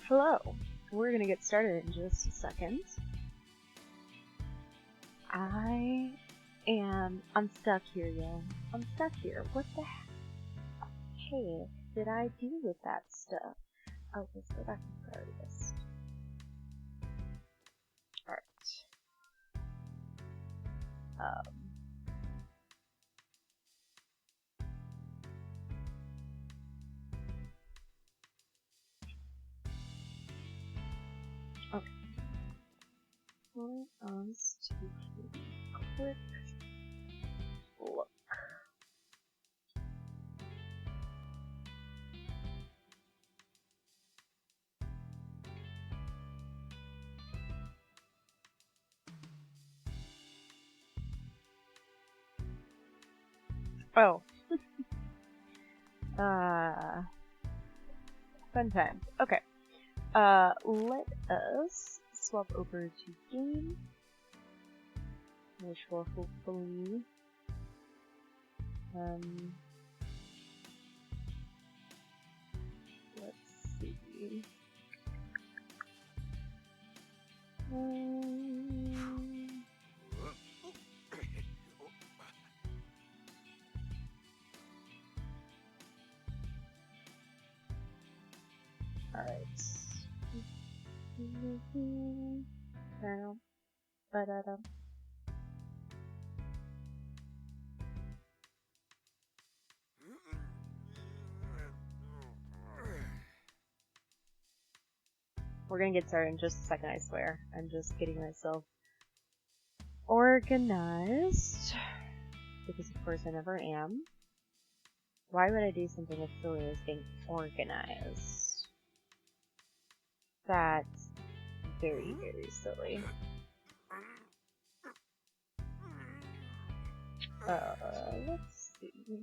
Hello. We're gonna get started in just a second. I'm stuck here, yo. I'm stuck here. What the heck did I do with that stuff? Oh, let's go back and priority list. Alright. Okay. Let us take a quick look. Oh. Fun times. Okay. Let us swap over to game, which will hopefully, let's see. Alright. We're gonna get started in just a second, I swear. I'm just getting myself organized. Because of course I never am. Why would I do something as silly as getting organized? That's very, very silly. Let's see.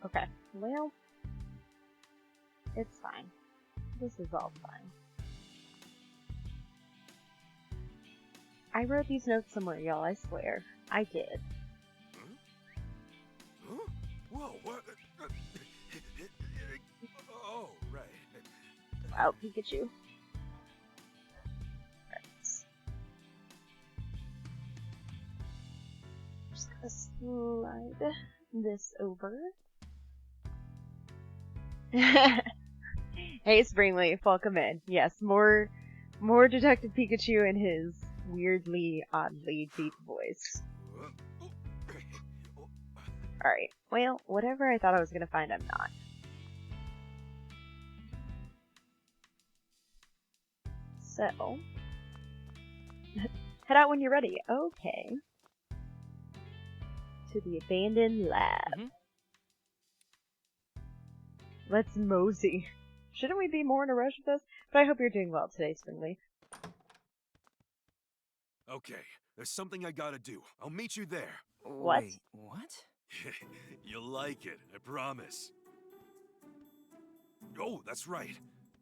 Okay, well, it's fine. This is all fine. I wrote these notes somewhere, y'all, I swear. I did. Huh? Whoa, what? Oh, right. Wow, Pikachu. Right. Just gonna slide this over. Hey, Springleaf, welcome in. Yes, more Detective Pikachu and his weirdly, oddly deep voice. Alright, well, whatever I thought I was gonna find, I'm not. So, head out when you're ready. Okay. To the abandoned lab. Let's mosey. Shouldn't we be more in a rush with this? But I hope you're doing well today, Springleaf. Okay, there's something I gotta do. I'll meet you there. What? Wait, what? You'll like it, I promise. Oh, that's right.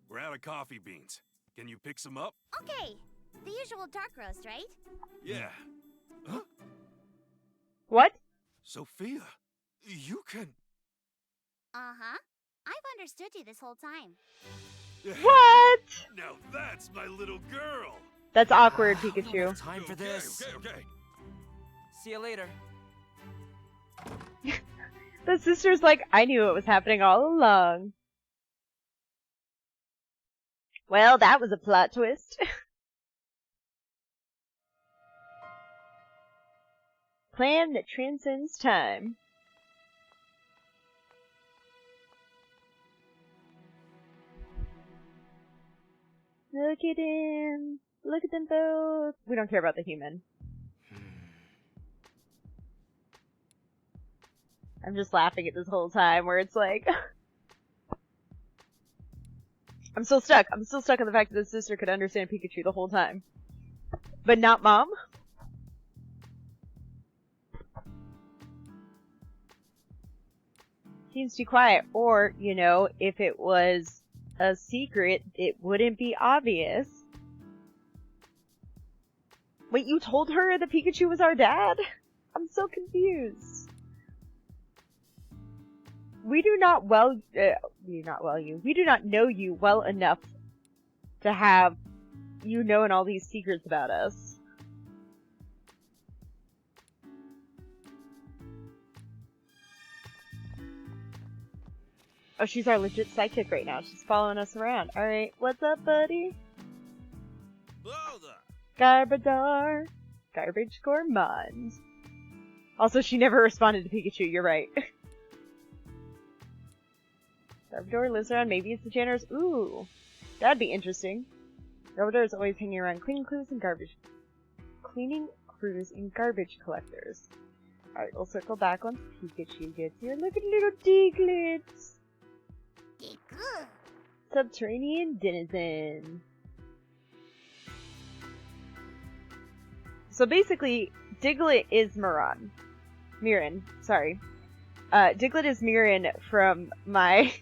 We're out of coffee beans. Can you pick some up? Okay, the usual dark roast, right? Yeah. Huh? What? Sophia, you can... Uh-huh. I've understood you this whole time. What? Now that's my little girl! That's awkward, I don't Pikachu. have time for this. Okay. See you later. The sister's like, I knew what was happening all along. Well, that was a plot twist. Plan that transcends time. Look at him. Look at them both. We don't care about the human. I'm just laughing at this whole time where it's like... I'm still stuck. I'm still stuck on the fact that the sister could understand Pikachu the whole time. But not Mom? Seems too quiet. Or, you know, if it was a secret, it wouldn't be obvious. Wait, you told her that Pikachu was our dad? I'm so confused. We do not know you well enough to have you knowing all these secrets about us. Oh, she's our legit sidekick right now. She's following us around. Alright, what's up, buddy? Garbador. Garbage Gourmand. Also, she never responded to Pikachu, you're right. Garbador lives around, maybe it's the janitor's. Ooh, that'd be interesting. Garbador is always hanging around cleaning crews and garbage collectors. Alright, we'll circle back once Pikachu gets here. Look at little Diglets! Subterranean denizen. So basically, Diglett is Miran, sorry. Diglett is Miran from my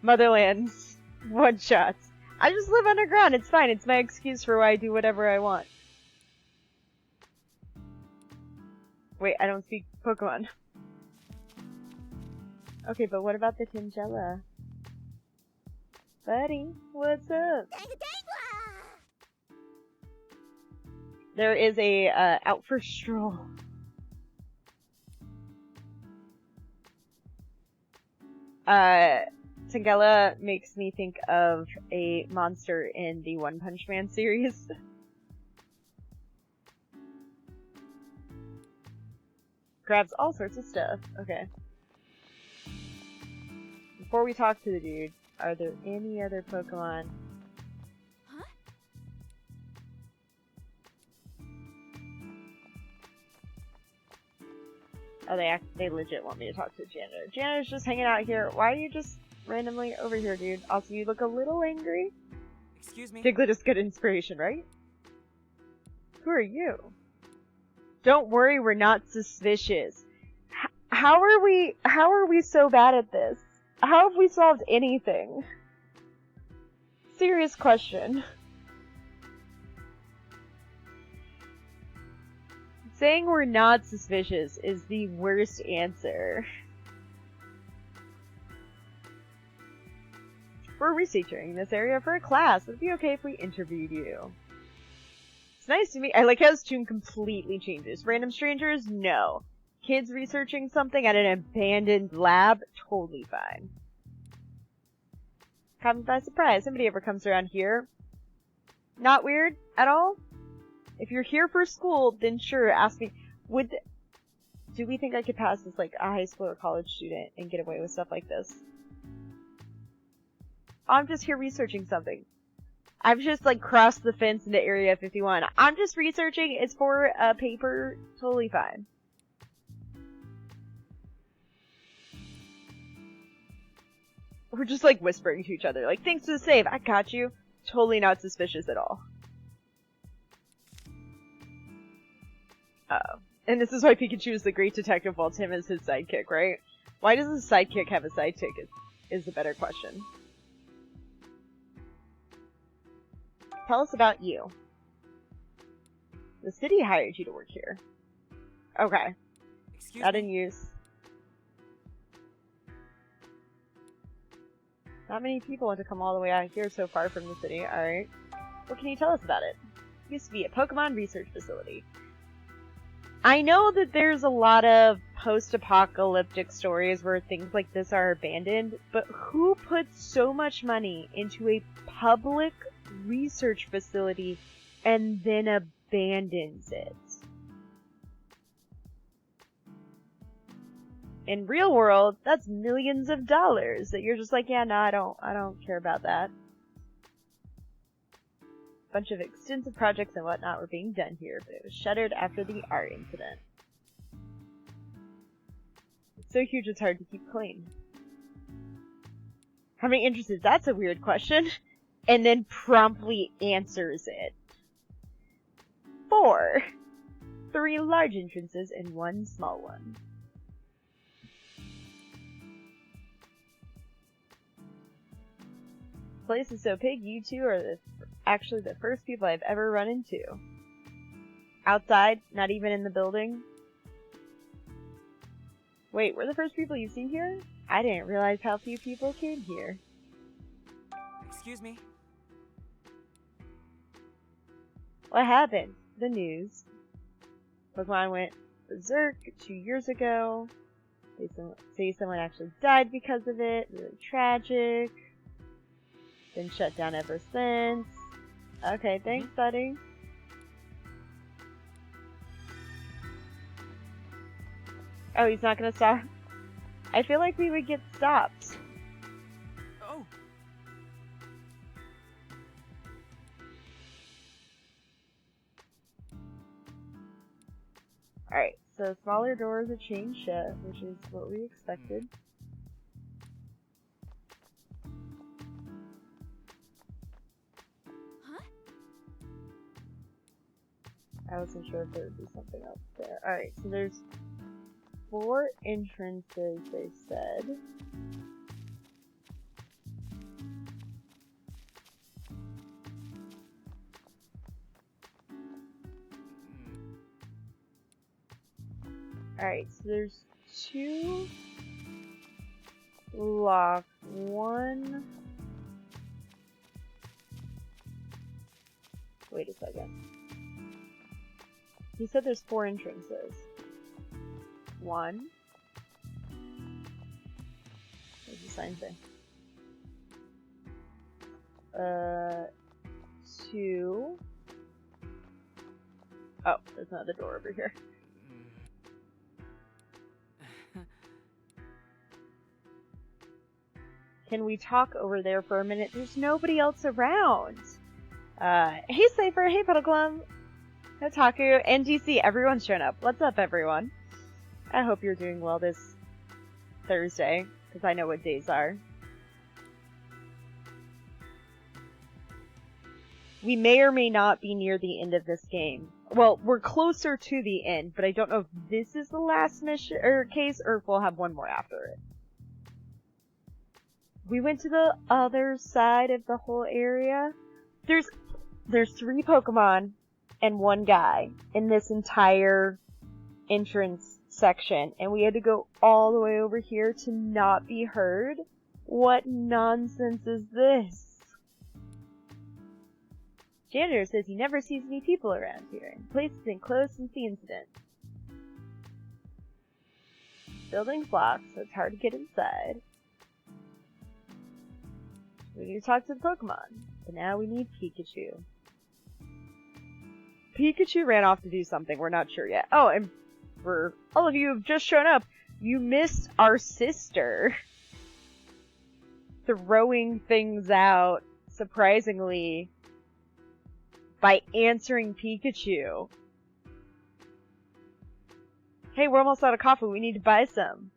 Motherland's one-shots. I just live underground, it's fine, it's my excuse for why I do whatever I want. Wait, I don't speak Pokemon. Okay, but what about the Tangela? Buddy, what's up? There is a, out for stroll. Tangela makes me think of a monster in the One Punch Man series. Grabs all sorts of stuff. Okay. Before we talk to the dude, are there any other Pokemon? Huh? Oh, they legit want me to talk to the janitor. Janitor's just hanging out here. Why are you just randomly over here, dude? Also, you look a little angry. Excuse me? Diglett is good inspiration, right? Who are you? Don't worry, we're not suspicious. How are we so bad at this? How have we solved anything? Serious question. Saying we're not suspicious is the worst answer. We're researching this area for a class. Would it be okay if we interviewed you? It's nice to meet. I like how his tune completely changes. Random strangers? No. Kids researching something at an abandoned lab? Totally fine. Caught me by surprise. Somebody ever comes around here? Not weird at all? If you're here for school, then sure, ask me. Do we think I could pass as like a high school or college student and get away with stuff like this? I'm just here researching something. I've just like crossed the fence into Area 51. I'm just researching. It's for a paper. Totally fine. We're just like whispering to each other, like, thanks for the save, I got you. Totally not suspicious at all. Uh-oh. And this is why Pikachu is the great detective while Tim is his sidekick, right? Why does a sidekick have a sidekick is the better question. Tell us about you. The city hired you to work here. Okay. Excuse Not me? in use. Not many people want to come all the way out here so far from the city. Alright. What can you tell us about it? It used to be a Pokemon research facility. I know that there's a lot of post-apocalyptic stories where things like this are abandoned, but who puts so much money into a public research facility and then abandons it? In real world, that's millions of dollars that you're just like, yeah, no, I don't care about that. A bunch of extensive projects and whatnot were being done here, but it was shuttered after the art incident. It's so huge it's hard to keep clean. How many entrances? That's a weird question. And then promptly answers it. 4. 3 large entrances and 1 small one. place is so big, you two are actually the first people I've ever run into. Outside, not even in the building. Wait, we're the first people you've seen here? I didn't realize how few people came here. Excuse me. What happened? The news. Pokemon went berserk 2 years ago. They say someone actually died because of it. Really tragic. Been shut down ever since. Okay, thanks, buddy. Oh, he's not gonna stop? I feel like we would get stopped. Oh. Alright, so smaller doors are chained shut, which is what we expected. Huh? I wasn't sure if there would be something else there. Alright, so there's 4 entrances, they said. Alright, so there's 2 locked. 1. Wait a second. He said there's 4 entrances. 1. What's the sign say? 2. Oh, there's another door over here. Can we talk over there for a minute? There's nobody else around. Hey Cypher, hey Puddleglum, Otaku, and DC, everyone's shown up. What's up, everyone? I hope you're doing well this Thursday, because I know what days are. We may or may not be near the end of this game. Well, we're closer to the end, but I don't know if this is the last mission or case, or if we'll have one more after it. We went to the other side of the whole area. There's 3 Pokemon and 1 guy in this entire entrance section, and we had to go all the way over here to not be heard? What nonsense is this? Janitor says he never sees any people around here, and the place has been closed since the incident. Building's locked, so it's hard to get inside. We need to talk to the Pokemon, but now we need Pikachu. Pikachu ran off to do something, we're not sure yet. Oh, and for all of you who've just shown up, you missed our sister throwing things out, surprisingly, by answering Pikachu. Hey, we're almost out of coffee, we need to buy some.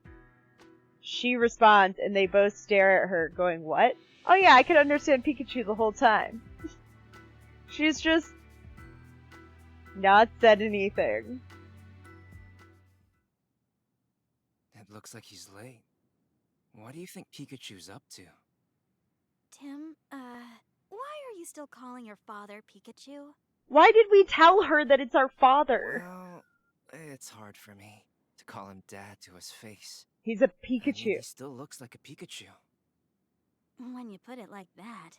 She responds, and they both stare at her, going, what? Oh yeah, I could understand Pikachu the whole time. She's just not said anything. It looks like he's late. What do you think Pikachu's up to? Tim, why are you still calling your father Pikachu? Why did we tell her that it's our father? Well, it's hard for me to call him Dad to his face. He's a I mean, Pikachu. he still looks like a Pikachu. When you put it like that,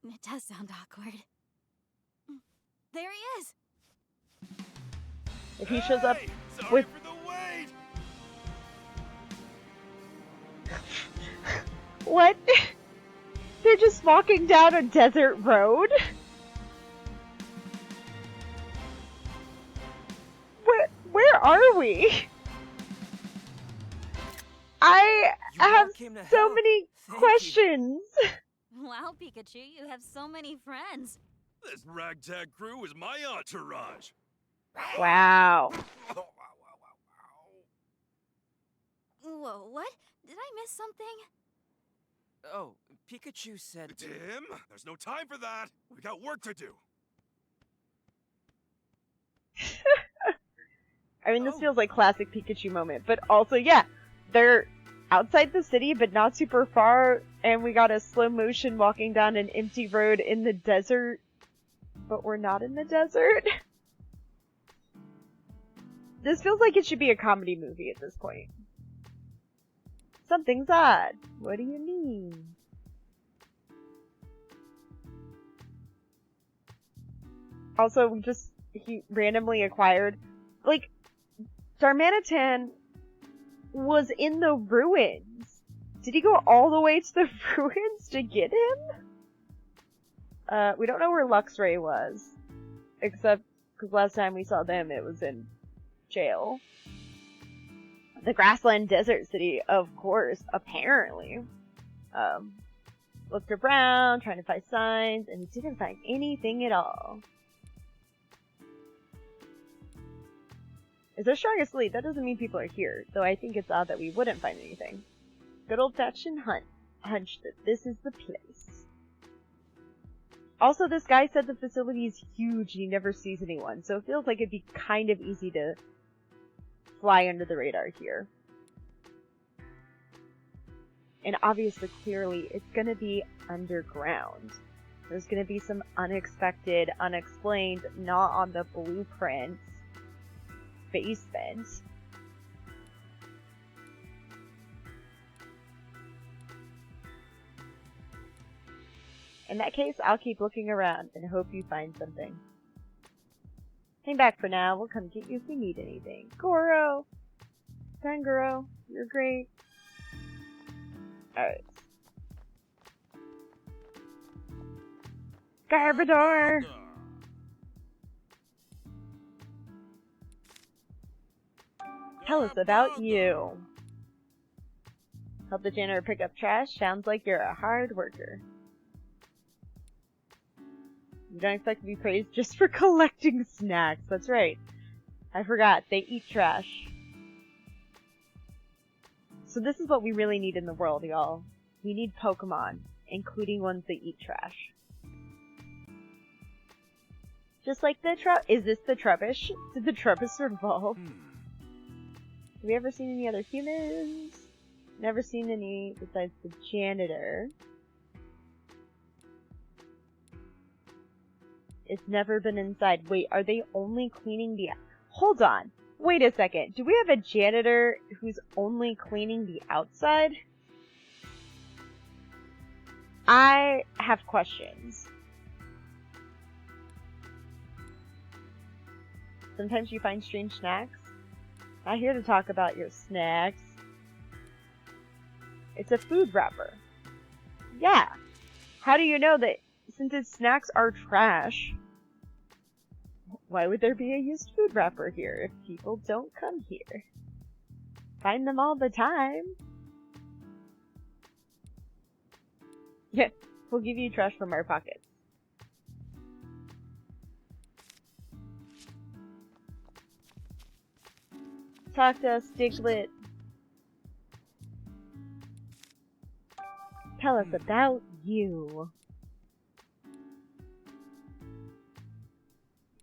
it does sound awkward. There he is! If he shows up Hey, sorry with... for the wait. What? They're just walking down a desert road? Where are we? I You all have came to so help. many Thank you. questions. Wow, Pikachu, you have so many friends. This ragtag crew is my entourage. Wow. Whoa, what? Did I miss something? Oh, Pikachu said... Tim, there's no time for that. We got work to do. I mean, this Oh. feels like classic Pikachu moment, but also, yeah, they're outside the city, but not super far, and we got a slow motion walking down an empty road in the desert, but we're not in the desert. This feels like it should be a comedy movie at this point. Something's odd. What do you mean? Also, he randomly acquired, like, Darmanitan was in the ruins. Did he go all the way to the ruins to get him? We don't know where Luxray was. Except, because last time we saw them, it was in jail. The Grassland Desert City, of course, apparently. Looked around, trying to find signs, and didn't find anything at all. Is there strong asleep? That doesn't mean people are here, though I think it's odd that we wouldn't find anything. Good old-fashioned hunch that this is the place. Also, this guy said the facility is huge and he never sees anyone, so it feels like it'd be kind of easy to fly under the radar here. And obviously, clearly, it's gonna be underground. There's gonna be some unexpected, unexplained, not on the blueprints basement. In that case, I'll keep looking around and hope you find something. Hang back for now. We'll come get you if we need anything. Goro! Tangoro, you're great. Alright. Garbodor! Tell us about you. Help the janitor pick up trash? Sounds like you're a hard worker. You don't expect to be praised just for collecting snacks. That's right. I forgot. They eat trash. So this is what we really need in the world, y'all. We need Pokemon, including ones that eat trash. Just like the Is this the Trubbish? Did the Trubbish evolve? Have we ever seen any other humans? Never seen any besides the janitor. It's never been inside. Wait, are they only cleaning the... Hold on. Wait a second. Do we have a janitor who's only cleaning the outside? I have questions. Sometimes you find strange snacks. Not here to talk about your snacks. It's a food wrapper. Yeah. How do you know that since its snacks are trash, why would there be a used food wrapper here if people don't come here? Find them all the time. Yeah, we'll give you trash from our pockets. Talk to us, Diglett. Tell us about you.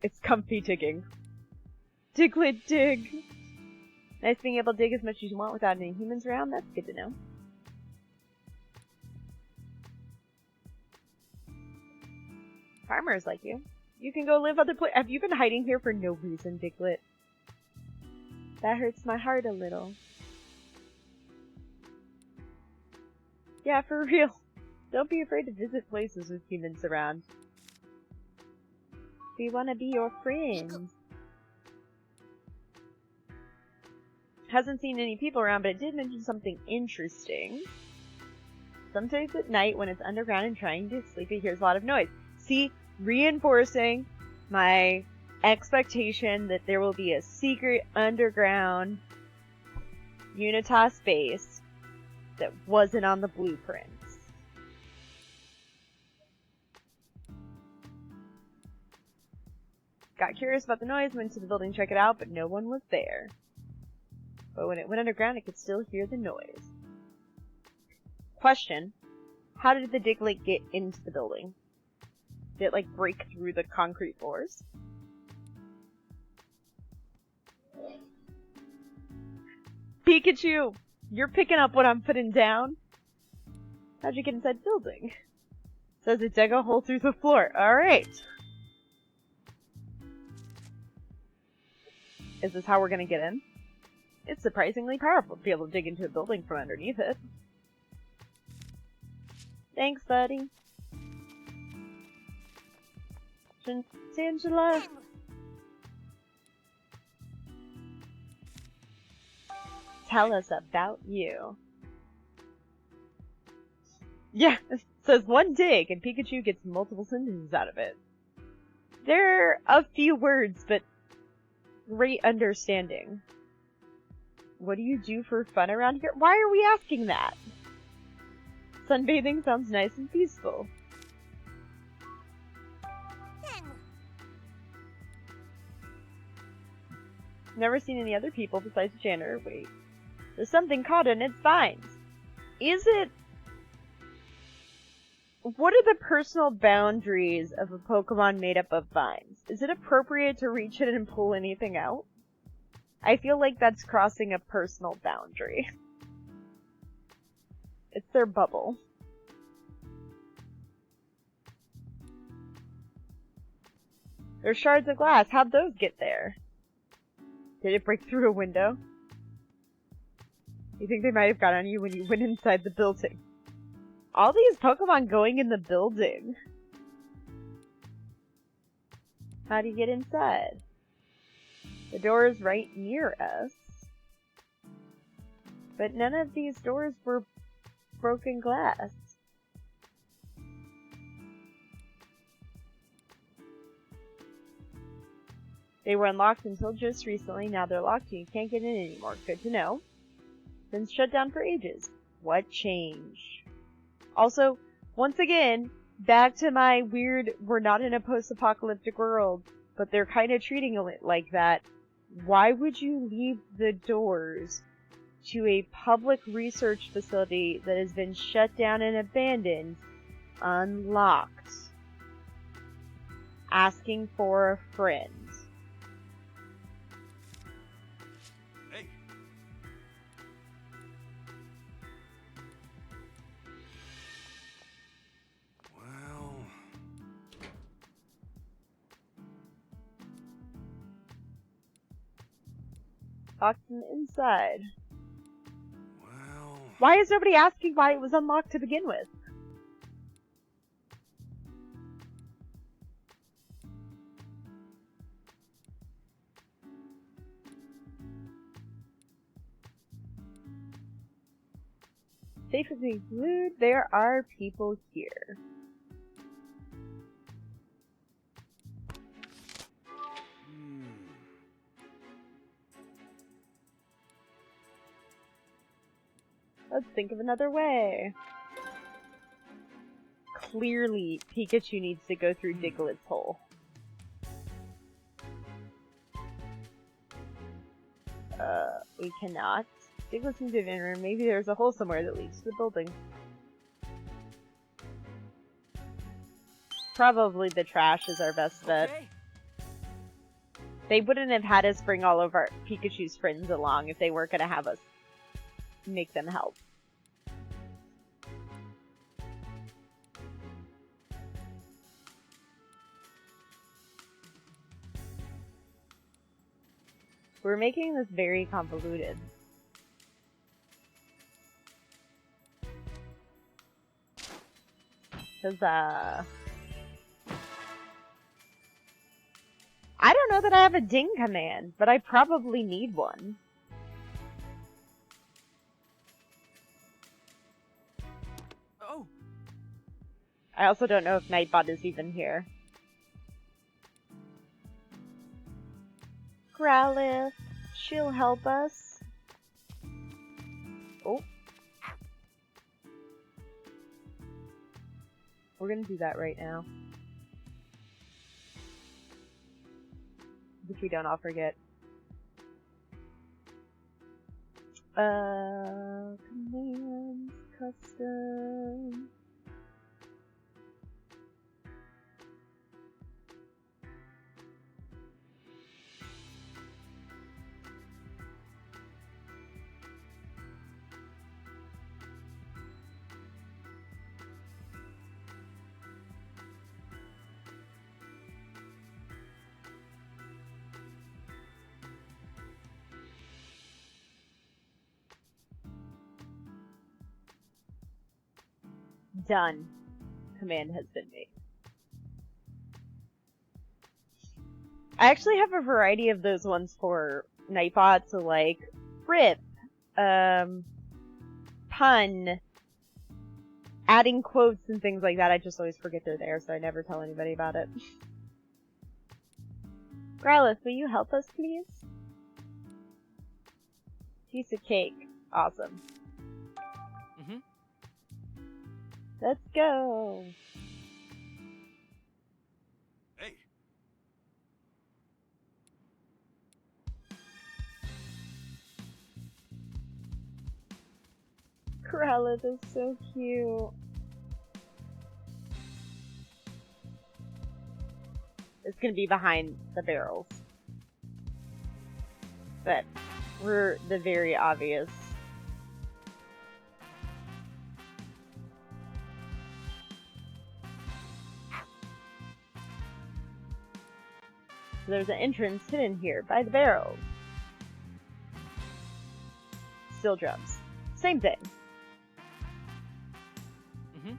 It's comfy digging. Diglett dig! Nice being able to dig as much as you want without any humans around. That's good to know. Farmers like you. You can go live other places. Have you been hiding here for no reason, Diglett? That hurts my heart a little. Yeah, for real. Don't be afraid to visit places with humans around. We want to be your friends. Hasn't seen any people around, but it did mention something interesting. Sometimes at night when it's underground and trying to sleep, it hears a lot of noise. See, reinforcing my expectation that there will be a secret underground Unitas base that wasn't on the blueprints. Got curious about the noise, went to the building to check it out, but no one was there. But when it went underground, it could still hear the noise. Question. How did the Diglett get into the building? Did it, like, break through the concrete floors? Pikachu! You're picking up what I'm putting down? How'd you get inside the building? Says it dug a hole through the floor. Alright. Is this how we're gonna get in? It's surprisingly powerful to be able to dig into a building from underneath it. Thanks, buddy. Angela. Tell us about you. Yeah, it says one dig and Pikachu gets multiple sentences out of it. There are a few words, but great understanding. What do you do for fun around here? Why are we asking that? Sunbathing sounds nice and peaceful. Never seen any other people besides the janitor. Wait. There's something caught in its vines. Is it... What are the personal boundaries of a Pokemon made up of vines? Is it appropriate to reach in and pull anything out? I feel like that's crossing a personal boundary. It's their bubble. There's shards of glass. How'd those get there? Did it break through a window? You think they might have got on you when you went inside the building? All these Pokemon going in the building. How do you get inside? The door is right near us. But none of these doors were broken glass. They were unlocked until just recently. Now they're locked and you can't get in anymore. Good to know. Been shut down for ages. What changed? Also, once again, back to my weird, we're not in a post-apocalyptic world, but they're kind of treating it like that. Why would you leave the doors to a public research facility that has been shut down and abandoned unlocked? Asking for a friend. Hey. Well... Locked from the inside. Well... Why is nobody asking why it was unlocked to begin with? Safe as being glued, there are people here. Let's think of another way. Clearly, Pikachu needs to go through Diglett's hole. We cannot. Diglett seems to have been in a room. Maybe there's a hole somewhere that leads to the building. Probably the trash is our best bet. Okay. They wouldn't have had us bring all of our Pikachu's friends along if they weren't going to have us make them help. We're making this very convoluted. Cause, I don't know that I have a ding command, but I probably need one. Oh, I also don't know if Nightbot is even here. Growlithe, she'll help us. Oh. We're gonna do that right now. If we don't, I'll forget. Commands, custom. Done. Command has been made. I actually have a variety of those ones for Nightbot, so like rip, pun, adding quotes and things like that. I just always forget they're there, so I never tell anybody about it. Growlithe, will you help us, please? Piece of cake. Awesome. Mm-hmm. Let's go. Hey, Growlithe is so cute. It's gonna be behind the barrels. But we're the very obvious. There's an entrance hidden here by the barrels. Steel drums. Same thing. Mm-hmm.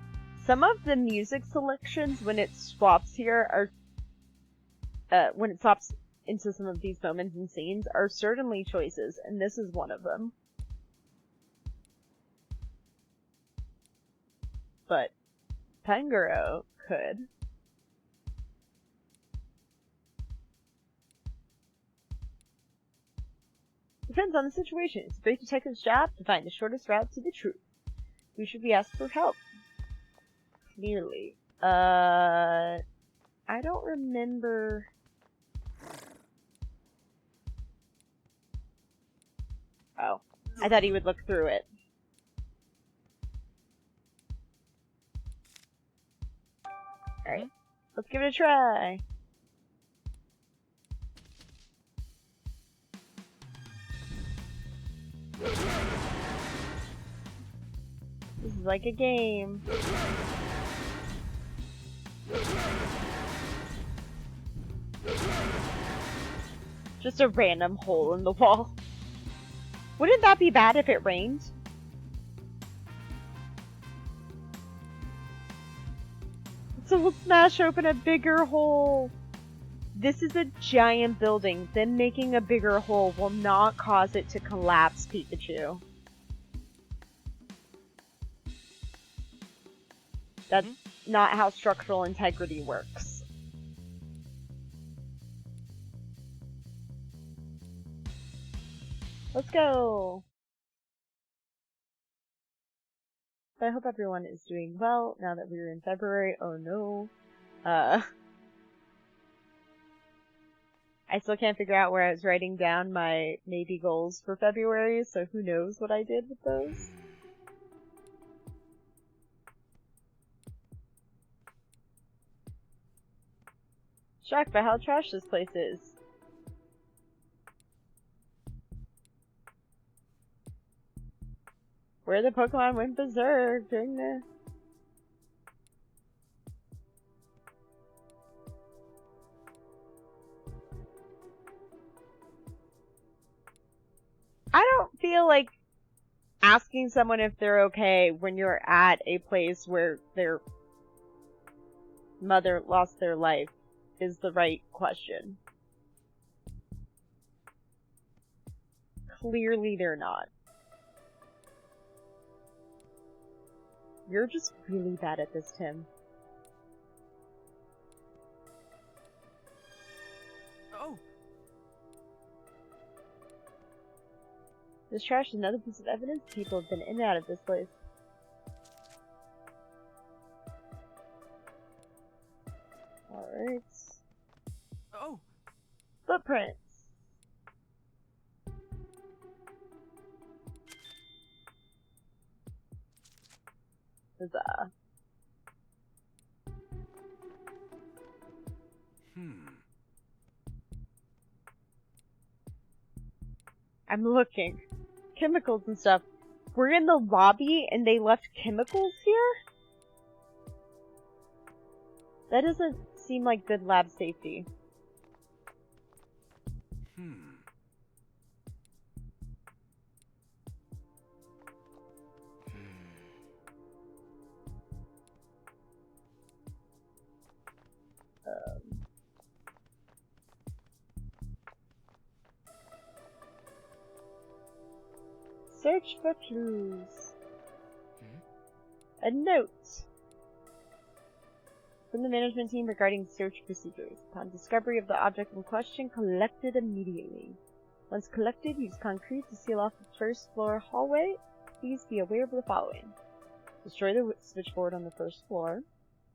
Some of the music selections when it swaps here are when it swaps into some of these moments and scenes are certainly choices, and this is one of them. But Pangoro could. Depends on the situation. It's a great detective's job to find the shortest route to the truth. We should be asked for help. Clearly. I don't remember. Oh. I thought he would look through it. Alright. Let's give it a try. This is like a game. Just a random hole in the wall. Wouldn't that be bad if it rained? So we'll smash open a bigger hole. This is a giant building. Them making a bigger hole will not cause it to collapse, Pikachu. That's not how structural integrity works. Let's go! But I hope everyone is doing well now that we're in February. Oh no. I still can't figure out where I was writing down my maybe goals for February, so who knows what I did with those. Shocked by how trash this place is. Where the Pokemon went berserk during the... I don't feel like asking someone if they're okay when you're at a place where their mother lost their life is the right question. Clearly they're not. You're just really bad at this, Tim. Oh! This trash is another piece of evidence. People have been in and out of this place. Alright. Oh! Footprints! Huzzah. I'm looking. Chemicals and stuff. We're in the lobby and they left chemicals here? That doesn't seem like good lab safety. Search for clues. A note from the management team regarding search procedures. Upon discovery of the object in question, collected immediately. Once collected, use concrete to seal off the first floor hallway. Please be aware of the following. Destroy the switchboard on the first floor.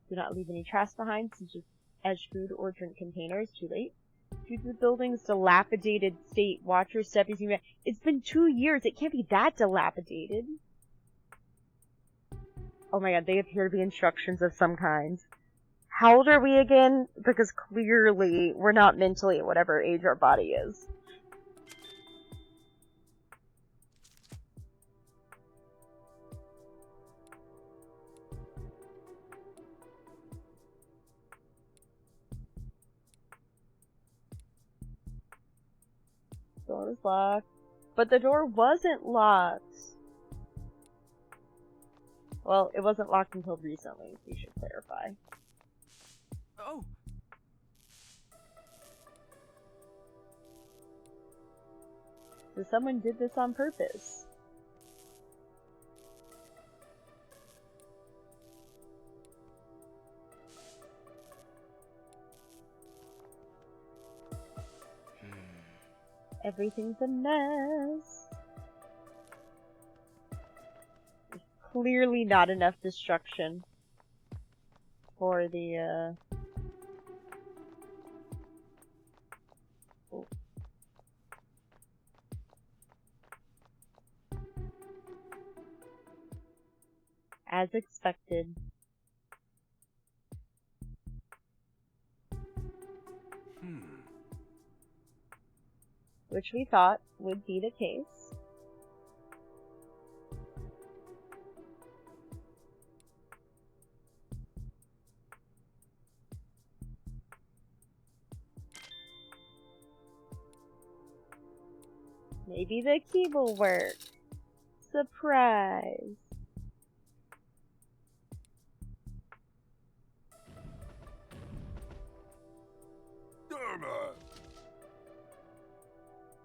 Do not leave any trash behind, such as food or drink containers. Too late. Due to the building's dilapidated state, watch your step. It's been 2 years. It can't be that dilapidated. Oh my god, they appear to be instructions of some kind. How old are we again? Because clearly we're not mentally at whatever age our body is. Door is locked. But the door wasn't locked. Well, it wasn't locked until recently, we should clarify. Oh! So someone did this on purpose. Everything's a mess. There's clearly not enough destruction for the, oh. As expected. Which we thought would be the case. Maybe the key will work. Surprise!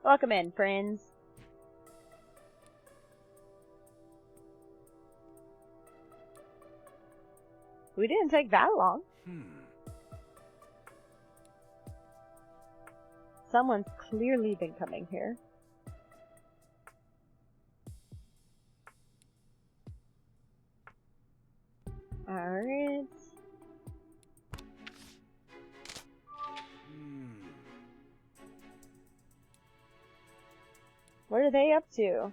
Welcome in, friends. We didn't take that long. Someone's clearly been coming here. Alright. What are they up to?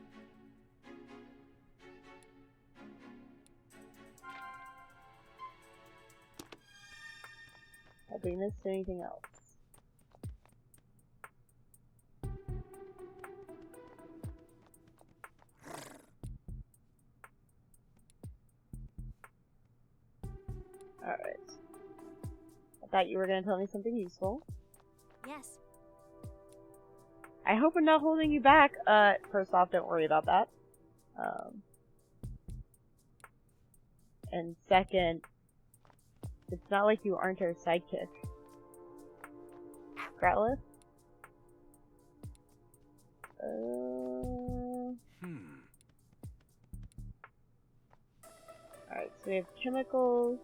Have we missed anything else? Alright. I thought you were going to tell me something useful. Yes. I hope I'm not holding you back. First off, don't worry about that. And second, it's not like you aren't our sidekick. Gratleth? Alright, so we have chemicals.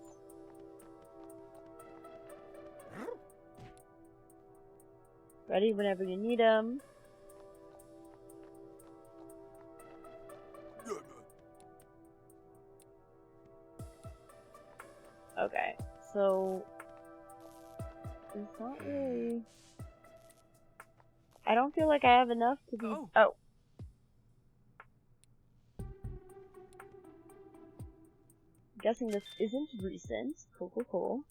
Ready whenever you need them. Okay, so it's not really. I don't feel like I have enough to be. Oh. I'm guessing this isn't recent. Cool.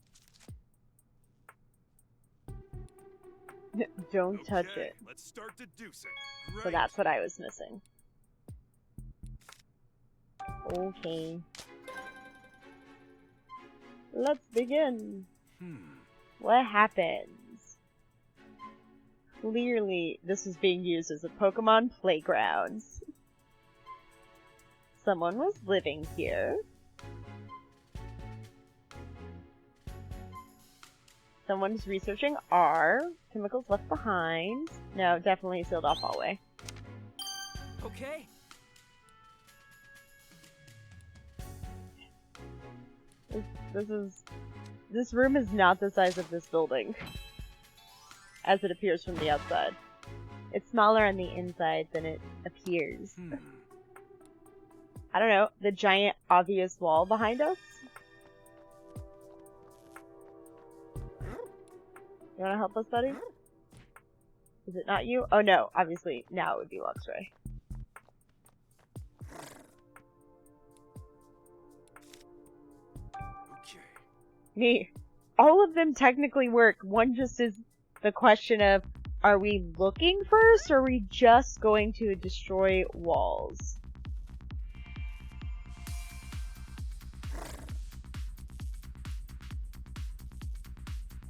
Don't touch it. Let's start deducing. So that's what I was missing. Okay. Let's begin. What happens? Clearly, this is being used as a Pokemon playground. Someone was living here. Someone's researching R. Chemicals left behind. No, definitely sealed off hallway. Okay. This room is not the size of this building, as it appears from the outside. It's smaller on the inside than it appears. I don't know, the giant obvious wall behind us? You wanna help us, buddy? Is it not you? Oh no, obviously now it would be Luxray. Okay. Me. All of them technically work. One just is the question of, are we looking first, or are we just going to destroy walls?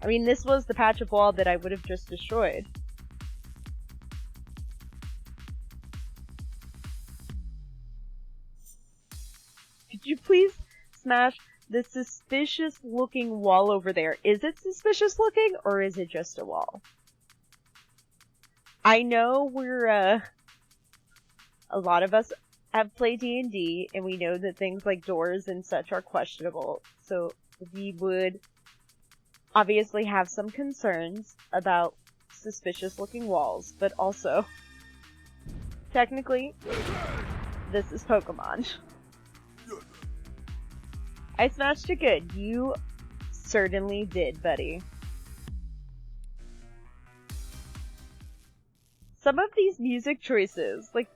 I mean, this was the patch of wall that I would have just destroyed. Could you please smash the suspicious looking wall over there? Is it suspicious looking, or is it just a wall? I know a lot of us have played D&D, and we know that things like doors and such are questionable, so we would obviously have some concerns about suspicious looking walls, but also, technically, this is Pokemon. I smashed it good. You certainly did, buddy. Some of these music choices, like,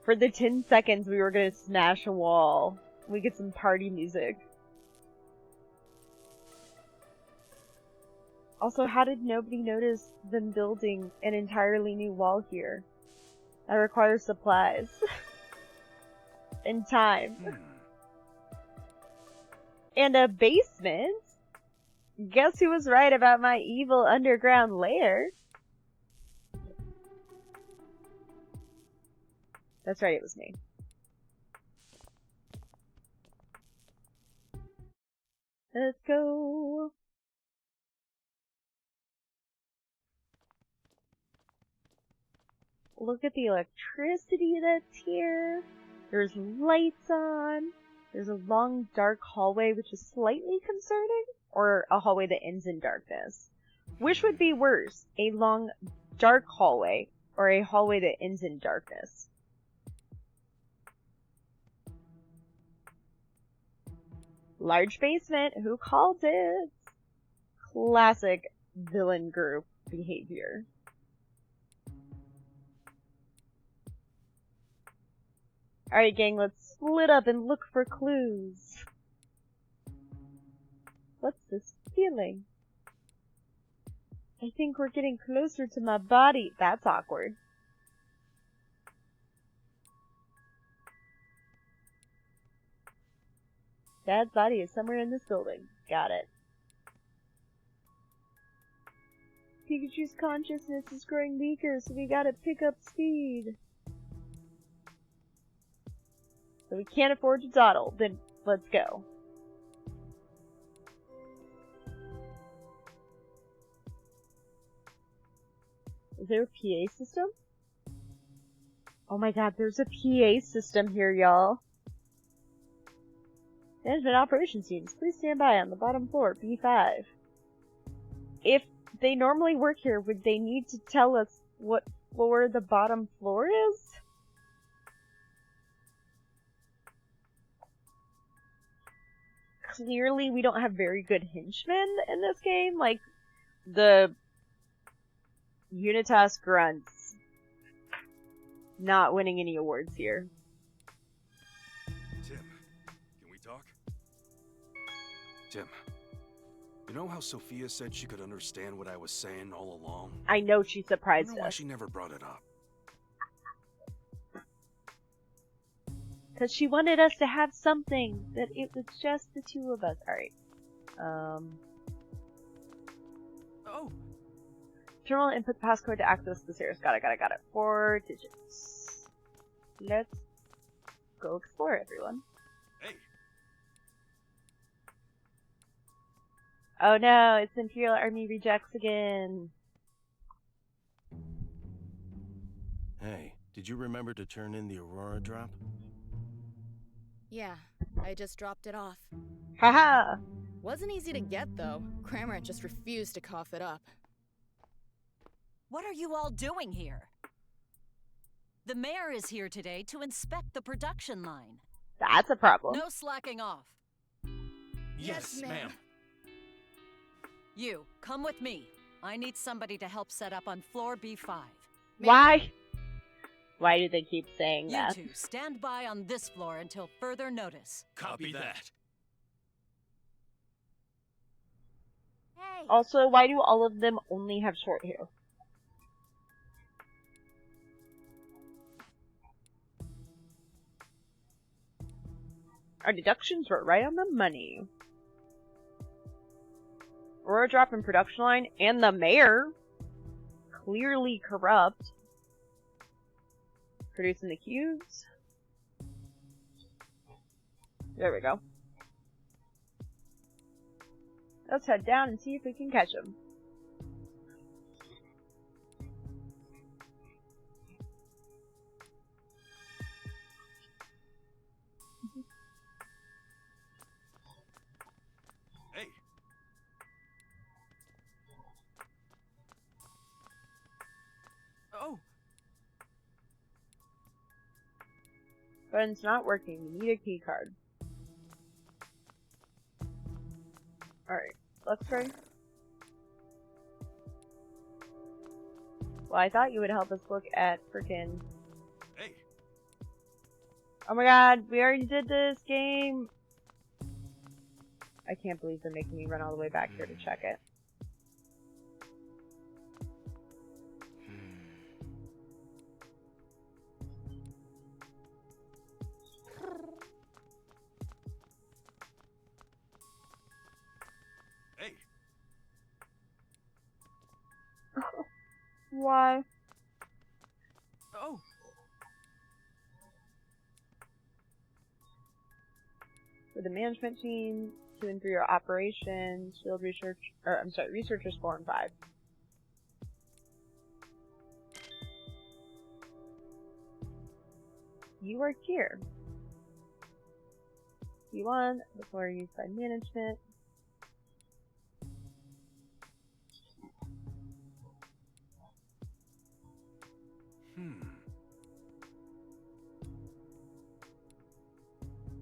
for the 10 seconds we were gonna smash a wall, we get some party music. Also, how did nobody notice them building an entirely new wall here? That requires supplies. And time. And a basement? Guess who was right about my evil underground lair? That's right, it was me. Let's go. Look at the electricity that's here. There's lights on. There's a long dark hallway, which is slightly concerning. Or a hallway that ends in darkness. Which would be worse? A long dark hallway or a hallway that ends in darkness? Large basement. Who called it? Classic villain group behavior. Alright, gang, let's split up and look for clues. What's this feeling? I think we're getting closer to my body. That's awkward. Dad's body is somewhere in this building. Got it. Pikachu's consciousness is growing weaker, so we gotta pick up speed. So we can't afford to dawdle, then let's go. Is there a PA system? Oh my god, there's a PA system here, y'all. Management operations teams, please stand by on the bottom floor, B5. If they normally work here, would they need to tell us what floor the bottom floor is? Clearly, we don't have very good henchmen in this game. Like, the Unitas grunts not winning any awards here. Tim, can we talk? Tim, you know how Sophia said she could understand what I was saying all along? I know she I surprised don't know why us. she never brought it up. Because she wanted us to have something, that it was just the two of us. Alright. Oh, Terminal input passcode to access the stairs. Got it. 4 digits. Let's go explore, everyone. Hey, Oh no, it's Imperial Army rejects again. Hey, did you remember to turn in the Aurora drop? Yeah, I just dropped it off. Haha! Wasn't easy to get, though. Cramorant just refused to cough it up. What are you all doing here? The mayor is here today to inspect the production line. That's a problem. No slacking off. Yes, ma'am. You, come with me. I need somebody to help set up on floor B5. Why? Why do they keep saying You that? two, stand by on this floor until further notice. Copy that. Hey! Also, why do all of them only have short hair? Our deductions were right on the money. We're a drop in production line, and the mayor, clearly corrupt, producing the cubes. There we go. Let's head down and see if we can catch him. Hey, Oh, Button's not working. We need a key card. Alright, let's try. Well, I thought you would help us look at frickin'... hey, Oh my god, we already did this game! I can't believe they're making me run all the way back here to check it. hey. Why? oh. For the management team, 2 and 3 are operations, field research, or I'm sorry, researchers 4 and 5. You work here. P1, before used by management.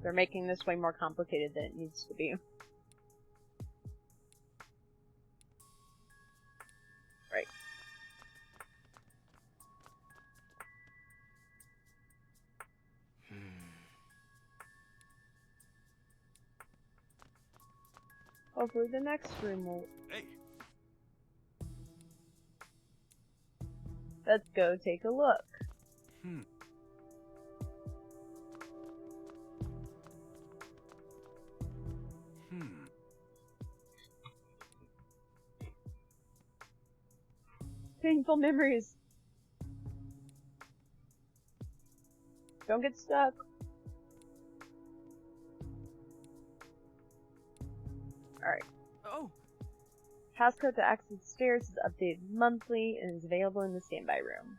They're making this way more complicated than it needs to be. Right. Hopefully the next room will... Hey, Let's go take a look. Painful memories. Don't get stuck. Alright. Oh, Passcode to access the stairs is updated monthly and is available in the standby room.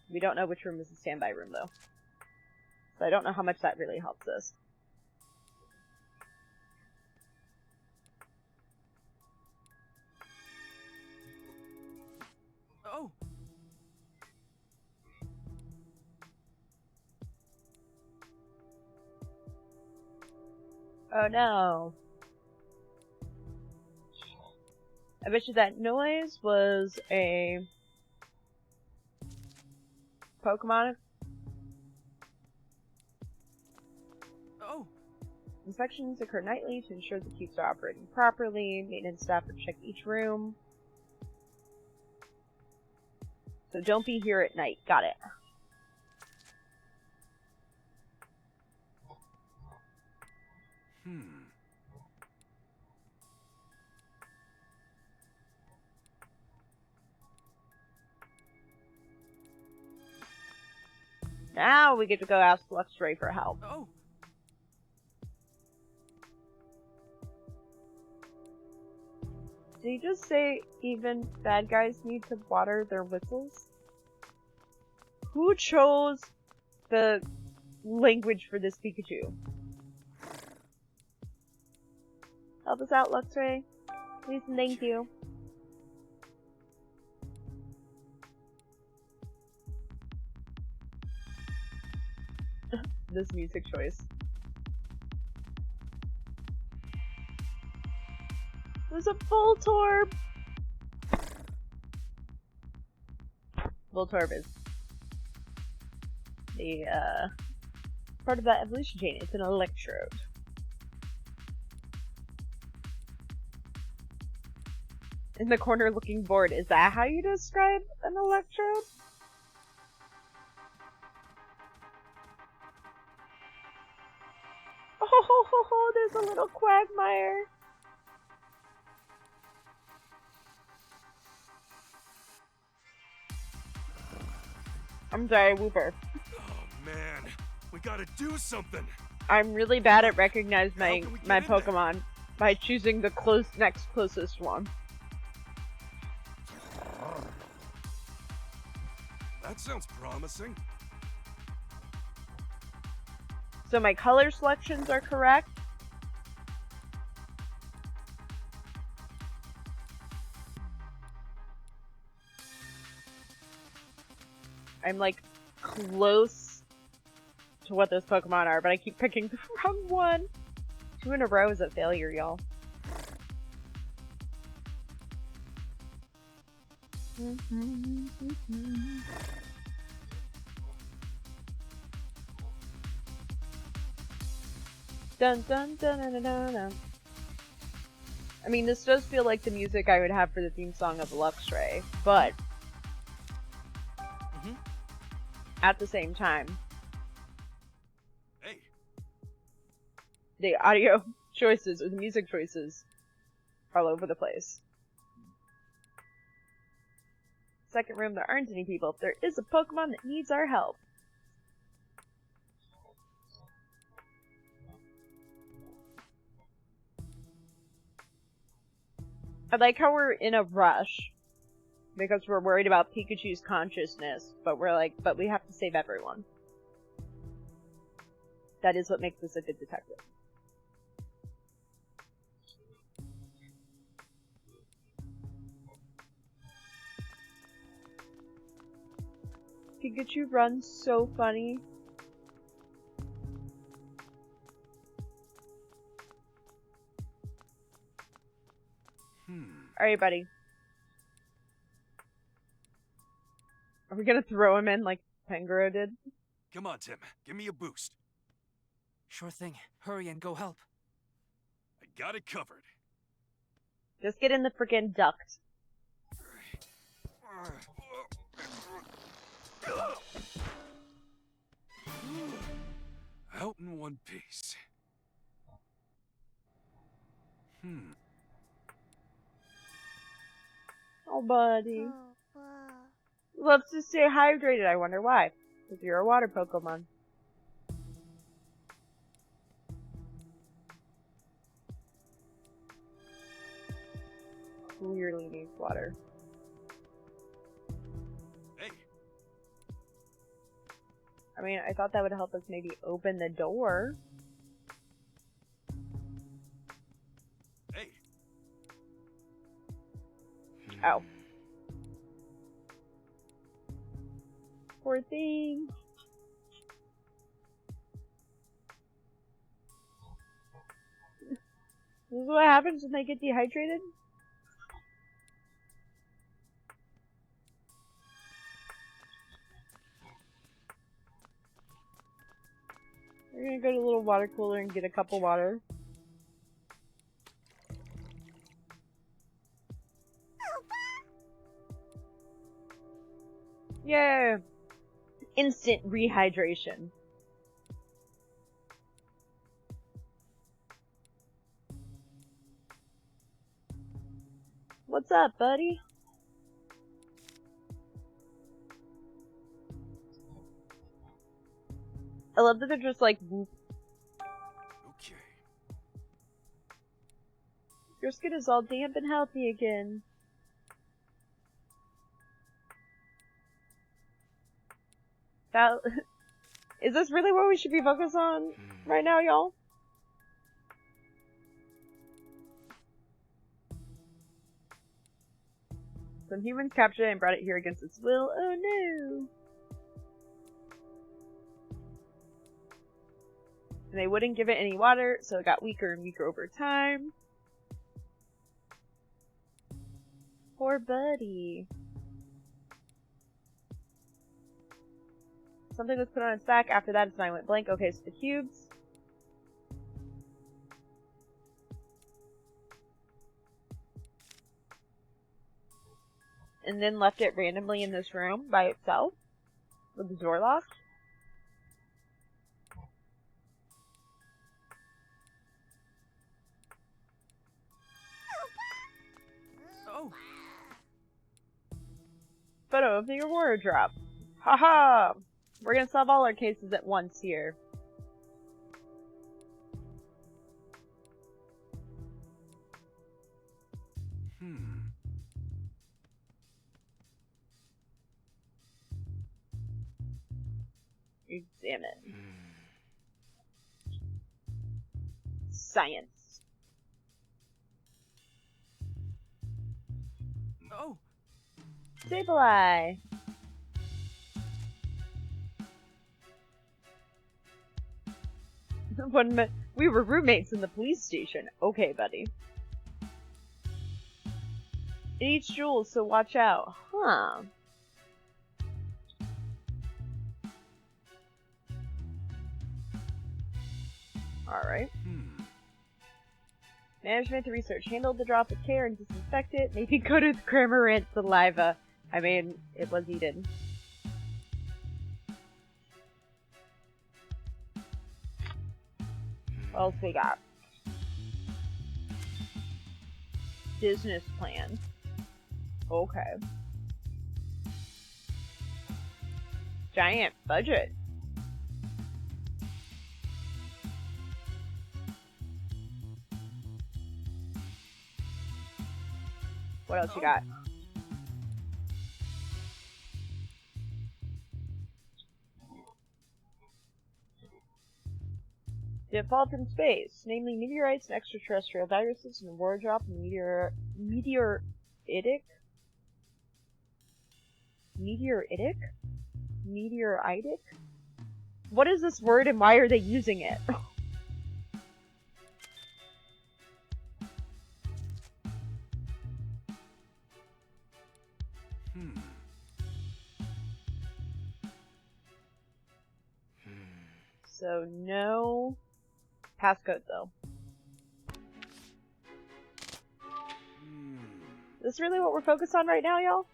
We don't know which room is the standby room, though. So I don't know how much that really helps us. oh. Oh no. I bet you that noise was a Pokemon. Oh, Inspections occur nightly to ensure the cubes are operating properly. Maintenance staff will check each room. So don't be here at night. Got it. Now we get to go ask Luxray for help. oh. Did he just say even bad guys need to water their whistles? Who chose the language for this Pikachu. Help us out, Luxray. Please and thank you. This music choice. There's a Voltorb! Voltorb is the, part of that evolution chain. It's an electrode. In the corner looking bored, is that how you describe an electrode? Oh, there's a little Quagmire! I'm sorry, Wooper. Oh man, we gotta do something. I'm really bad at recognizing How can we get my in there? Pokemon by choosing the next closest one. That sounds promising. So my color selections are correct. I'm like close to what those Pokemon are, but I keep picking the wrong one. 2 in a row is a failure, y'all. Dun dun dun dun dun dun dun. I mean, this does feel like the music I would have for the theme song of Luxray, but at the same time, Hey, the audio choices or the music choices are all over the place. Second room, there aren't any people. There is a Pokemon that needs our help. I like how we're in a rush because we're worried about Pikachu's consciousness, but but we have to save everyone. That is what makes us a good detective. Pikachu runs so funny. Alright, buddy. Are we gonna throw him in like Pangoro did? come on, Tim. Give me a boost. Sure thing. Hurry and go help. I got it covered. Just get in the frickin' duct. Out in one piece. Oh, buddy. Loves to stay hydrated. I wonder why. Because you're a water Pokemon. Clearly needs water. Hey, I mean, I thought that would help us maybe open the door. hey. Ow. Poor thing. This is what happens when they get dehydrated? We're gonna go to a little water cooler and get a cup of water. Yeah. Instant rehydration. What's up, buddy? I love that they're just like, whoop. Okay. Your skin is all damp and healthy again. That Is this really what we should be focused on right now, y'all? Some humans captured it and brought it here against its will. Oh no! And they wouldn't give it any water, so it got weaker and weaker over time. Poor buddy. Something was put on its back. After that, its mind went blank. Okay, so the cubes. And then left it randomly in this room by itself with the door locked. Oh, Photo of the reward drop. Haha! We're gonna solve all our cases at once here. Examine. Science. oh. Stabilize. We were roommates in the police station. Okay, buddy. It eats jewels, so watch out. Huh. Alright. Management to research. Handled the drop with care and disinfect it. Maybe go to the Cramorant saliva. I mean, it was eaten. What else we got? Business plan. Okay. Giant budget. What else you got? Default in space, namely meteorites and extraterrestrial viruses, and a war drop and meteoritic? Meteoritic? What is this word and why are they using it? So no passcode though. Is this really what we're focused on right now, y'all?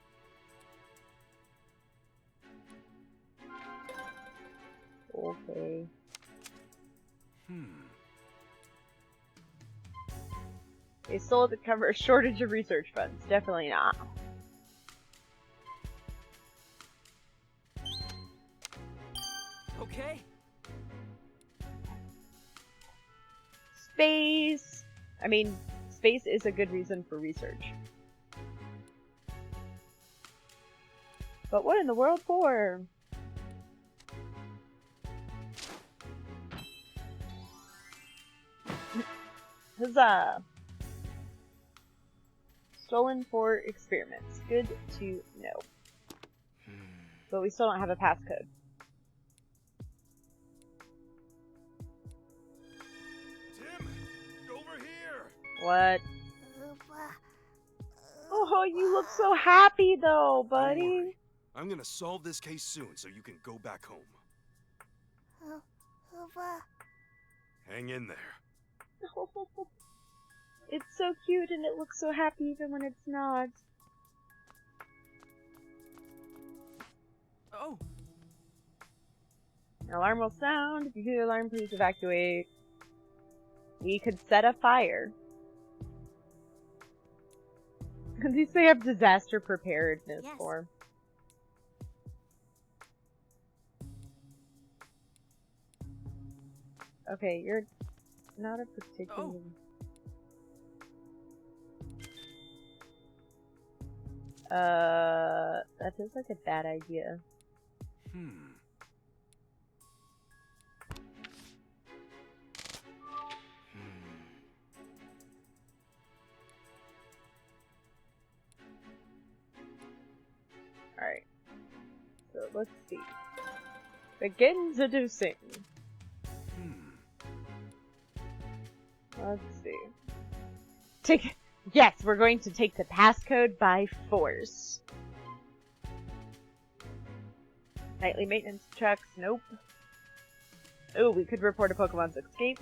Okay. They sold to cover a shortage of research funds. Definitely not. Okay. Space! I mean, space is a good reason for research. But what in the world for? Huzzah! Stolen for experiments. Good to know. But we still don't have a passcode. Tim, over here. What? Oh, you look so happy though, Don't buddy. worry. I'm gonna solve this case soon so you can go back home. Hang in there. It's so cute and it looks so happy even when it's not. Oh. An alarm will sound. If you hear the alarm, please evacuate. We could set a fire. At least they have disaster preparedness Yes. for. Okay, you're not a particular. Oh. That is like a bad idea. let's see. Begin seducing. Let's see. Yes, we're going to take the passcode by force. Nightly maintenance checks, nope. Oh, we could report a Pokemon's escape.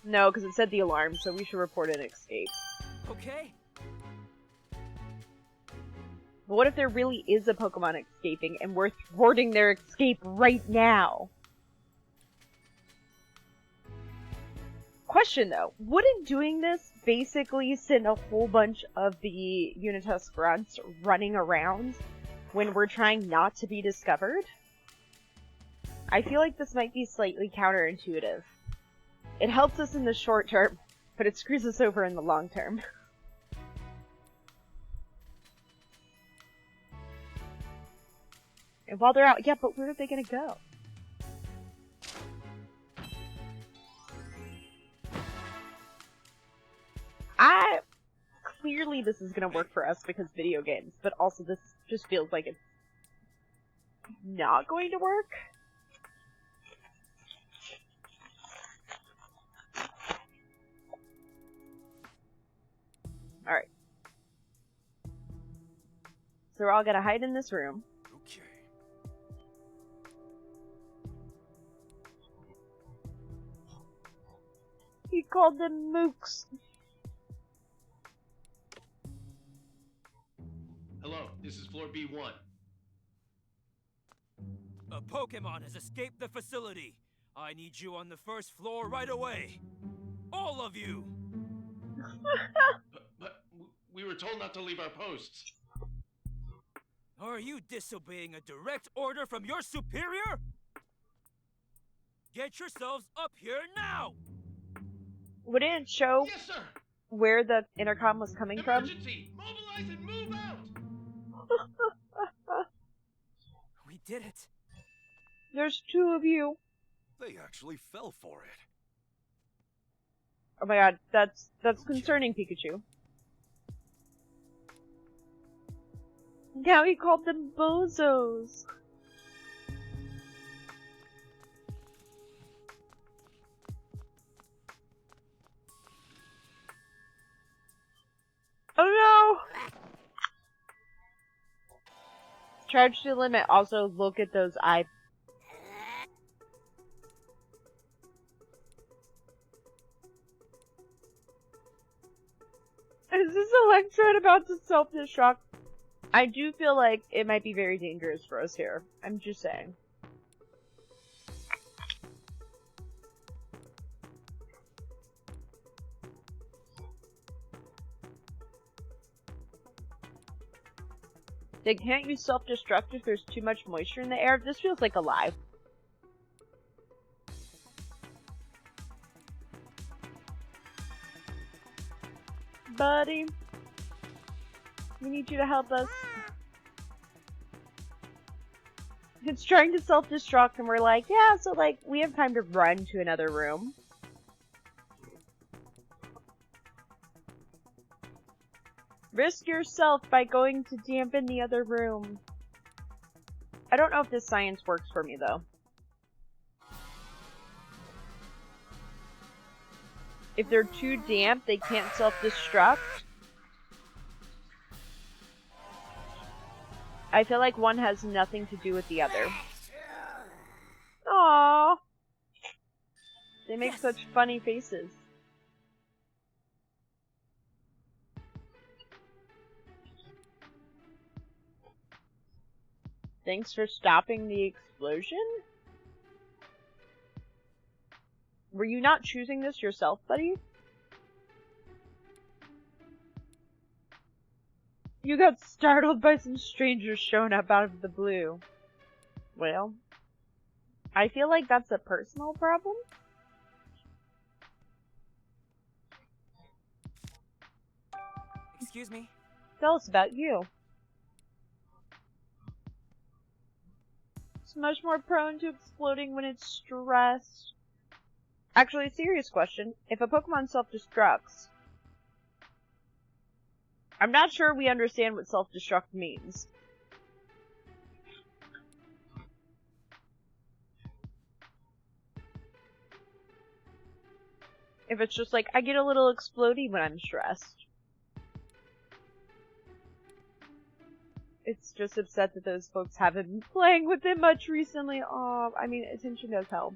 No, because it said the alarm, so we should report an escape. Okay. But what if there really is a Pokemon escaping and we're thwarting their escape right now? Question though, wouldn't doing this basically send a whole bunch of the Unitus grunts running around when we're trying not to be discovered? I feel like this might be slightly counterintuitive. It helps us in the short term, but it screws us over in the long term. And while they're out, yeah, but where are they gonna go? Clearly this is gonna work for us because video games, but also this just feels like it's not going to work. Alright. So we're all gonna hide in this room. Okay. He called them mooks. Hello, this is floor B1. A Pokemon has escaped the facility. I need you on the first floor right away. All of you! But we were told not to leave our posts. Are you disobeying a direct order from your superior? Get yourselves up here now! Would it show Yes, sir! where the intercom was coming from? Emergency! Mobilize and move out! We did it. There's two of you. They actually fell for it. Oh my god, that's concerning, Pikachu. Now he called them bozos. Oh no! Charge to the limit. Also, look at those eye. Is this Electrode about to self-destruct? I do feel like it might be very dangerous for us here. I'm just saying. They can't use self-destruct if there's too much moisture in the air. This feels like a lie. Buddy, we need you to help us. It's trying to self-destruct and we're like, yeah, so like, we have time to run to another room. Risk yourself by going to dampen the other room. I don't know if this science works for me though. If they're too damp, they can't self-destruct. I feel like one has nothing to do with the other. Aww. They make such funny faces. Thanks for stopping the explosion? Were you not choosing this yourself, buddy? You got startled by some strangers showing up out of the blue. Well, I feel like that's a personal problem. Excuse me? Tell us about you. It's much more prone to exploding when it's stressed. Actually, a serious question. If a Pokemon self-destructs, I'm not sure we understand what self-destruct means. If it's just like, I get a little explodey when I'm stressed. It's just upset that those folks haven't been playing with it much recently. Oh, I mean, attention does help.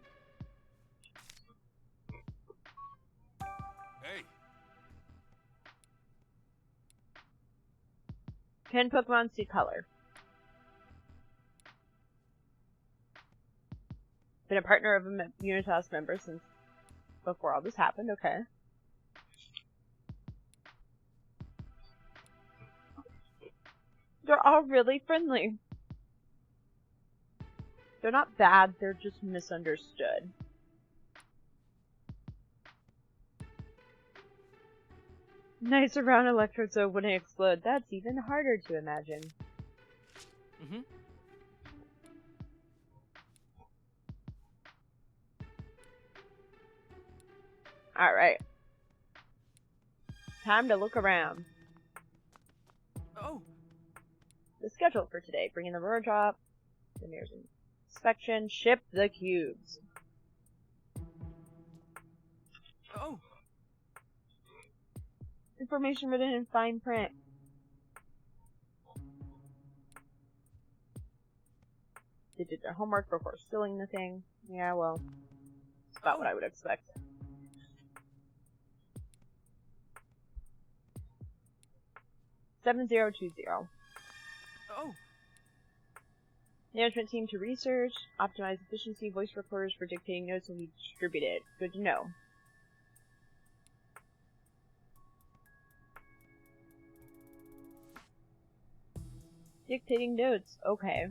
Hey, 10 Pokemon see color. Been a partner of a Unitas member since before all this happened, okay. They're all really friendly. They're not bad, they're just misunderstood. Nice around electrodes so wouldn't explode. That's even harder to imagine. Mm-hmm. Alright. Time to look around. Oh, The schedule for today. Bring in the roar drop. The mirror's inspection. Ship the cubes. oh. Information written in fine print. They did their homework before stealing the thing. Yeah, well, it's about what I would expect. $7020. Oh, Management team to research, optimize efficiency, voice recorders for dictating notes will be distributed. Good to know. Dictating notes, okay.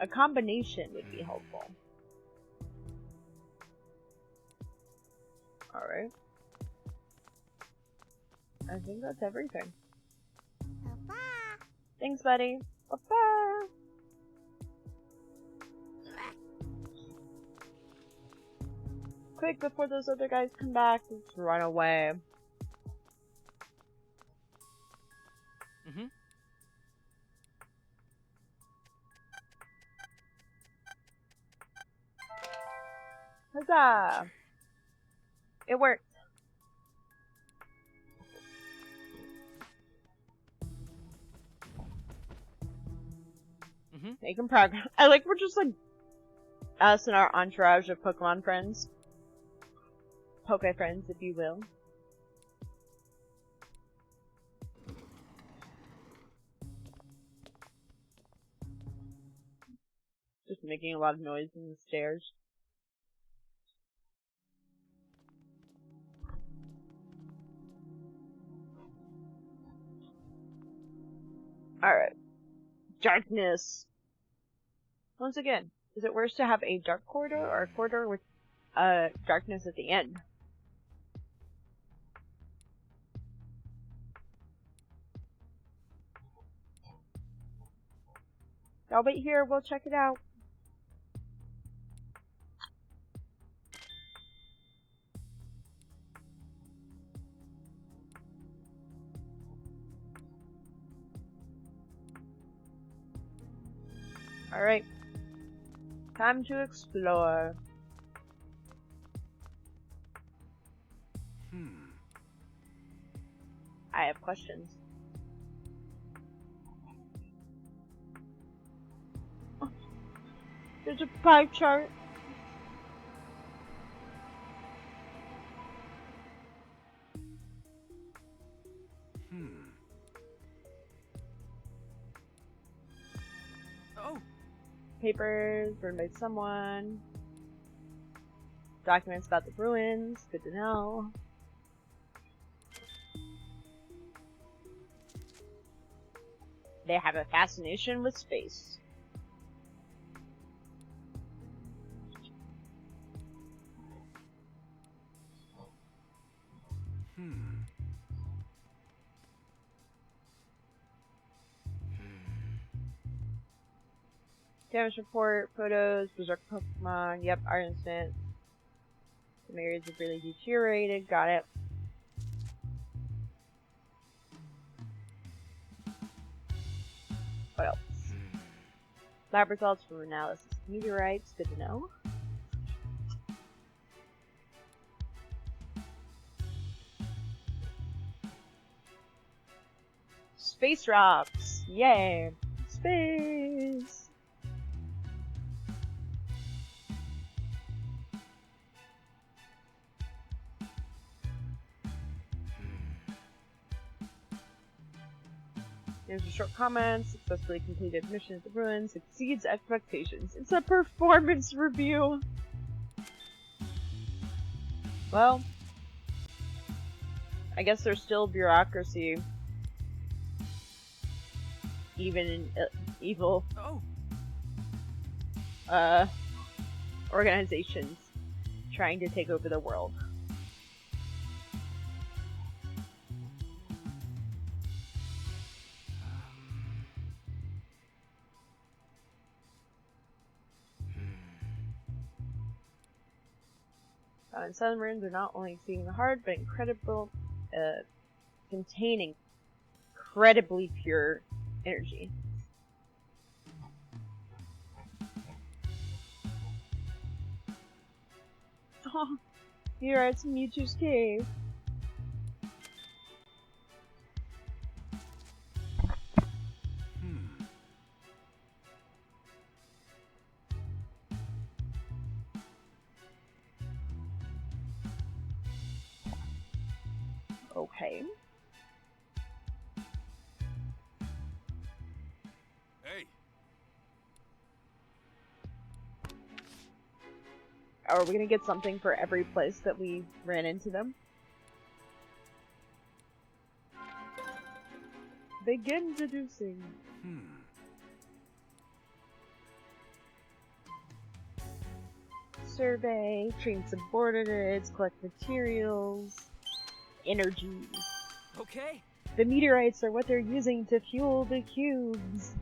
A combination would be helpful. Alright. I think that's everything. Papa. Thanks, buddy. Bye-bye. Quick, before those other guys come back, let's run away. mm-hmm. Huzzah! It worked. Mm-hmm. Making progress. I like we're just like us and our entourage of Pokemon friends. Poke friends, if you will. Just making a lot of noise in the stairs. Alright. Darkness. Once again, is it worse to have a dark corridor or a corridor with darkness at the end? Y'all wait here, we'll check it out. Alright. Time to explore. I have questions. Oh, there's a pie chart. Oh, Papers written by someone. Documents about the ruins. Good to know. They have a fascination with space. Damage report, photos, berserk Pokemon. Yep, art incident. The areas have really deteriorated. Got it. What else? Lab results from analysis of meteorites. Good to know. Space rocks! Yay! Space! There's a short comment. Successfully completed mission at the ruins. Exceeds expectations. It's a performance review! Well, I guess there's still bureaucracy. Even in evil organizations trying to take over the world. And submarines are not only exceeding the hard, but containing incredibly pure energy. Oh, here at Mewtwo's cave. Okay. Hey. Are we gonna get something for every place that we ran into them? Begin deducing. Survey, train subordinates, collect materials, energy. Okay. The meteorites are what they're using to fuel the cubes.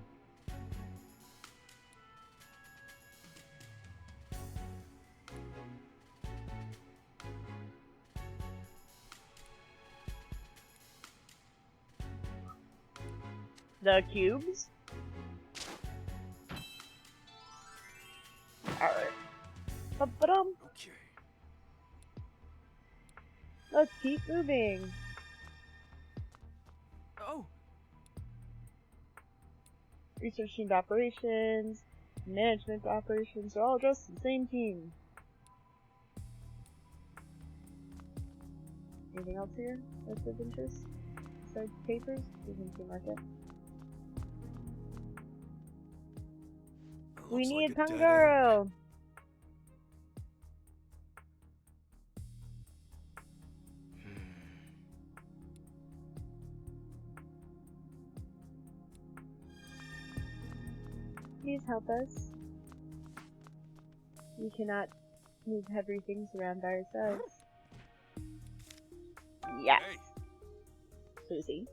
The cubes? Alright. Ba-ba-dum. Okay. Let's keep moving. Oh. Research team operations, management operations are all just the same team. Anything else here that's of interest? Besides papers? Agency market. We Looks need like a dead end. Tangaro! Please help us. We cannot move heavy things around by ourselves. Yes! Hey. Susie,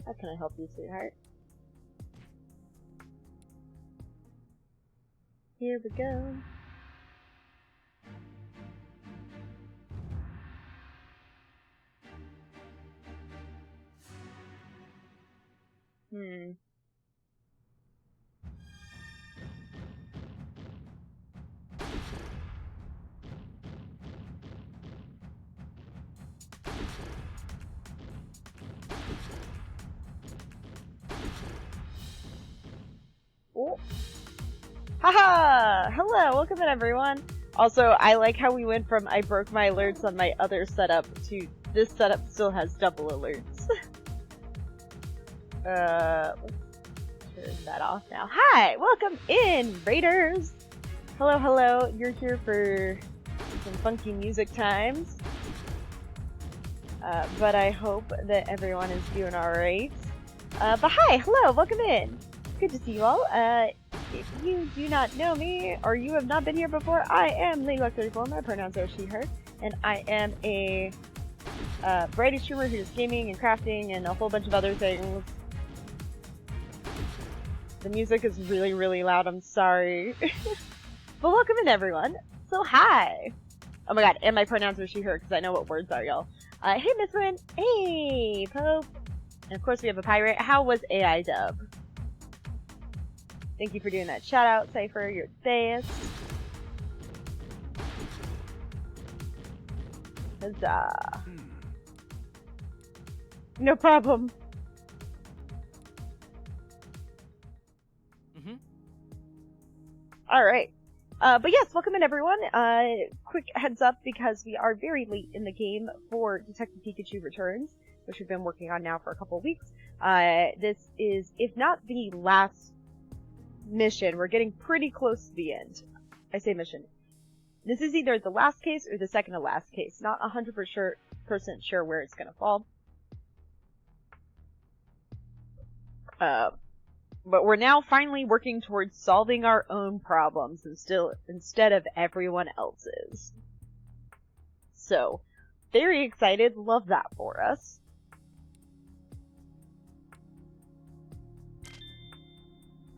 how can I help you, sweetheart? Here we go. Oh. Haha! Hello, welcome in everyone. Also, I like how we went from I broke my alerts on my other setup to this setup still has double alerts. Let's turn that off now. Hi! Welcome in, Raiders! Hello, hello. You're here for some funky music times. But I hope that everyone is doing alright. But hi! Hello! Welcome in! Good to see you all. If you do not know me, or you have not been here before, I am Ladylike34, my pronouns are she, her, and I am a variety streamer who does gaming and crafting and a whole bunch of other things. The music is really, really loud, I'm sorry. But welcome in everyone. So hi! Oh my god, and my pronouns are she, her, because I know what words are, y'all. Hey, Miss Wynn. Hey, Pope. And of course we have a pirate. How was AI dub? Thank you for doing that shout out, Cypher. You're the best. Huzzah. No problem. Alright. But yes, welcome in everyone. Quick heads up because we are very late in the game for Detective Pikachu Returns, which we've been working on now for a couple of weeks. This is, if not the last mission, we're getting pretty close to the end. I say mission. This is either the last case or the second to last case. Not 100% sure where it's gonna fall. But we're now finally working towards solving our own problems instead of everyone else's. So, very excited. Love that for us.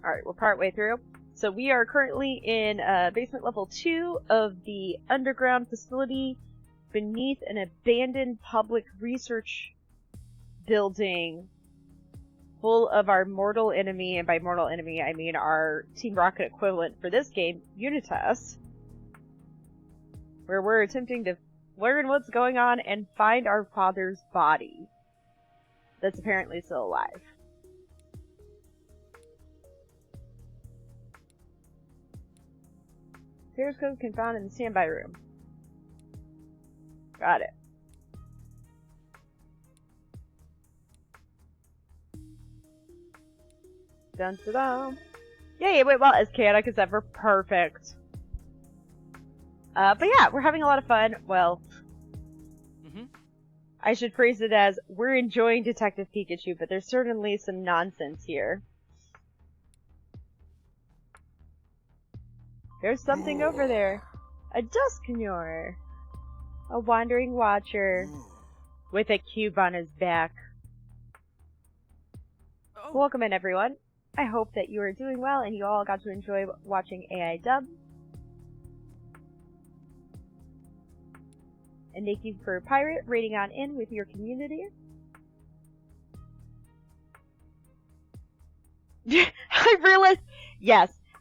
Alright, we're partway through. So we are currently in basement level 2 of the underground facility beneath an abandoned public research building full of our mortal enemy, and by mortal enemy I mean our Team Rocket equivalent for this game, Unitas, where we're attempting to learn what's going on and find our father's body that's apparently still alive. Stairs code can be found in the standby room. Got it. Dun da dun. Yay, wait, well, as chaotic as ever. Perfect. But yeah, we're having a lot of fun. Well, I should phrase it as, we're enjoying Detective Pikachu, but there's certainly some nonsense here. There's something over there. A Dusknoir. A wandering watcher. With a cube on his back. Welcome in, everyone. I hope that you are doing well and you all got to enjoy watching AI dub. And thank you for Pirate rating on in with your community.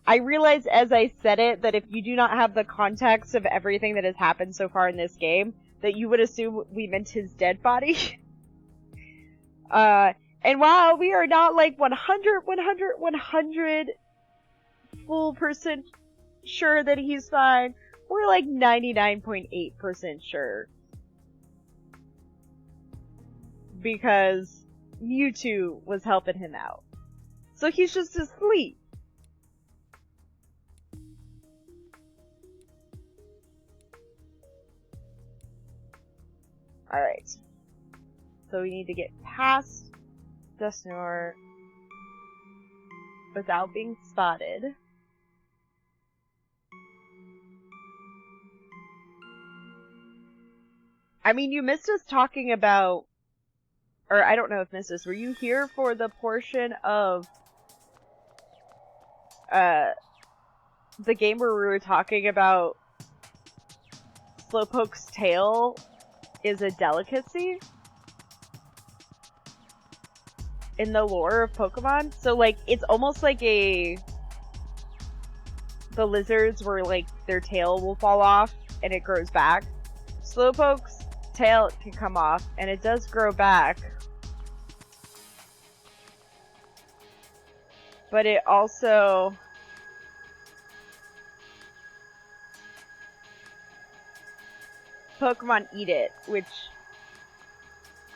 I realized as I said it that if you do not have the context of everything that has happened so far in this game, that you would assume we meant his dead body. And while we are not like 100 full % sure that he's fine, we're like 99.8% sure. Because Mewtwo was helping him out. So he's just asleep. Alright. So we need to get past Dusknoir without being spotted. I mean, you missed us talking about, or I don't know if missed us, were you here for the portion of the game where we were talking about Slowpoke's tail is a delicacy in the lore of Pokemon? So, like, it's almost like the lizards where, like, their tail will fall off and it grows back. Slowpoke's tail can come off, and it does grow back. But it also... Pokemon eat it, which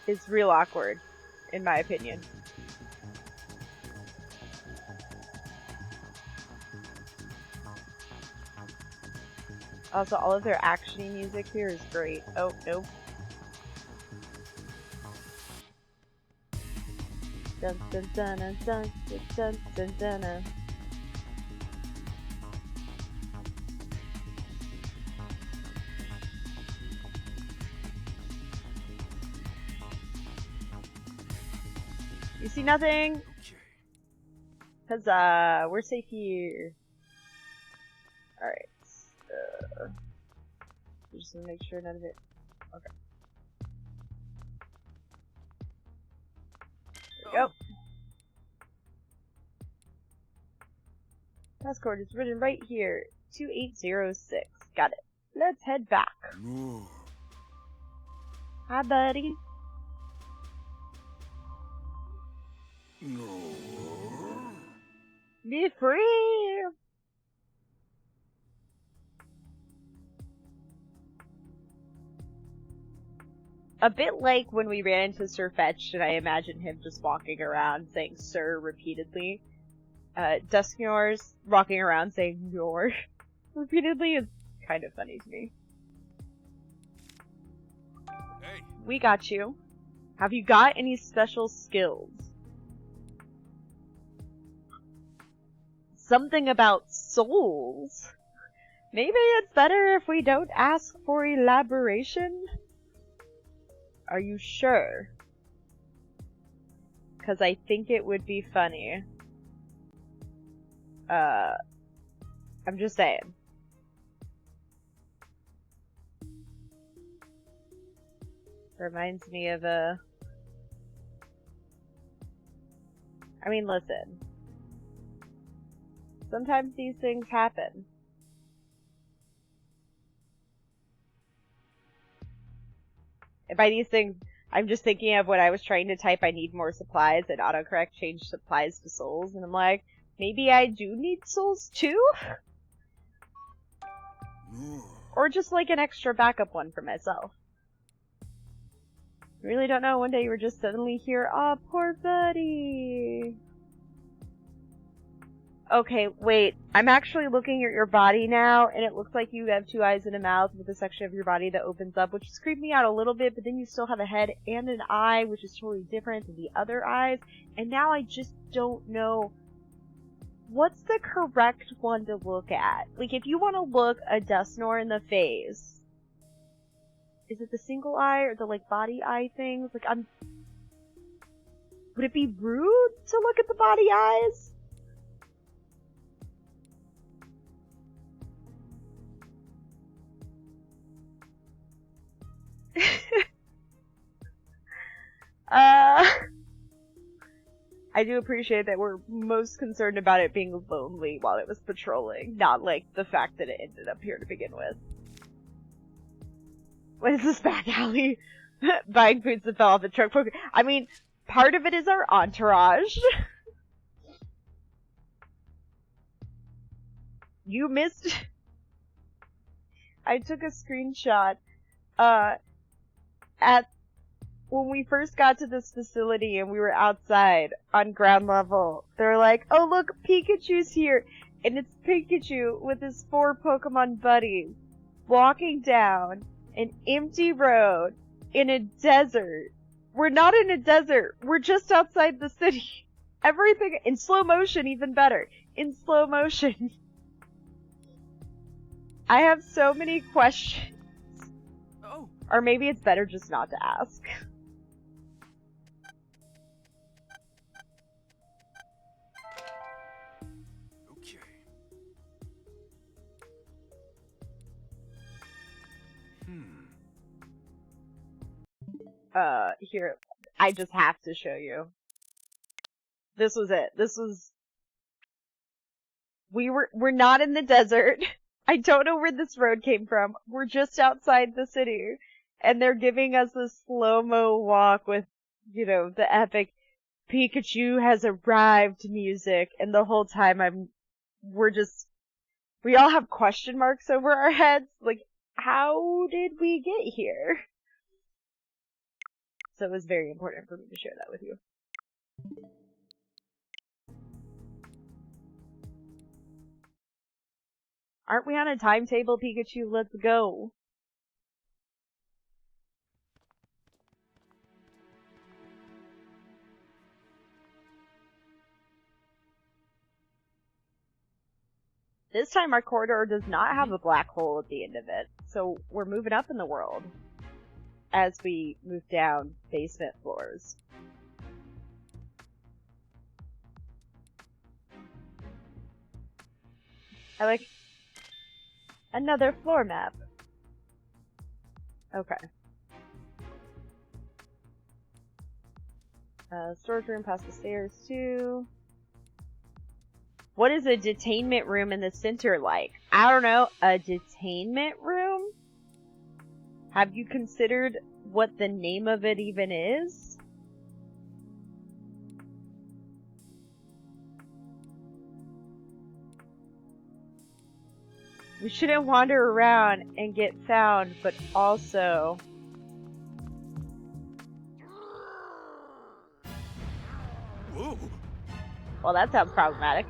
is real awkward, in my opinion. Also, all of their action-y music here is great. Oh, nope. Dun dun dun dun dun dun dun dun dun. You see nothing? Okay. Huzzah! We're safe here. Alright. just to make sure none of it... Okay. There we go. Passcode is written right here. 2806. Got it. Let's head back. No. Hi, buddy. No. Be free! A bit like when we ran into Sir Fetch, and I imagine him just walking around saying "sir" repeatedly. Dusknoir's walking around saying "your" repeatedly is kind of funny to me. Hey. We got you. Have you got any special skills? Something about souls? Maybe it's better if we don't ask for elaboration? Are you sure? Because I think it would be funny. I'm just saying. Reminds me of a... I mean, listen. Sometimes these things happen. And by these things, I'm just thinking of when I was trying to type I need more supplies and autocorrect changed supplies to souls, and I'm like, maybe I do need souls too? No. Or just like an extra backup one for myself. I really don't know, one day you were just suddenly here. Aw, poor buddy. Okay, wait. I'm actually looking at your body now, and it looks like you have 2 eyes and a mouth with a section of your body that opens up, which is creeping me out a little bit, but then you still have a head and an eye, which is totally different than the other eyes, and now I just don't know what's the correct one to look at. Like, if you want to look a Dusknoir in the face, is it the single eye or the, like, body eye things? Like, would it be rude to look at the body eyes? I do appreciate that we're most concerned about it being lonely while it was patrolling, not like the fact that it ended up here to begin with. What is this back alley? Buying foods that fell off the truck. I mean, part of it is our entourage. You missed... I took a screenshot, when we first got to this facility and we were outside on ground level. They're like, oh look, Pikachu's here! And it's Pikachu with his 4 Pokemon buddies walking down an empty road in a desert. We're not in a desert, we're just outside the city. Everything in slow motion, even better. In slow motion. I have so many questions. Oh, Or maybe it's better just not to ask. Okay. Here, I just have to show you. This was it. We're not in the desert. I don't know where this road came from. We're just outside the city. And they're giving us this slow-mo walk with, you know, the epic Pikachu has arrived music. And the whole time we all have question marks over our heads. Like, how did we get here? So it was very important for me to share that with you. Aren't we on a timetable, Pikachu? Let's go. This time our corridor does not have a black hole at the end of it, so we're moving up in the world as we move down basement floors. I like another floor map. Okay. Storage room past the stairs too. What is a detainment room in the center like? I don't know. A detainment room? Have you considered what the name of it even is? We shouldn't wander around and get found, but also... Whoa! Well, that sounds problematic.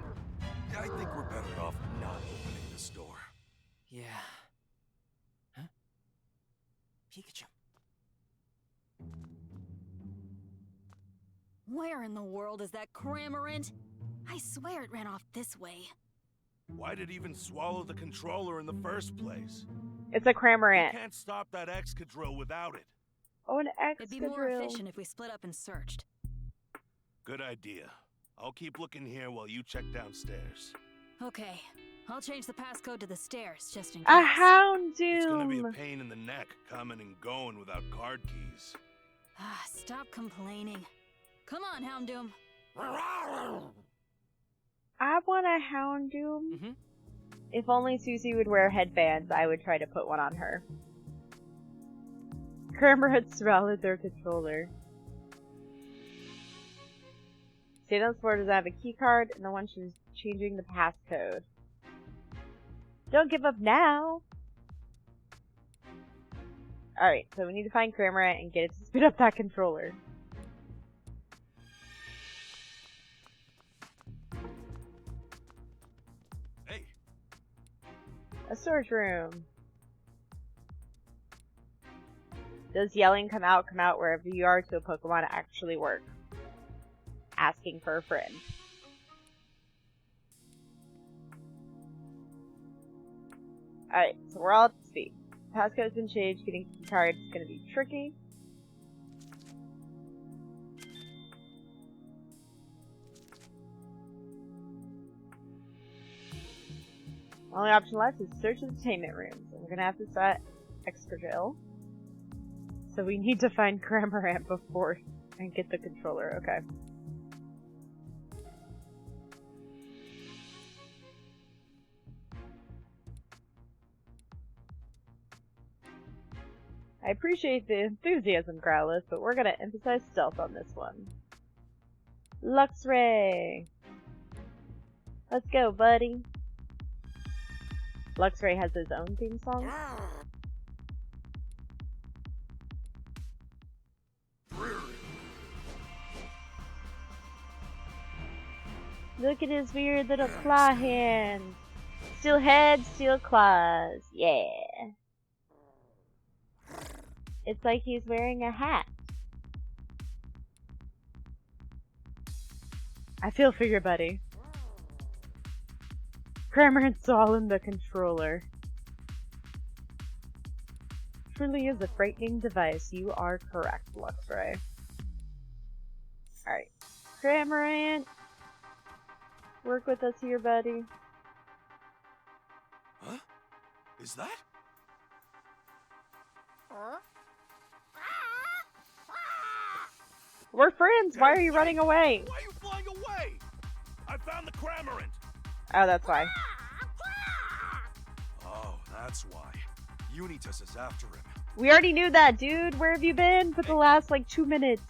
I think we're better off not opening this door. Yeah. Huh? Pikachu. Where in the world is that Cramorant? I swear it ran off this way. Why'd it even swallow the controller in the first place? It's a You Cramorant. can't stop that Excadrill without it. Oh, an It'd be more Excadrill. efficient if we split up and searched. Good idea. I'll keep looking here while you check downstairs. Okay, I'll change the passcode to the stairs just in case. A Houndoom! It's gonna be a pain in the neck coming and going without card keys. Ah, stop complaining. Come on, Houndoom. I want a Houndoom. Mm-hmm. If only Susie would wear headbands, I would try to put one on her. Cramorant swallowed their controller. Stay on the floor does have a key card, and the one she's changing the passcode. Don't give up now! Alright, so we need to find Cramorant and get it to spit up that controller. Hey, A storage room. Does yelling come out wherever you are to a Pokemon actually work? Asking for a friend. Alright, so we're all up to speed. Passcode's been changed, getting key cards is gonna be tricky. Only option left is search the entertainment rooms, and we're gonna have to start Excadrill. So we need to find Cramorant before and get the controller, okay. I appreciate the enthusiasm, Growlithe, but we're gonna emphasize stealth on this one. Luxray! Let's go, buddy. Luxray has his own theme song. Look at his weird little claw hand. Steel head, steel claws. Yeah. It's like he's wearing a hat. I feel for your buddy. Cramorant's all in the controller. Truly is a frightening device. You are correct, Luxray. Alright. Cramorant! Work with us here, buddy. Huh? Is that? We're friends! Why are you running away? Why are you flying away? I found the Cramorant! Oh, that's why. Oh, that's why. Unitas is after him. We already knew that, dude! Where have you been for the last, 2 minutes?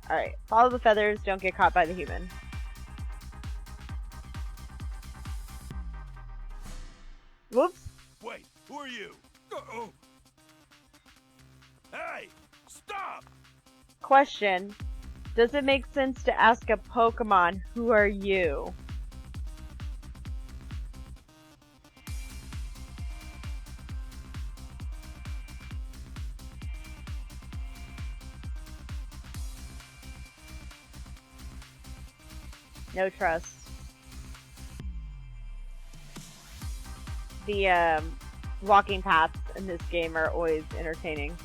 Alright, follow the feathers, don't get caught by the human. Whoops. Wait, who are you? Uh-oh. Hey, stop! Question. Does it make sense to ask a Pokemon, who are you? No trust. The walking paths in this game are always entertaining.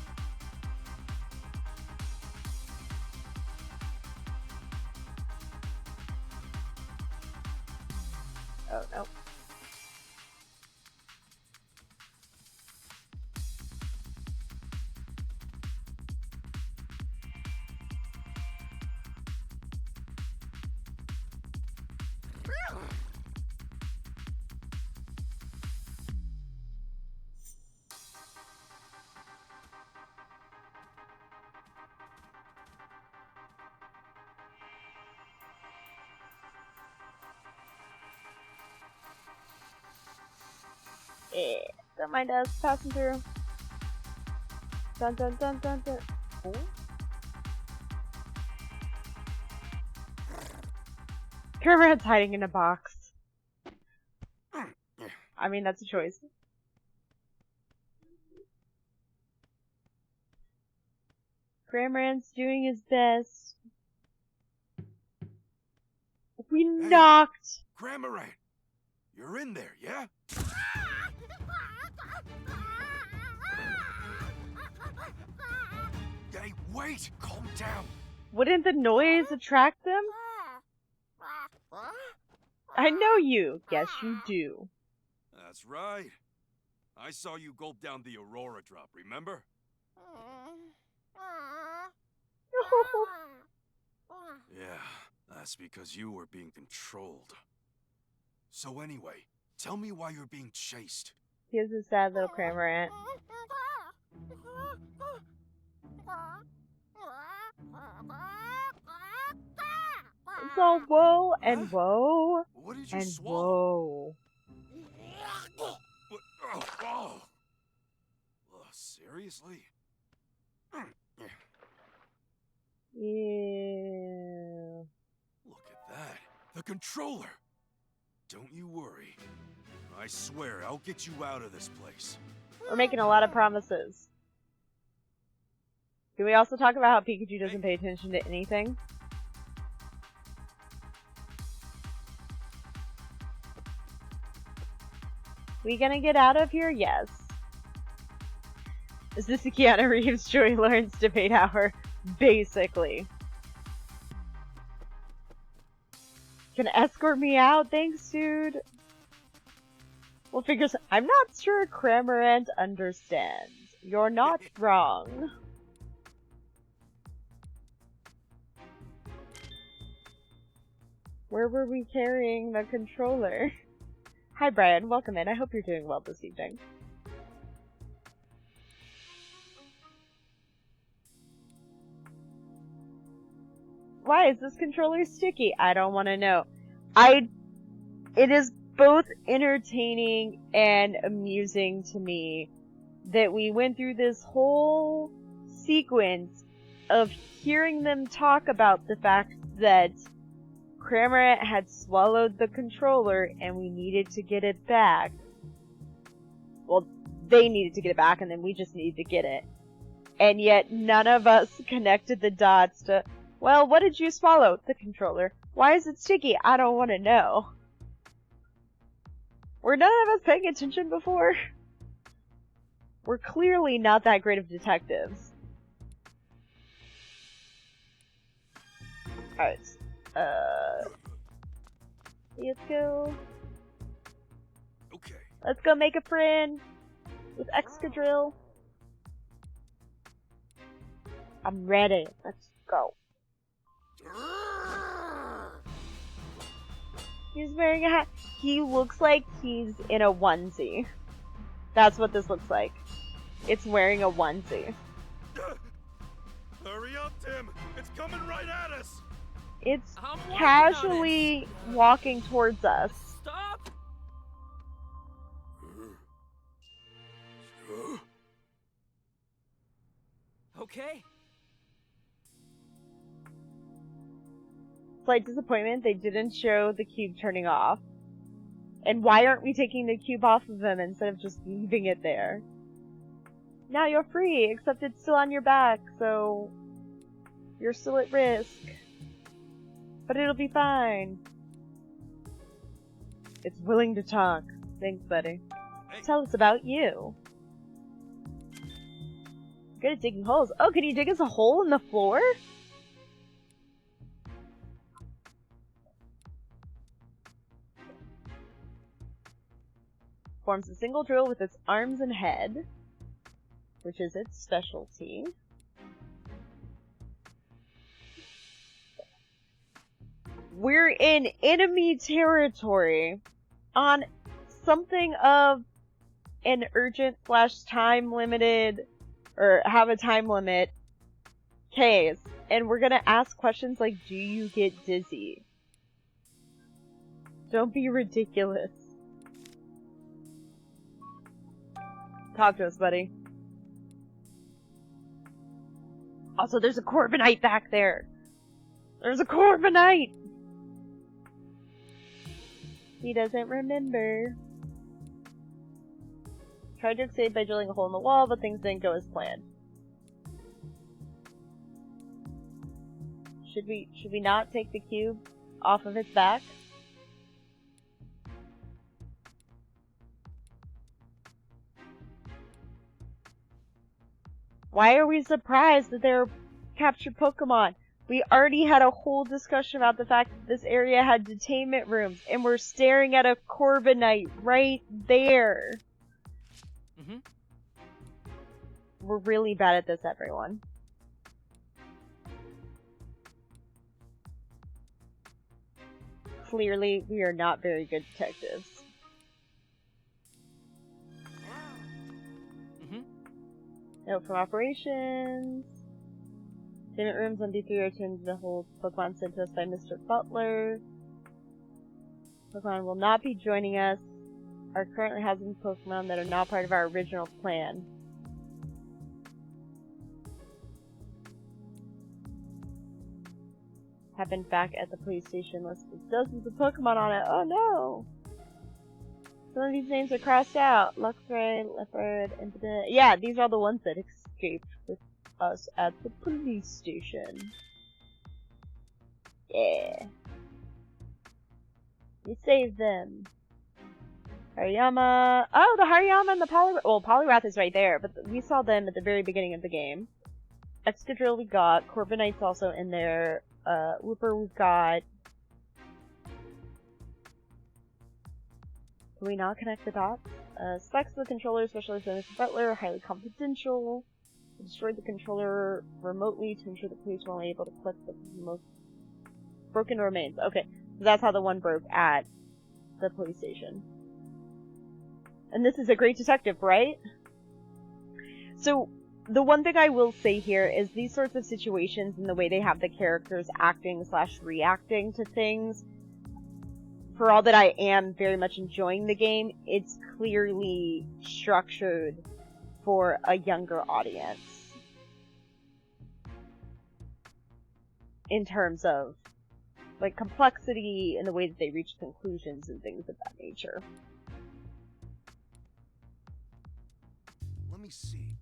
Oh, no. Yeah, don't mind us passing through. Dun dun dun dun dun. Oh. Kermit's hiding in a box. I mean, that's a choice. Cramorant's doing his best. We knocked! Cramorant! You're in there, yeah? Hey, wait! Calm down! Wouldn't the noise attract them? I know you. Yes, you do. That's right. I saw you gulp down the Aurora drop, remember? Yeah, that's because you were being controlled. So anyway, tell me why you're being chased. Here's a sad little Cramorant. It's all whoa and whoa What did you and swallow? whoa. What? Oh. Seriously? Yeah. Look at that. The controller. Don't you worry. I swear I'll get you out of this place. We're making a lot of promises. Can we also talk about how Pikachu doesn't pay attention to anything? We gonna get out of here? Yes. Is this the Keanu Reeves Joey Lawrence debate hour? Basically. Gonna escort me out? Thanks, dude. We'll figure some— I'm not sure Cramorant understands. You're not wrong. Where were we carrying the controller? Hi Brian, welcome in. I hope you're doing well this evening. Why is this controller sticky? I don't want to know. It is both entertaining and amusing to me that we went through this whole sequence of hearing them talk about the fact that Cramorant had swallowed the controller and we needed to get it back. Well, they needed to get it back and then we just needed to get it. And yet none of us connected the dots to, well, what did you swallow? The controller. Why is it sticky? I don't want to know. Were none of us paying attention before? We're clearly not that great of detectives. Alright. Let's go. Okay. Let's go make a friend with Excadrill. I'm ready. Let's go. He's wearing a hat. He looks like he's in a onesie. That's what this looks like. It's wearing a onesie. Hurry up, Tim! It's coming right at us! It's I'm working on casually walking towards us. Stop! Okay. Slight disappointment, they didn't show the cube turning off. And why aren't we taking the cube off of him instead of just leaving it there? Now you're free, except it's still on your back, so you're still at risk. But it'll be fine. It's willing to talk. Thanks, buddy. Hey. Tell us about you. Good at digging holes. Oh, can you dig us a hole in the floor? Forms a single drill with its arms and head, which is its specialty. We're in enemy territory on something of an urgent / time limited, or have a time limit case, and we're gonna ask questions like, do you get dizzy? Don't be ridiculous. Talk to us, buddy. Also, there's a Corbinite back there. There's a Corbinite! He doesn't remember. Tried to escape by drilling a hole in the wall, but things didn't go as planned. Should we not take the cube off of its back? Why are we surprised that there are captured Pokemon? We already had a whole discussion about the fact that this area had detainment rooms, and we're staring at a Corbinite right there. Mm-hmm. We're really bad at this, everyone. Clearly, we are not very good detectives. Mm-hmm. Note from operations. Detainment rooms on D3 are tuned to the whole Pokemon sent to us by Mr. Butler. Pokemon will not be joining us. Are currently housing Pokemon that are not part of our original plan. Happened back at the police station listed with dozens of Pokemon on it. Oh no! Some of these names are crossed out. Luxray, Leopard, Impidimp. Yeah, these are all the ones that escaped with us at the police station. Yeah. We saved them. Hariyama. Oh, the Hariyama and the Poliwrath. Well, Poliwrath is right there, but we saw them at the very beginning of the game. Excadrill we got. Corbinite's also in there. Wooper we've got. Can we not connect the dots? Specs of the controller, especially for Mr. Butler, are highly confidential. We destroyed the controller remotely to ensure the police were only able to collect the most broken remains. Okay, so that's how the one broke at the police station. And this is a great detective, right? So, the one thing I will say here is these sorts of situations and the way they have the characters acting / reacting to things, for all that I am very much enjoying the game, it's clearly structured for a younger audience. In terms of, like, complexity and the way that they reach conclusions and things of that nature. Let me see.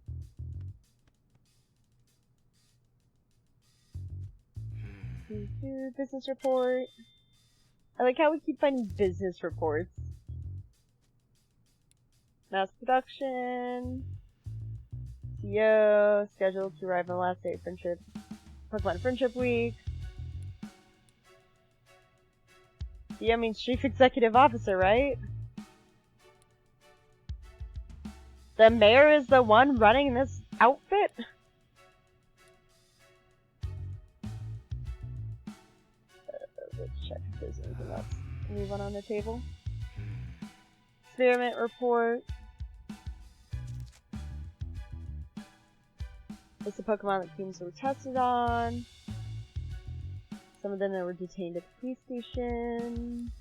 Business report. I like how we keep finding business reports. Mass production. CEO. Scheduled to arrive on the last day of Friendship. Pokemon Friendship Week. CEO means Chief Executive Officer, right? The mayor is the one running this outfit? Let's check if there's anything else. Anyone on the table? Experiment report. It's the Pokemon that teams were tested on. Some of them that were detained at the police station.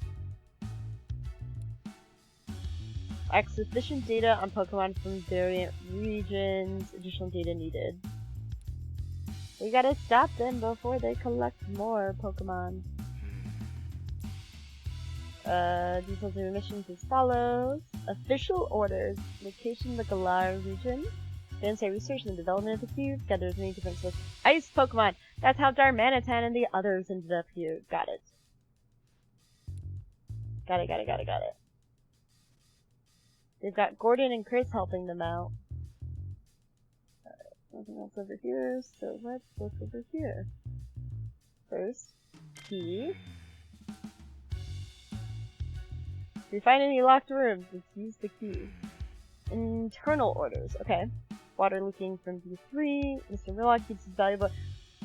Lack sufficient data on Pokemon from variant regions. Additional data needed. We gotta stop them before they collect more Pokemon. Details of your missions as follows. Official orders. Location the Galar region. Advance research and development of the feud. Gather as many different sorts of ice Pokemon. That's how Darmanitan and the others ended up here. Got it. Got it. They've got Gordon and Chris helping them out. Alright, nothing else over here, so let's look over here. First, key. If you find any locked rooms, let's use the key. Internal orders. Okay. Water leaking from B3. Mr. Murloc keeps his valuable...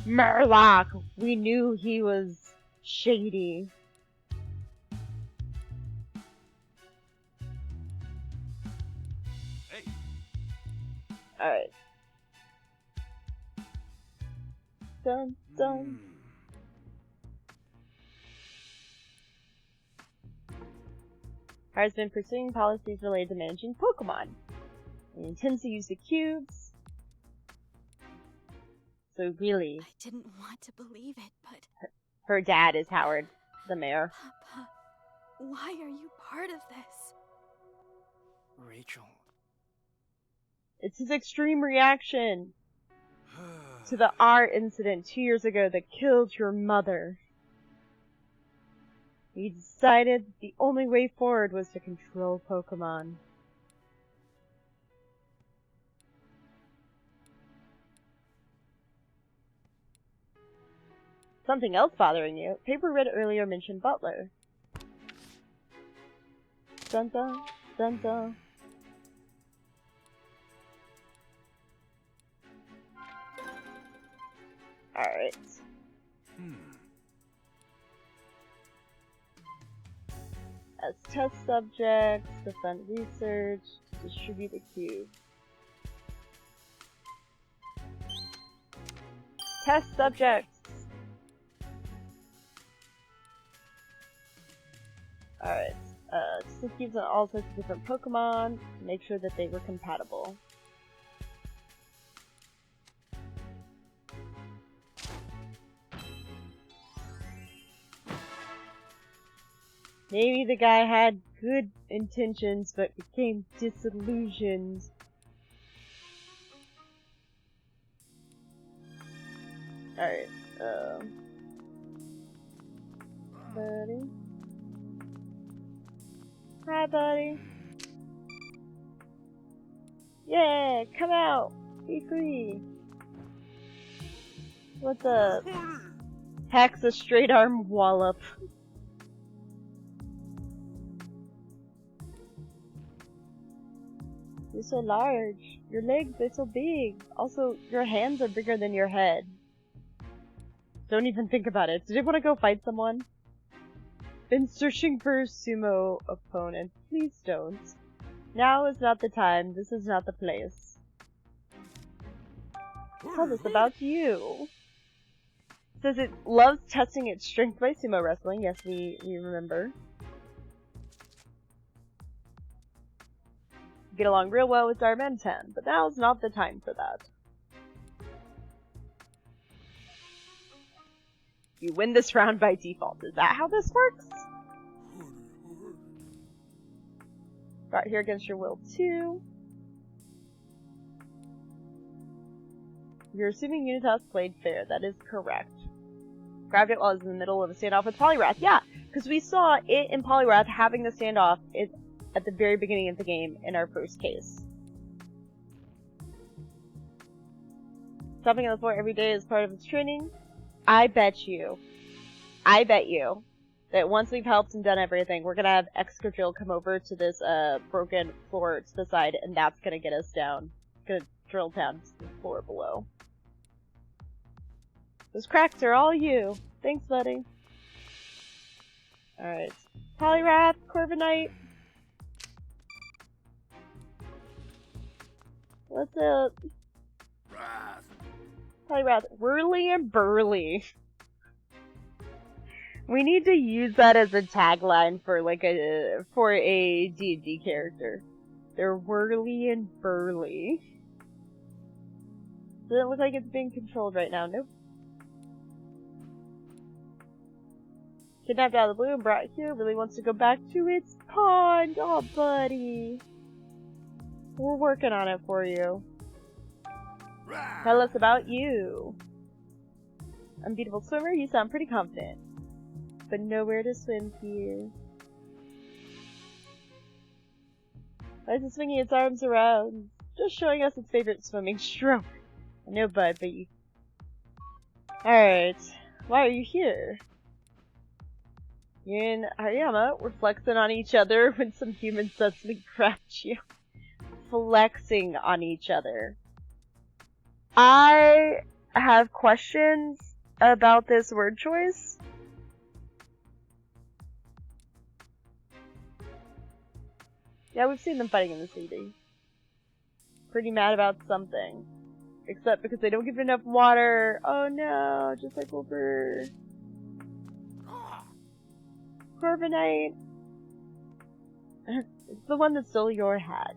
Murloc! We knew he was shady. Hey, Alright. Dun, dun. Has been pursuing policies related to managing Pokemon. He intends to use the cubes. So really, I didn't want to believe it, but... her dad is Howard, the mayor. Papa, why are you part of this? Rachel. It's his extreme reaction to the R incident 2 years ago that killed your mother. He decided the only way forward was to control Pokemon. Something else bothering you? Paper read earlier mentioned Butler. Dun dun, dun dun. Alright. As test subjects, defend research, distribute the cube. Test subjects! Alright, test cubes on all sorts of different Pokemon, to make sure that they were compatible. Maybe the guy had good intentions, but became disillusioned. Alright, buddy. Hi, buddy. Yeah, come out! Be free! What's up? Hacks a straight arm wallop. You're so large. Your legs are so big. Also, your hands are bigger than your head. Don't even think about it. Did you want to go fight someone? Been searching for a sumo opponent. Please don't. Now is not the time. This is not the place. Tell us about you. Says it loves testing its strength by sumo wrestling. Yes, we remember. Get along real well with Darman 10, but now's not the time for that. You win this round by default. Is that how this works? Got here against your will too. You're assuming Unitas played fair. That is correct. Grabbed it while it was in the middle of a standoff with Poliwrath. Yeah, because we saw it and Poliwrath having the standoff at the very beginning of the game in our first case. Stopping on the floor every day is part of its training. I bet you that once we've helped and done everything, we're gonna have Excadrill come over to this broken floor to the side, and that's gonna get us down. Gonna drill down to the floor below. Those cracks are all you. Thanks, buddy. Alright. Poliwrath, Corviknight. What's up? Poliwrath, Whirly and Burly. We need to use that as a tagline for a D&D character. They're whirly and burly. Doesn't look like it's being controlled right now. Nope. Kidnapped out of the blue and brought here. Really wants to go back to its pond. Oh, buddy. We're working on it for you. Tell us about you. Unbeatable swimmer, you sound pretty confident. But nowhere to swim here. Why is it swinging its arms around? Just showing us its favorite swimming stroke. I know, bud, but you... Alright. Why are you here? You and Hariyama were flexing on each other when some humans suddenly grabbed you. Flexing on each other. I have questions about this word choice. Yeah, we've seen them fighting in the CD. Pretty mad about something. Except because they don't give enough water. Oh no, just like over Corviknight. It's the one that stole your hat.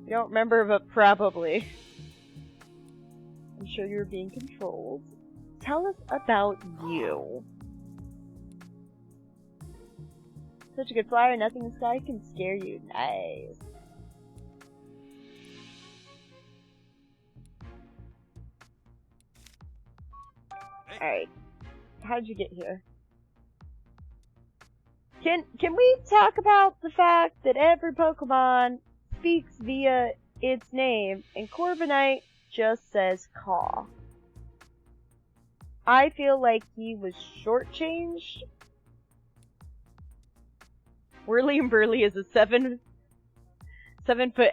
You don't remember, but probably. I'm sure you're being controlled. Tell us about you. Such a good flyer, nothing in the sky can scare you. Nice. Alright. How'd you get here? Can we talk about the fact that every Pokemon speaks via its name, and Corviknight just says caw? I feel like he was shortchanged. Whirly and Burly is a 7-foot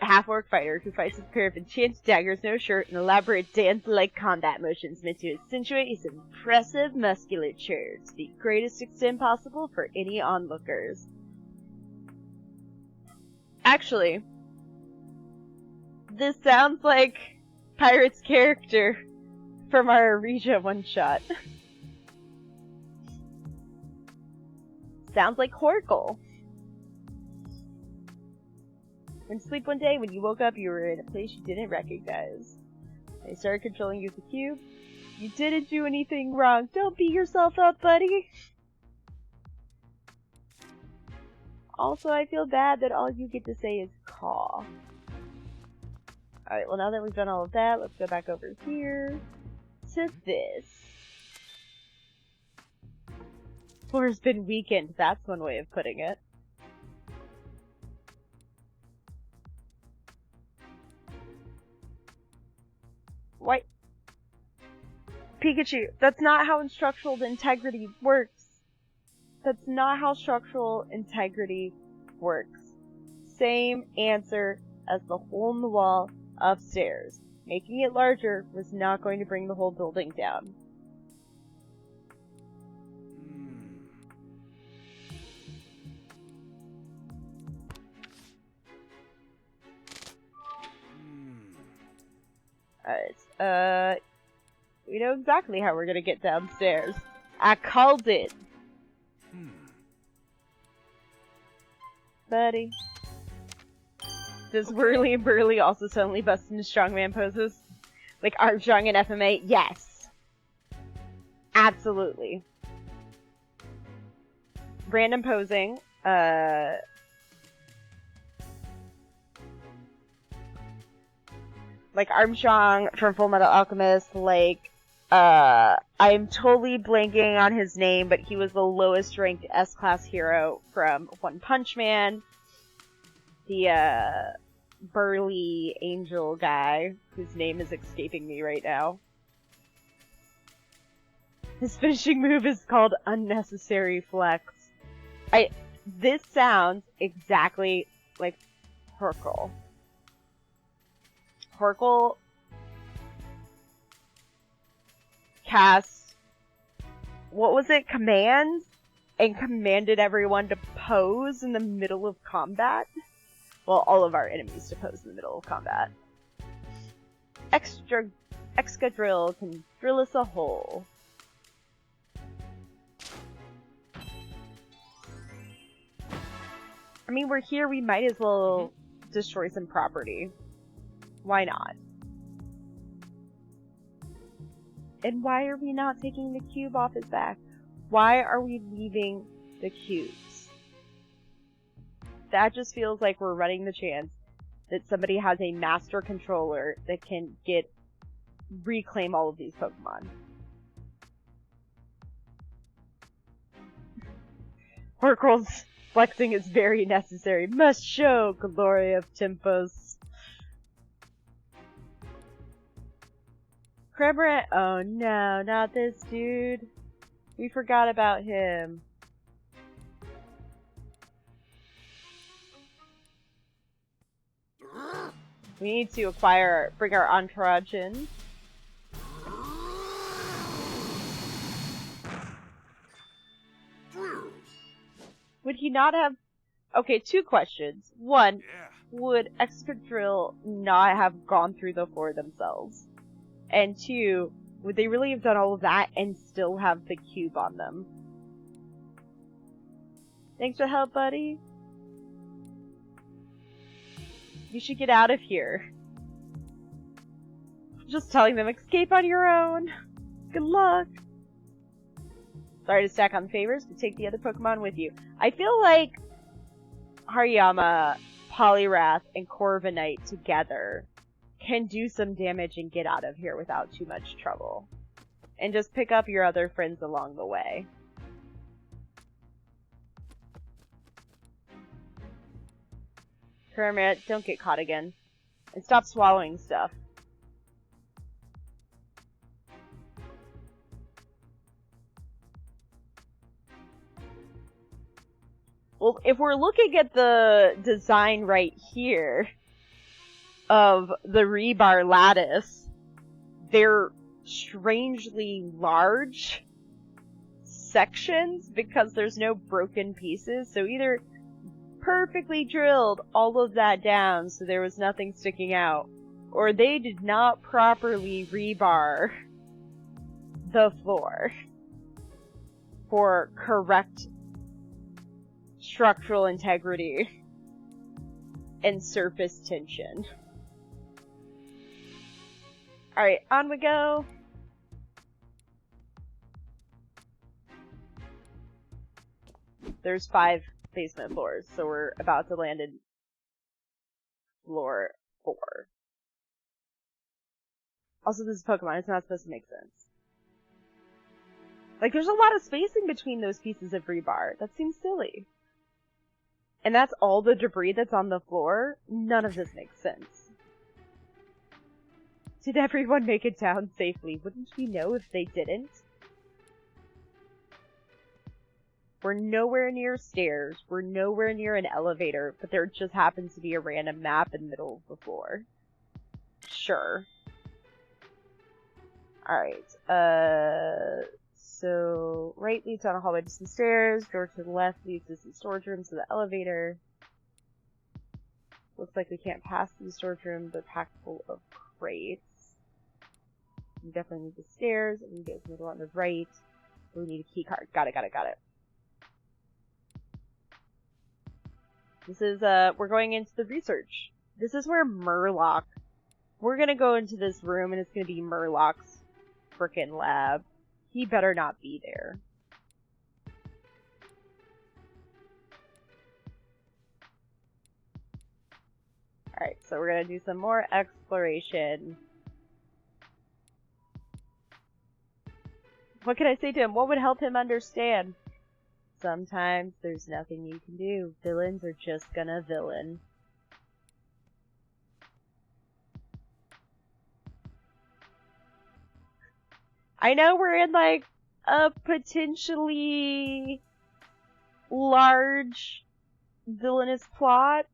half-orc fighter who fights with a pair of enchanted daggers, no shirt, and elaborate dance-like combat motions meant to accentuate his impressive musculature to the greatest extent possible for any onlookers. Actually, this sounds like Pirate's character from our Arija one-shot. Sounds like Horkle. Went to sleep one day. When you woke up, you were in a place you didn't recognize. They started controlling you with the cube. You didn't do anything wrong. Don't beat yourself up, buddy. Also, I feel bad that all you get to say is caw. Alright, well now that we've done all of that, let's go back over here to this. Floor's been weakened. That's one way of putting it. Why? Pikachu, that's not how structural integrity works. That's not how structural integrity works. Same answer as the hole in the wall upstairs. Making it larger was not going to bring the whole building down. Alright, we know exactly how we're gonna get downstairs. I called it! Buddy. Does Whirly and Burly also suddenly bust into strongman poses? Like Armstrong and FMA? Yes! Absolutely. Random posing, like Armstrong from Full Metal Alchemist, like, I'm totally blanking on his name, but he was the lowest ranked S-class hero from One Punch Man. The, burly angel guy, whose name is escaping me right now. His finishing move is called Unnecessary Flex. This sounds exactly like Horkle. Horkle cast, what was it, commands? And commanded everyone to pose in the middle of combat? Well, all of our enemies to pose in the middle of combat. Excadrill can drill us a hole. I mean, we're here, we might as well destroy some property. Why not? And why are we not taking the cube off his back? Why are we leaving the cubes? That just feels like we're running the chance that somebody has a master controller that can reclaim all of these Pokemon. Horkle's flexing is very necessary. Must show glory of Tempos. Cramorant, oh no, not this dude. We forgot about him. We need to bring our entourage in. Would he not have... Okay, 2 questions. One, Yeah. would Excadrill not have gone through the floor themselves? And 2, would they really have done all of that and still have the cube on them? Thanks for the help, buddy. You should get out of here. Just telling them, escape on your own. Good luck. Sorry to stack on favors, but take the other Pokemon with you. I feel like Hariyama, Poliwrath, and Corviknight together can do some damage and get out of here without too much trouble. And just pick up your other friends along the way. Kermit, don't get caught again. And stop swallowing stuff. Well, if we're looking at the design right here of the rebar lattice, they're strangely large sections because there's no broken pieces. So either perfectly drilled all of that down so there was nothing sticking out, or they did not properly rebar the floor for correct structural integrity and surface tension. Alright, on we go. There's 5 basement floors, so we're about to land in floor 4. Also, this is Pokemon, it's not supposed to make sense. Like, there's a lot of spacing between those pieces of rebar. That seems silly. And that's all the debris that's on the floor? None of this makes sense. Did everyone make it down safely? Wouldn't we know if they didn't? We're nowhere near stairs. We're nowhere near an elevator, but there just happens to be a random map in the middle of the floor. Sure. Alright, so right leads down a hallway to some stairs, door to the left leads to some storage rooms to the elevator. Looks like we can't pass these storage rooms, they're packed full of crates. We definitely need the stairs, and we get to the door on the right. We need a key card. Got it. This is, we're going into the research. This is where Murloc... We're gonna go into this room, and it's gonna be Murloc's frickin' lab. He better not be there. Alright, so we're gonna do some more exploration. What can I say to him? What would help him understand? Sometimes there's nothing you can do. Villains are just gonna villain. I know we're in, like, a potentially large villainous plot,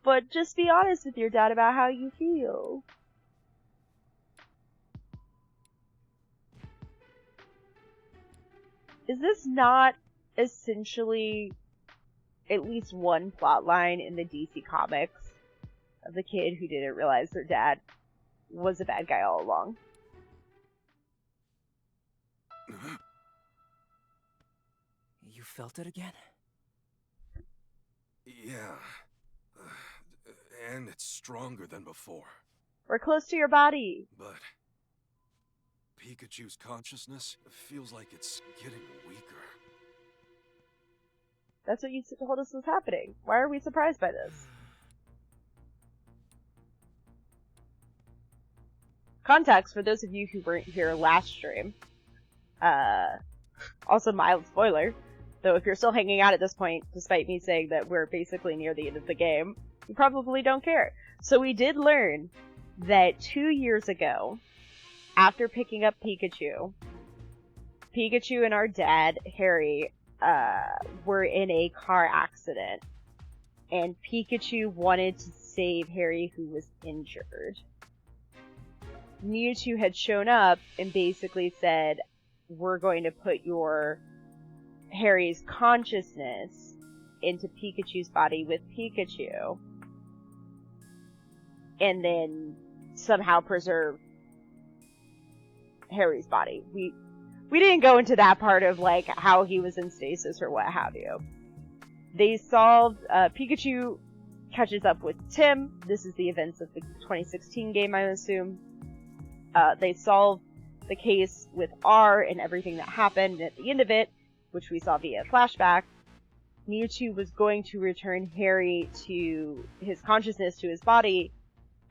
but just be honest with your dad about how you feel. Is this not essentially at least one plotline in the DC Comics of the kid who didn't realize their dad was a bad guy all along? You felt it again? Yeah. And it's stronger than before. We're close to your body. But Pikachu's consciousness feels like it's getting weaker. That's what you told us was happening. Why are we surprised by this? Context for those of you who weren't here last stream. Also mild spoiler. Though if you're still hanging out at this point, despite me saying that we're basically near the end of the game, you probably don't care. So we did learn that 2 years ago, after picking up Pikachu and our dad, Harry, were in a car accident. And Pikachu wanted to save Harry, who was injured. Mewtwo had shown up and basically said, we're going to put Harry's consciousness into Pikachu's body with Pikachu, and then somehow preserve Harry's body. We didn't go into that part of, like, how he was in stasis or what have you. They solved, Pikachu catches up with Tim. This is the events of the 2016 game, I assume. They solve the case with R and everything that happened. And at the end of it, which we saw via flashback, Mewtwo was going to return Harry to his consciousness to his body,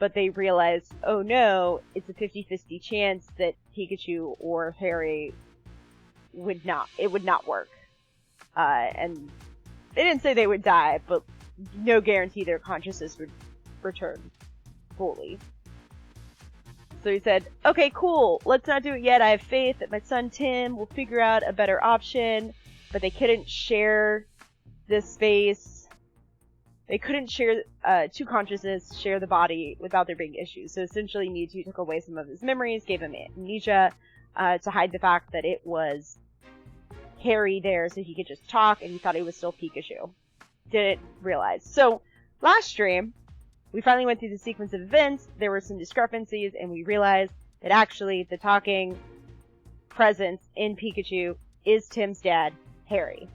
but they realized, oh no, it's a 50-50 chance that Pikachu or Harry would not work. And they didn't say they would die, but no guarantee their consciousness would return fully. So he said, okay, cool, let's not do it yet. I have faith that my son Tim will figure out a better option, but they couldn't share this space. They couldn't share two consciousnesses, share the body without there being issues. So essentially Mewtwo took away some of his memories, gave him amnesia, to hide the fact that it was Harry there so he could just talk, and he thought it was still Pikachu. Didn't realize. So, last stream, we finally went through the sequence of events, there were some discrepancies, and we realized that actually the talking presence in Pikachu is Tim's dad, Harry.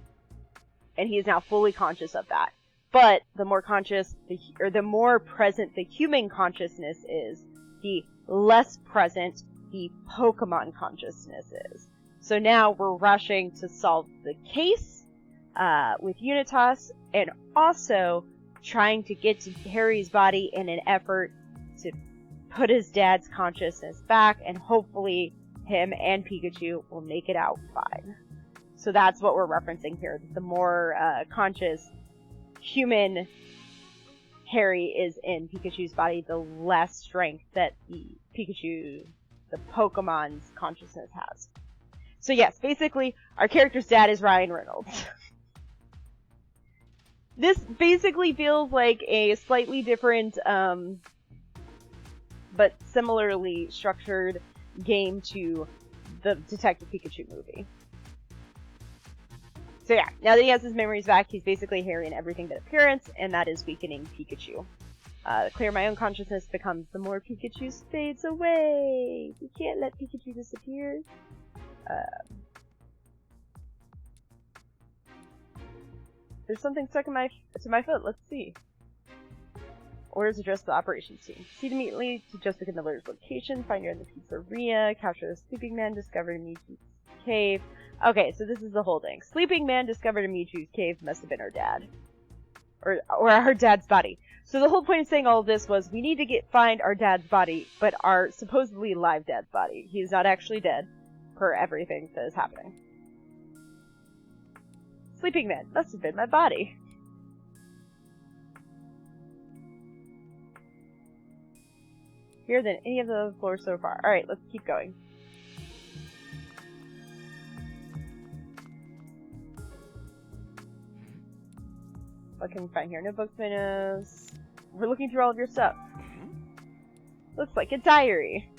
And he is now fully conscious of that. But the more conscious, the more present the human consciousness is, the less present the Pokemon consciousness is. So now we're rushing to solve the case with Unitas, and also trying to get to Harry's body in an effort to put his dad's consciousness back, and hopefully him and Pikachu will make it out fine. So that's what we're referencing here. The more conscious human Harry is in Pikachu's body, the less strength that the Pokemon's consciousness has. So yes, basically, our character's dad is Ryan Reynolds. This basically feels like a slightly different, but similarly structured game to the Detective Pikachu movie. So yeah, now that he has his memories back, he's basically Harry in everything but appearance, and that is weakening Pikachu. Clear my own consciousness becomes the more Pikachu fades away. You can't let Pikachu disappear. There's something stuck in to my foot. Let's see. Orders address the operations team. Proceed immediately to Jessica Miller's location. Find her in the pizzeria. Capture the sleeping man discovered in Mewtwo's cave. Okay, so this is the whole thing. Sleeping man discovered in Mewtwo's cave must have been our dad. Or our dad's body. So the whole point of saying all of this was we need to find our dad's body, but our supposedly live dad's body. He is not actually dead, per everything that is happening. Sleeping man must have been my body. Here than any of the other floors so far. Alright, let's keep going. What can we find here? Notebooks, minnows. We're looking through all of your stuff. Looks like a diary.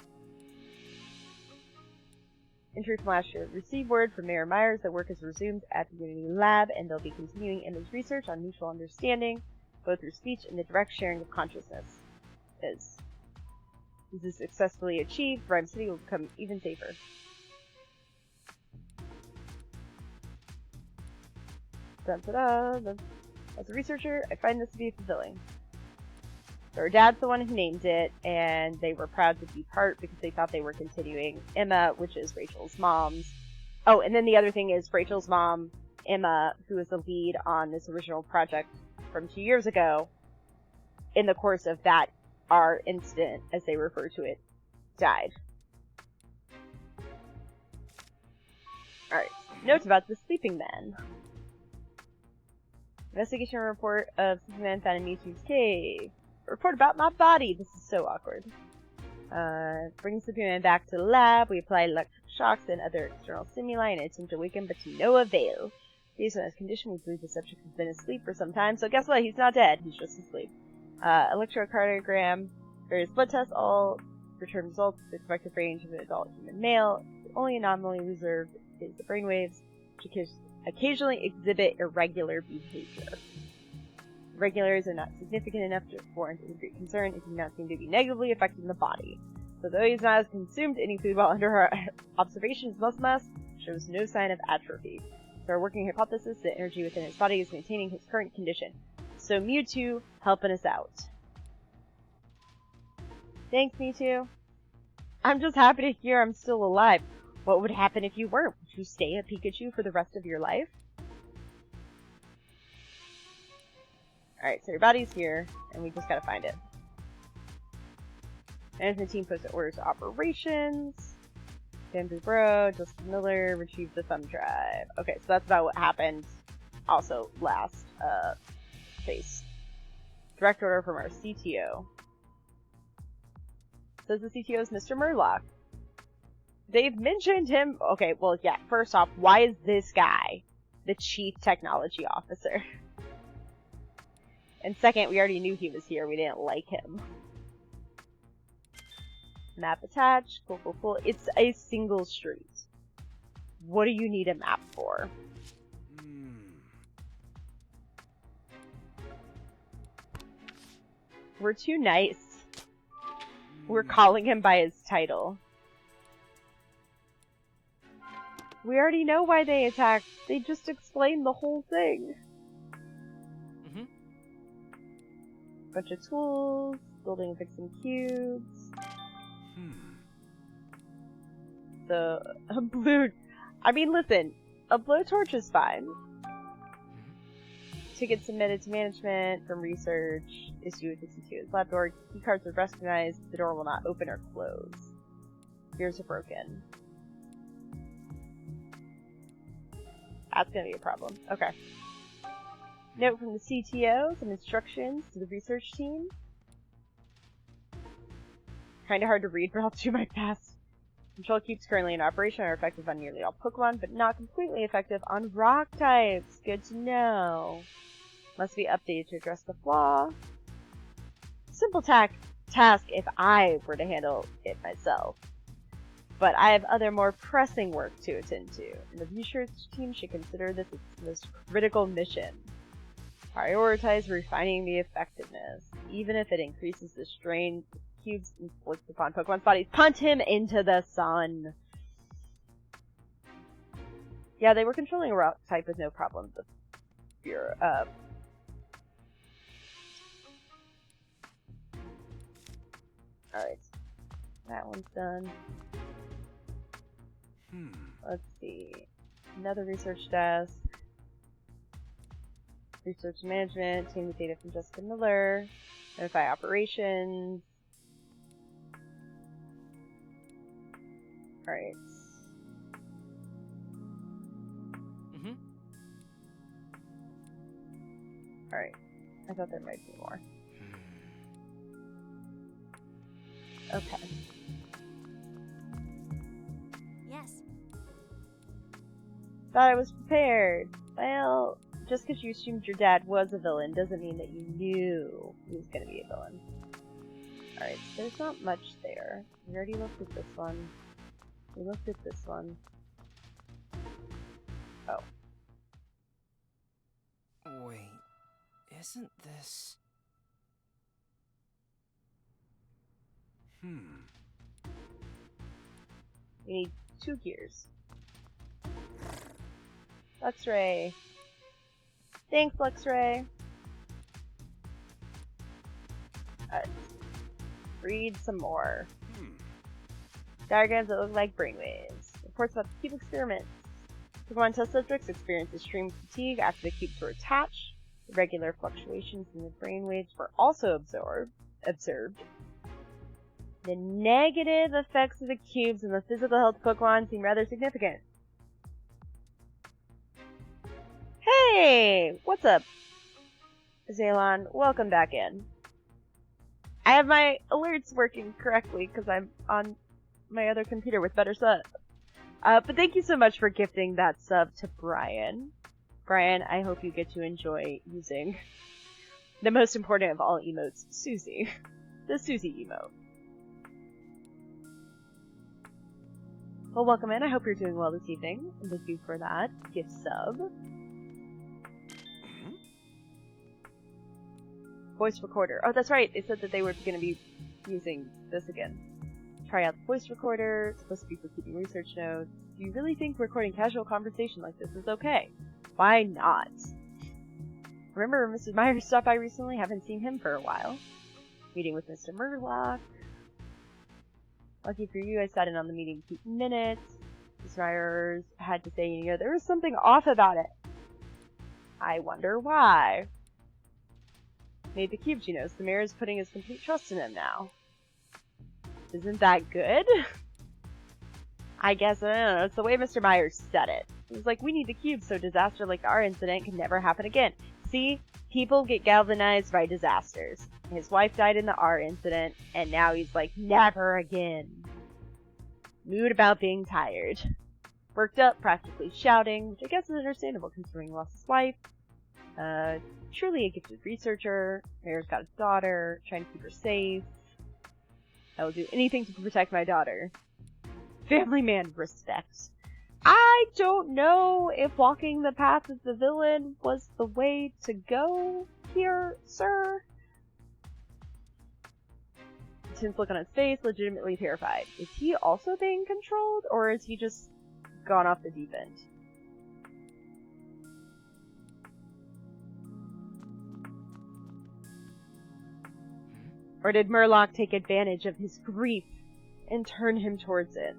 Entry from last year. Received word from Mayor Myers that work has resumed at the Unity Lab, and they'll be continuing image research on mutual understanding, both through speech and the direct sharing of consciousness. This is successfully achieved, Rhyme City will become even safer. Dun-da-da. As a researcher, I find this to be fulfilling. So her dad's the one who named it, and they were proud to be part because they thought they were continuing Emma, which is Rachel's mom's. Oh, and then the other thing is Rachel's mom, Emma, who is the lead on this original project from 2 years ago, in the course of that, our incident, as they refer to it, died. Alright, notes about the sleeping man. Investigation report of sleeping man found in Mewtwo's cave. Report about my body. This is so awkward. Bring sleeping man back to the lab. We apply electric shocks and other external stimuli in an attempt to wake him, but to no avail. Based on his condition, we believe the subject has been asleep for some time, so guess what? He's not dead. He's just asleep. Electrocardiogram, various blood tests, all return results. The expected range of an adult human male. The only anomaly reserved is the brainwaves, which occasionally exhibit irregular behavior. Irregulars are not significant enough to warrant any great concern and do not seem to be negatively affecting the body. So though he's not consumed any food while under our observation, his muscle mass shows no sign of atrophy. So our working hypothesis, the energy within his body is maintaining his current condition. So Mewtwo helping us out. Thanks, Mewtwo. I'm just happy to hear I'm still alive. What would happen if you weren't? Would you stay a Pikachu for the rest of your life? Alright, so your body's here, and we just gotta find it. Management team posted orders to operations. Bamboo Bro, Justin Miller, retrieved the thumb drive. Okay, so that's about what happened also last phase. Direct order from our CTO. Says the CTO is Mr. Murlock. They've mentioned him. Okay, well, yeah, first off, why is this guy the chief technology officer? And second, we already knew he was here. We didn't like him. Map attached. Cool, cool, cool. It's a single street. What do you need a map for? We're too nice. We're calling him by his title. We already know why they attacked. They just explained the whole thing. Bunch of tools, building and fixing cubes. So, a blue... I mean, listen, a blowtorch is fine. Tickets submitted to management from research. Issue with the CTO's lab door. Key cards are recognized. The door will not open or close. Gears are broken. That's gonna be a problem. Okay. Note from the CTO, some instructions to the research team. Kinda hard to read, but I'll do my best. Control cubes currently in operation are effective on nearly all Pokemon, but not completely effective on rock types. Good to know. Must be updated to address the flaw. Simple task if I were to handle it myself. But I have other more pressing work to attend to, and the research team should consider this its most critical mission. Prioritize refining the effectiveness, even if it increases the strain cubes inflict upon Pokemon's bodies. Punt him into the sun! Yeah, they were controlling a rock type with no problem. Alright. That one's done. Let's see. Another research desk. Research management. Obtain the data from Jessica Miller. Notify operations. Alright. Alright. I thought there might be more. Okay. Yes. Thought I was prepared. Well, just because you assumed your dad was a villain doesn't mean that you knew he was going to be a villain. Alright, so there's not much there. We already looked at this one. We looked at this one. Oh. Wait, isn't this... We need 2 gears. Luxray. Thanks, Luxray. Alright. Read some more. Diagrams that look like brainwaves. Reports about the cube experiments. Pokemon test subjects experienced extreme fatigue after the cubes were attached. Irregular fluctuations in the brainwaves were also observed. The negative effects of the cubes on the physical health of Pokemon seem rather significant. Hey! What's up? Zaylon, welcome back in. I have my alerts working correctly because I'm on my other computer with better sub. But thank you so much for gifting that sub to Brian. Brian, I hope you get to enjoy using The most important of all emotes, Susie. The Susie emote. Well, welcome in. I hope you're doing well this evening. And thank you for that gift sub. Voice recorder. Oh, that's right. They said that they were going to be using this again. Try out the voice recorder. It's supposed to be for keeping research notes. Do you really think recording casual conversation like this is okay? Why not? Remember Mrs. Myers stopped by recently? Haven't seen him for a while. Meeting with Mr. Murlock. Lucky for you, I sat in on the meeting to keep minutes. Mrs. Myers had to say, you know, there was something off about it. I wonder why. Made the cubes, you know, so the mayor is putting his complete trust in him now. Isn't that good? I guess, I don't know, it's the way Mr. Myers said it. It was like, we need the cubes so disaster like our incident can never happen again. See? People get galvanized by disasters. His wife died in the R incident, and now he's like, never again. Mood about being tired. Worked up, practically shouting, which I guess is understandable considering he lost his wife. Truly a gifted researcher. Mayor's got a daughter, trying to keep her safe. I will do anything to protect my daughter. Family man respect. I don't know if walking the path of the villain was the way to go here, sir. Tim's look on his face, legitimately terrified. Is he also being controlled, or is he just gone off the deep end? Or did Murlock take advantage of his grief and turn him towards it?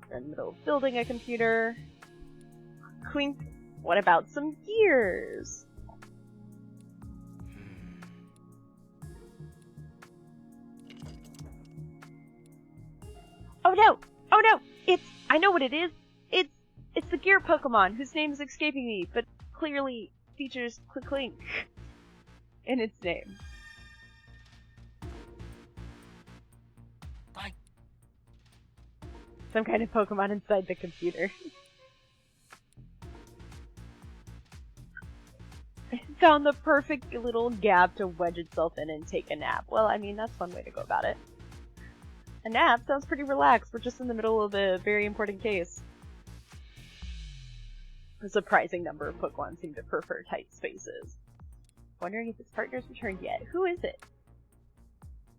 We're in the middle of building a computer. Clink. What about some gears? Oh no! Oh no! I know what it is! It's the gear Pokemon, whose name is escaping me, but clearly features Clink in its name. Bye. Some kind of Pokemon inside the computer. It found the perfect little gap to wedge itself in and take a nap. Well, I mean, that's one way to go about it. A nap sounds pretty relaxed. We're just in the middle of a very important case. A surprising number of Pokemon seem to prefer tight spaces. Wondering if its partner's returned yet. Who is it?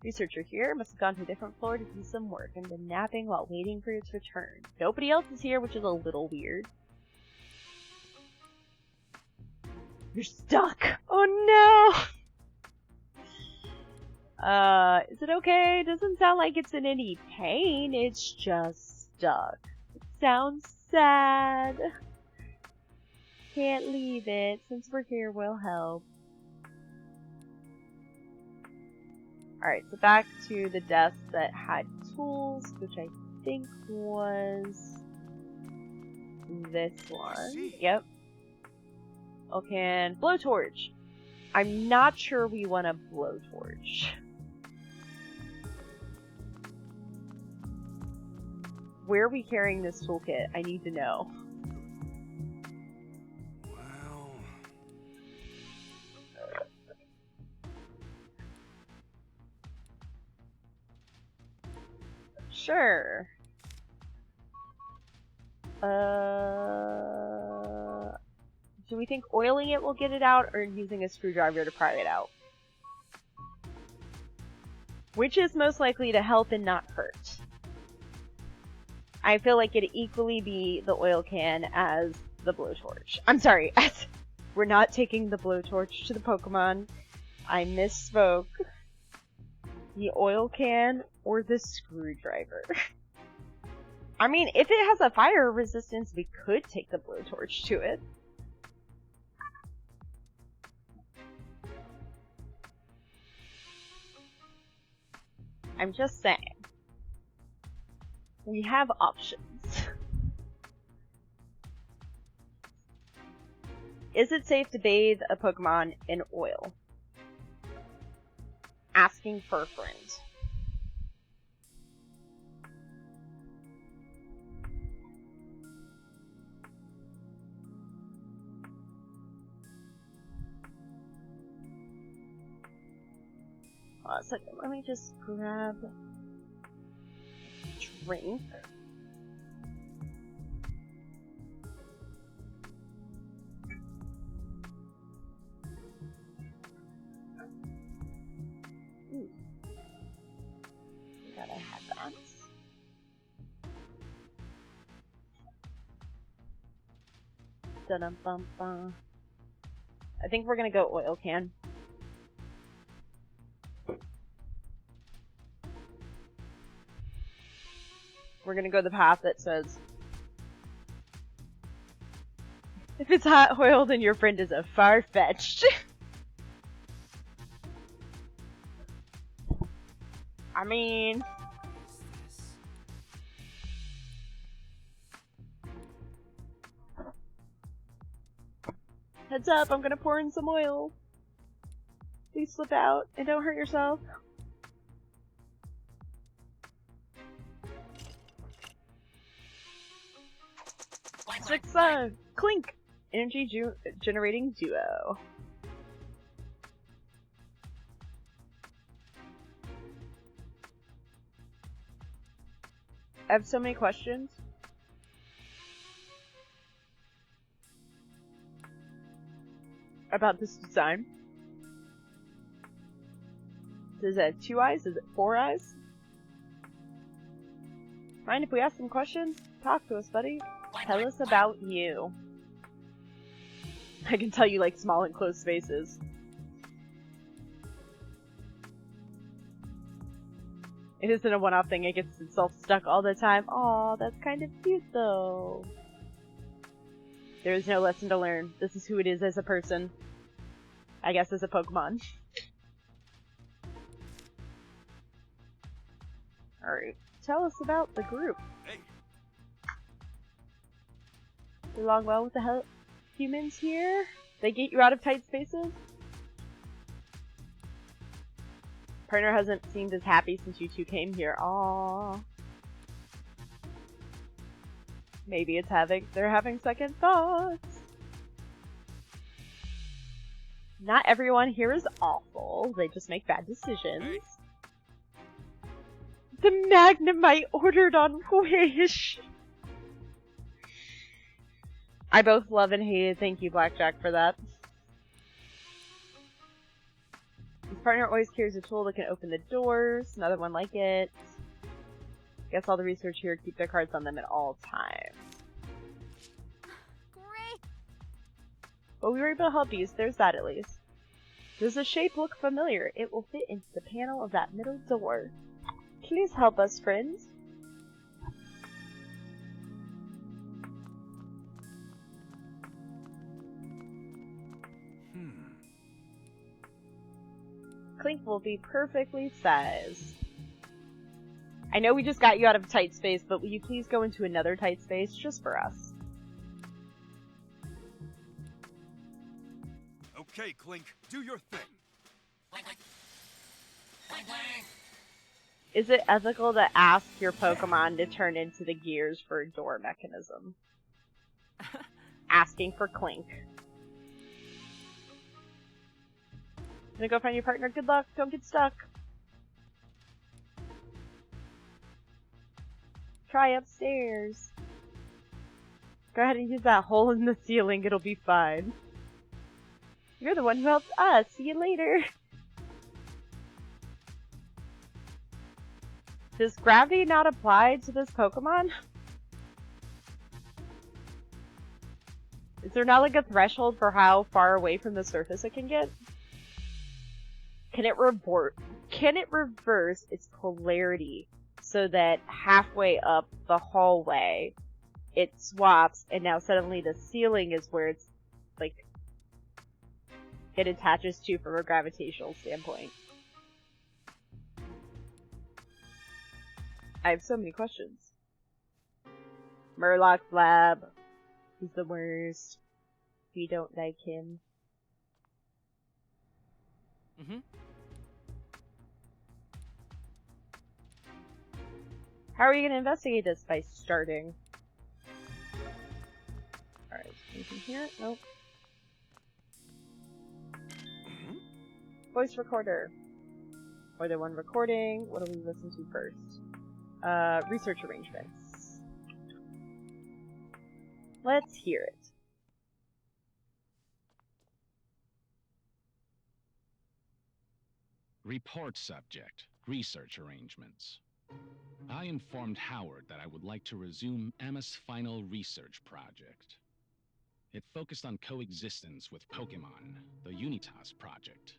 Researcher here must have gone to a different floor to do some work and been napping while waiting for its return. Nobody else is here, which is a little weird. You're stuck! Oh no! Is it okay? It doesn't sound like it's in any pain, it's just stuck. It sounds sad. Can't leave it. Since we're here, we'll help. Alright, so back to the desk that had tools, which I think was this one. Yep. Okay, blowtorch. I'm not sure we want a blowtorch. Where are we carrying this toolkit? I need to know. Well, Sure. Do we think oiling it will get it out, or using a screwdriver to pry it out? Which is most likely to help and not hurt? I feel like it'd equally be the oil can as the blowtorch. I'm sorry, we're not taking the blowtorch to the Pokemon. I misspoke. The oil can or the screwdriver. I mean, if it has a fire resistance, we could take the blowtorch to it. I'm just saying. We have options. Is it safe to bathe a Pokemon in oil? Asking for a friend. Hold on a second, let me just grab a drink. Ooh. Gotta have that. Dun-dum-bum-bum. I think we're gonna go oil can. We're gonna go the path that says, if it's hot oil, then your friend is a far-fetched. I mean... Heads up, I'm gonna pour in some oil. Please slip out and don't hurt yourself. Six, Clink! Energy generating duo. I have so many questions. About this design. Is it 2 eyes? Is it 4 eyes? Mind if we ask some questions? Talk to us, buddy. Tell us about you. I can tell you like small and close spaces. It isn't a one-off thing, it gets itself stuck all the time. Aw, that's kind of cute though. There is no lesson to learn. This is who it is as a person. I guess as a Pokemon. Alright, tell us about the group. Hey. You along well with the humans here? They get you out of tight spaces? Partner hasn't seemed as happy since you two came here. Aww. Maybe it's they're having second thoughts. Not everyone here is awful. They just make bad decisions. Hey. The Magnemite ordered on Wish. I both love and hate it. Thank you, Blackjack, for that. His partner always carries a tool that can open the doors. Another one like it. Guess all the research here keep their cards on them at all times. Great. But we were able to help you, so there's that at least. Does the shape look familiar? It will fit into the panel of that middle door. Please help us, friends. Clink will be perfectly sized. I know we just got you out of a tight space, but will you please go into another tight space just for us? Okay, Clink, do your thing. Is it ethical to ask your Pokemon to turn into the gears for a door mechanism? Asking for Clink. Gonna go find your partner. Good luck. Don't get stuck. Try upstairs. Go ahead and use that hole in the ceiling. It'll be fine. You're the one who helped us. See you later. Does gravity not apply to this Pokemon? Is there not like a threshold for how far away from the surface it can get? Can it reverse its polarity so that halfway up the hallway it swaps and now suddenly the ceiling is where it's like it attaches to from a gravitational standpoint? I have so many questions. Murloc's lab. He's the worst. We don't like him. How are you going to investigate this? By starting. Alright, anything here? Nope. Voice recorder. More than one recording. What do we listen to first? Research arrangements. Let's hear it. Report subject, research arrangements. I informed Howard that I would like to resume Emma's final research project. It focused on coexistence with Pokemon, the Unitas project.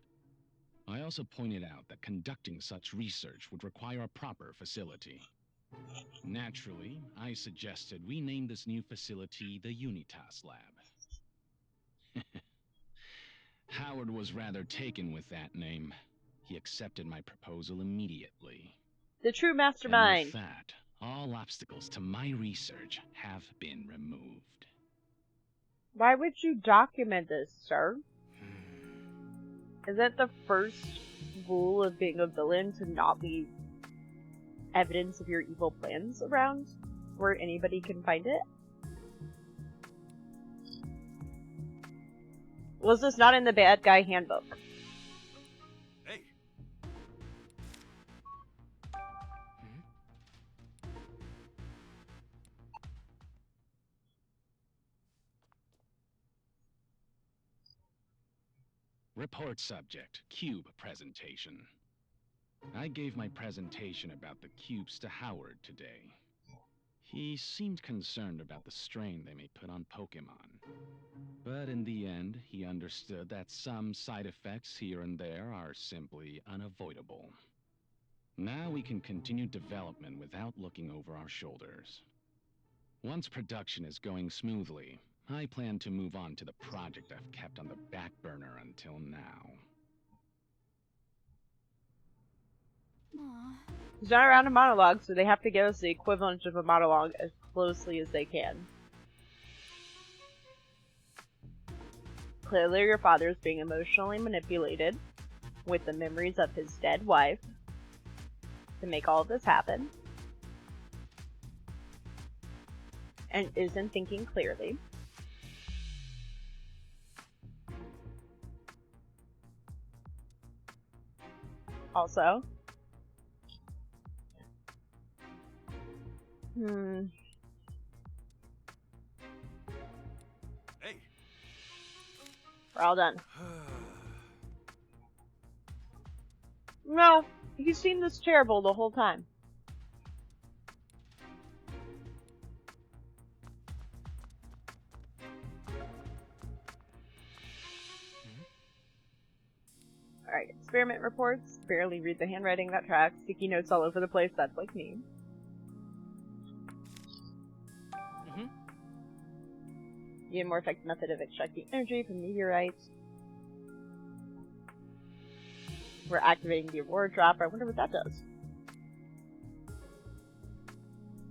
I also pointed out that conducting such research would require a proper facility. Naturally, I suggested we name this new facility the Unitas Lab. Howard was rather taken with that name. He accepted my proposal immediately. The true And mastermind. with that, all obstacles to my research have been removed. Why would you document this, sir? Is that the first rule of being a villain, to not leave evidence of your evil plans around where anybody can find it? Was this not in the bad guy handbook? Hey, Report subject, cube presentation. I gave my presentation about the cubes to Howard today. He seemed concerned about the strain they may put on Pokemon. But in the end, he understood that some side effects here and there are simply unavoidable. Now we can continue development without looking over our shoulders. Once production is going smoothly, I plan to move on to the project I've kept on the back burner until now. Aw. It's not around a monologue, so they have to give us the equivalent of a monologue as closely as they can. Clearly your father is being emotionally manipulated with the memories of his dead wife to make all of this happen. And isn't thinking clearly. Also, hey. we're all done. No, he seemed this terrible the whole time. Alright, experiment reports. Barely read the handwriting that tracks. Sticky notes all over the place. That's like me. Need a more effective method of extracting energy from meteorites. We're activating the aurora drop. I wonder what that does.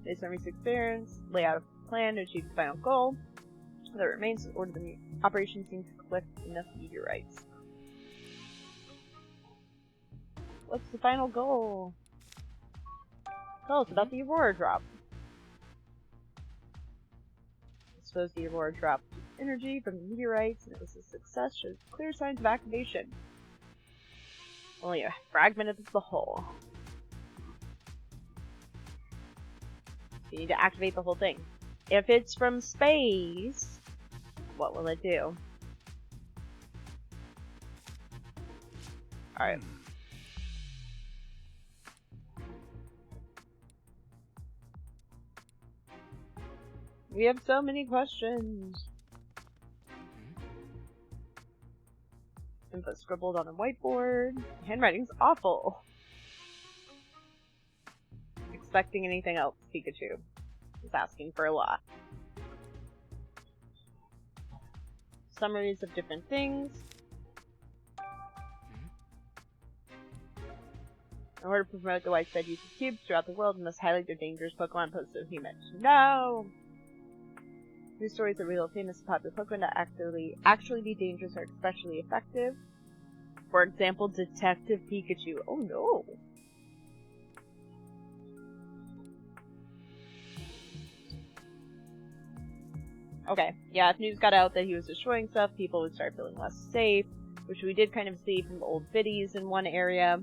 Based on recent experience, lay out a plan to achieve the final goal. That remains in order the operation seems to collect enough meteorites. What's the final goal? Tell us about the aurora drop. Suppose the aurora drop energy from the meteorites, and it was a success, shows clear signs of activation. Only a fragment of the whole. You need to activate the whole thing. If it's from space, what will it do? Alright. We have so many questions. Info scribbled on a whiteboard. Handwriting's awful. Expecting anything else, Pikachu is asking for a lot. Summaries of different things. In order to promote the widespread use of cubes throughout the world, we must highlight their dangerous Pokemon posed to humans. No! News stories that reveal famous and popular Pokemon to actually be dangerous are especially effective. For example, Detective Pikachu. Oh no! Okay, yeah, if news got out that he was destroying stuff, people would start feeling less safe, which we did kind of see from the old biddies in one area.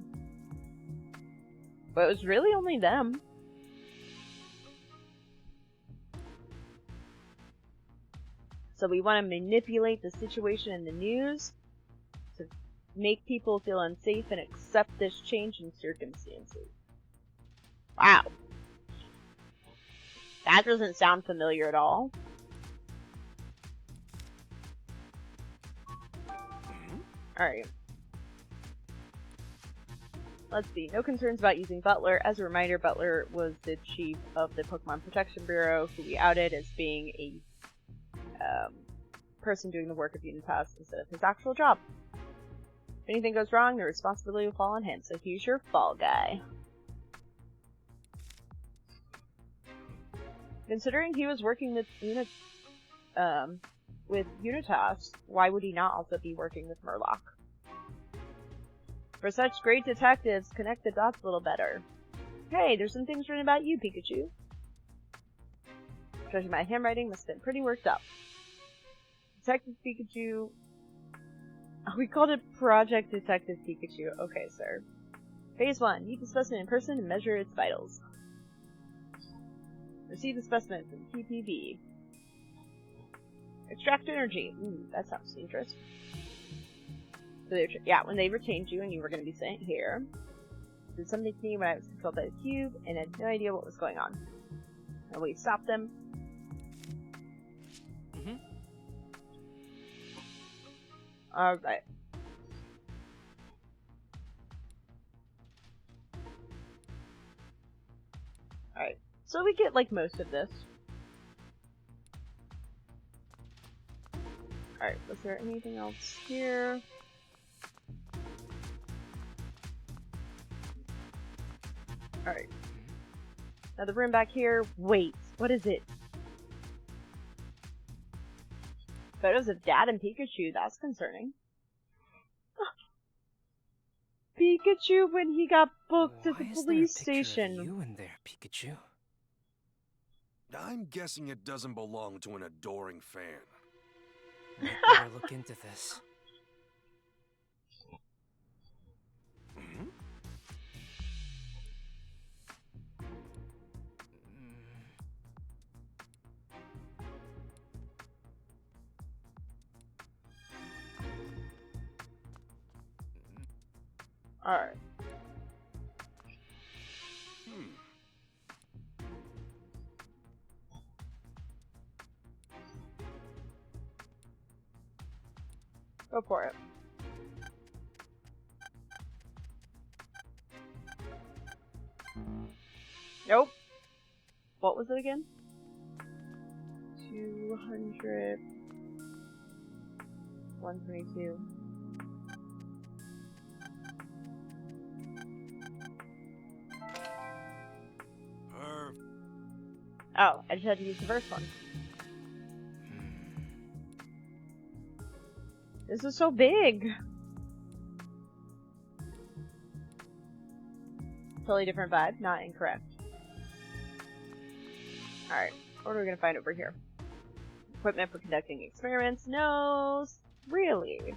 But it was really only them. So we want to manipulate the situation in the news to make people feel unsafe and accept this change in circumstances. Wow. That doesn't sound familiar at all. Alright. Let's see. No concerns about using Butler. As a reminder, Butler was the chief of the Pokemon Protection Bureau, who we outed as being a person doing the work of Unitas instead of his actual job. If anything goes wrong, the responsibility will fall on him, so he's your fall guy. Considering he was working with Unitas, why would he not also be working with Murloc? For such great detectives, connect the dots a little better. Hey, there's some things written about you, Pikachu. Judging my handwriting, must have been pretty worked up. Detective Pikachu... Oh, we called it Project Detective Pikachu. Okay, sir. Phase 1. Meet the specimen in person and measure its vitals. Receive the specimen from PPB. Extract energy. Ooh, that sounds dangerous. So yeah, when they retained you and you were going to be sent here, did something to me when I was controlled by the cube and had no idea what was going on. And we stopped them. Alright. Alright. So we get, like, most of this. Alright, was there anything else here? Alright. Another room back here. Wait, what is it? Photos of Dad and Pikachu, that's concerning. Pikachu when he got booked at the police station. Of you in there, Pikachu? I'm guessing it doesn't belong to an adoring fan. I better look into this. Alright. Go for it. Nope. What was it again? 200... 122. Oh, I just had to use the first one. This is so big! Totally different vibe, not incorrect. Alright, what are we gonna find over here? Equipment for conducting experiments? No, really?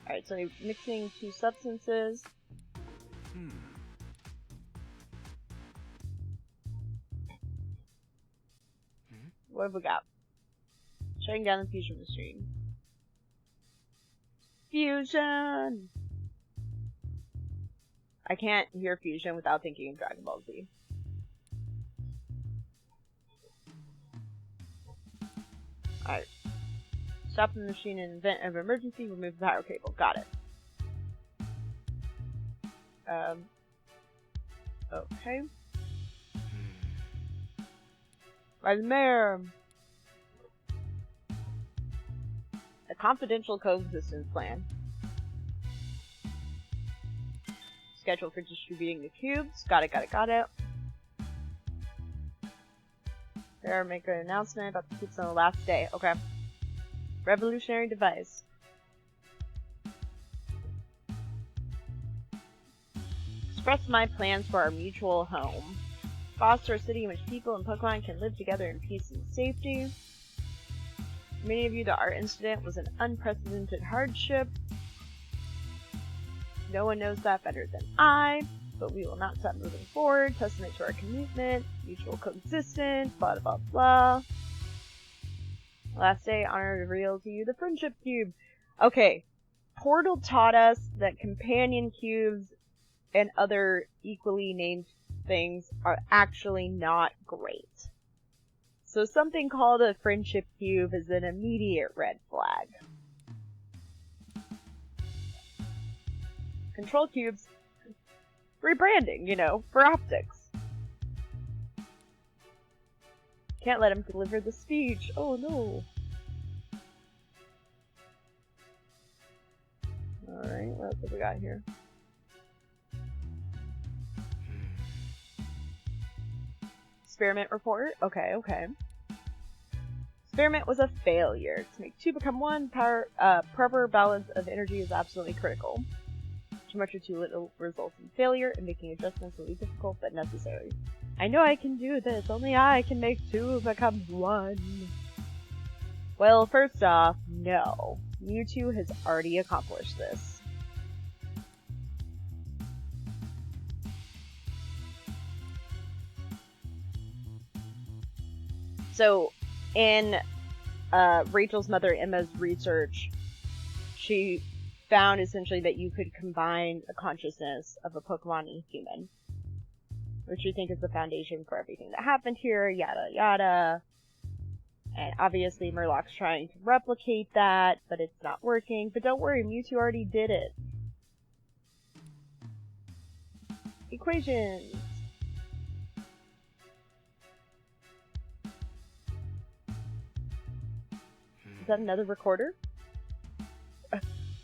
Alright, so you're mixing two substances. What have we got? Shutting down the fusion machine. Fusion! I can't hear fusion without thinking of Dragon Ball Z. Alright. Stop the machine in event of emergency, remove the power cable. Got it. Okay. By the mayor! A confidential coexistence plan. Schedule for distributing the cubes. Got it, got it, got it. There, make an announcement about the cubes on the last day. Okay. Revolutionary device. Express my plans for our mutual home. Foster a city in which people and Pokemon can live together in peace and safety. To many of you, the art incident was an unprecedented hardship. No one knows that better than I, but we will not stop moving forward. Testament to our commitment, mutual coexistence, blah blah blah. Last day, honor to reveal to you the friendship cube. Okay, Portal taught us that companion cubes and other equally named things are actually not great. So something called a friendship cube is an immediate red flag. Control cubes, rebranding, for optics. Can't let him deliver the speech. Oh no. Alright, what else have we got here? Experiment report. Okay. Experiment was a failure. To make two become one, proper balance of energy is absolutely critical. Too much or too little results in failure, and making adjustments will be difficult but necessary. I know I can do this. Only I can make two become one. Well, first off, no. Mewtwo has already accomplished this. So, in Rachel's mother Emma's research, she found essentially that you could combine the consciousness of a Pokemon and a human, which we think is the foundation for everything that happened here, yada yada. And obviously Murloc's trying to replicate that, but it's not working. But don't worry, Mewtwo already did it. Equations. Is that another recorder?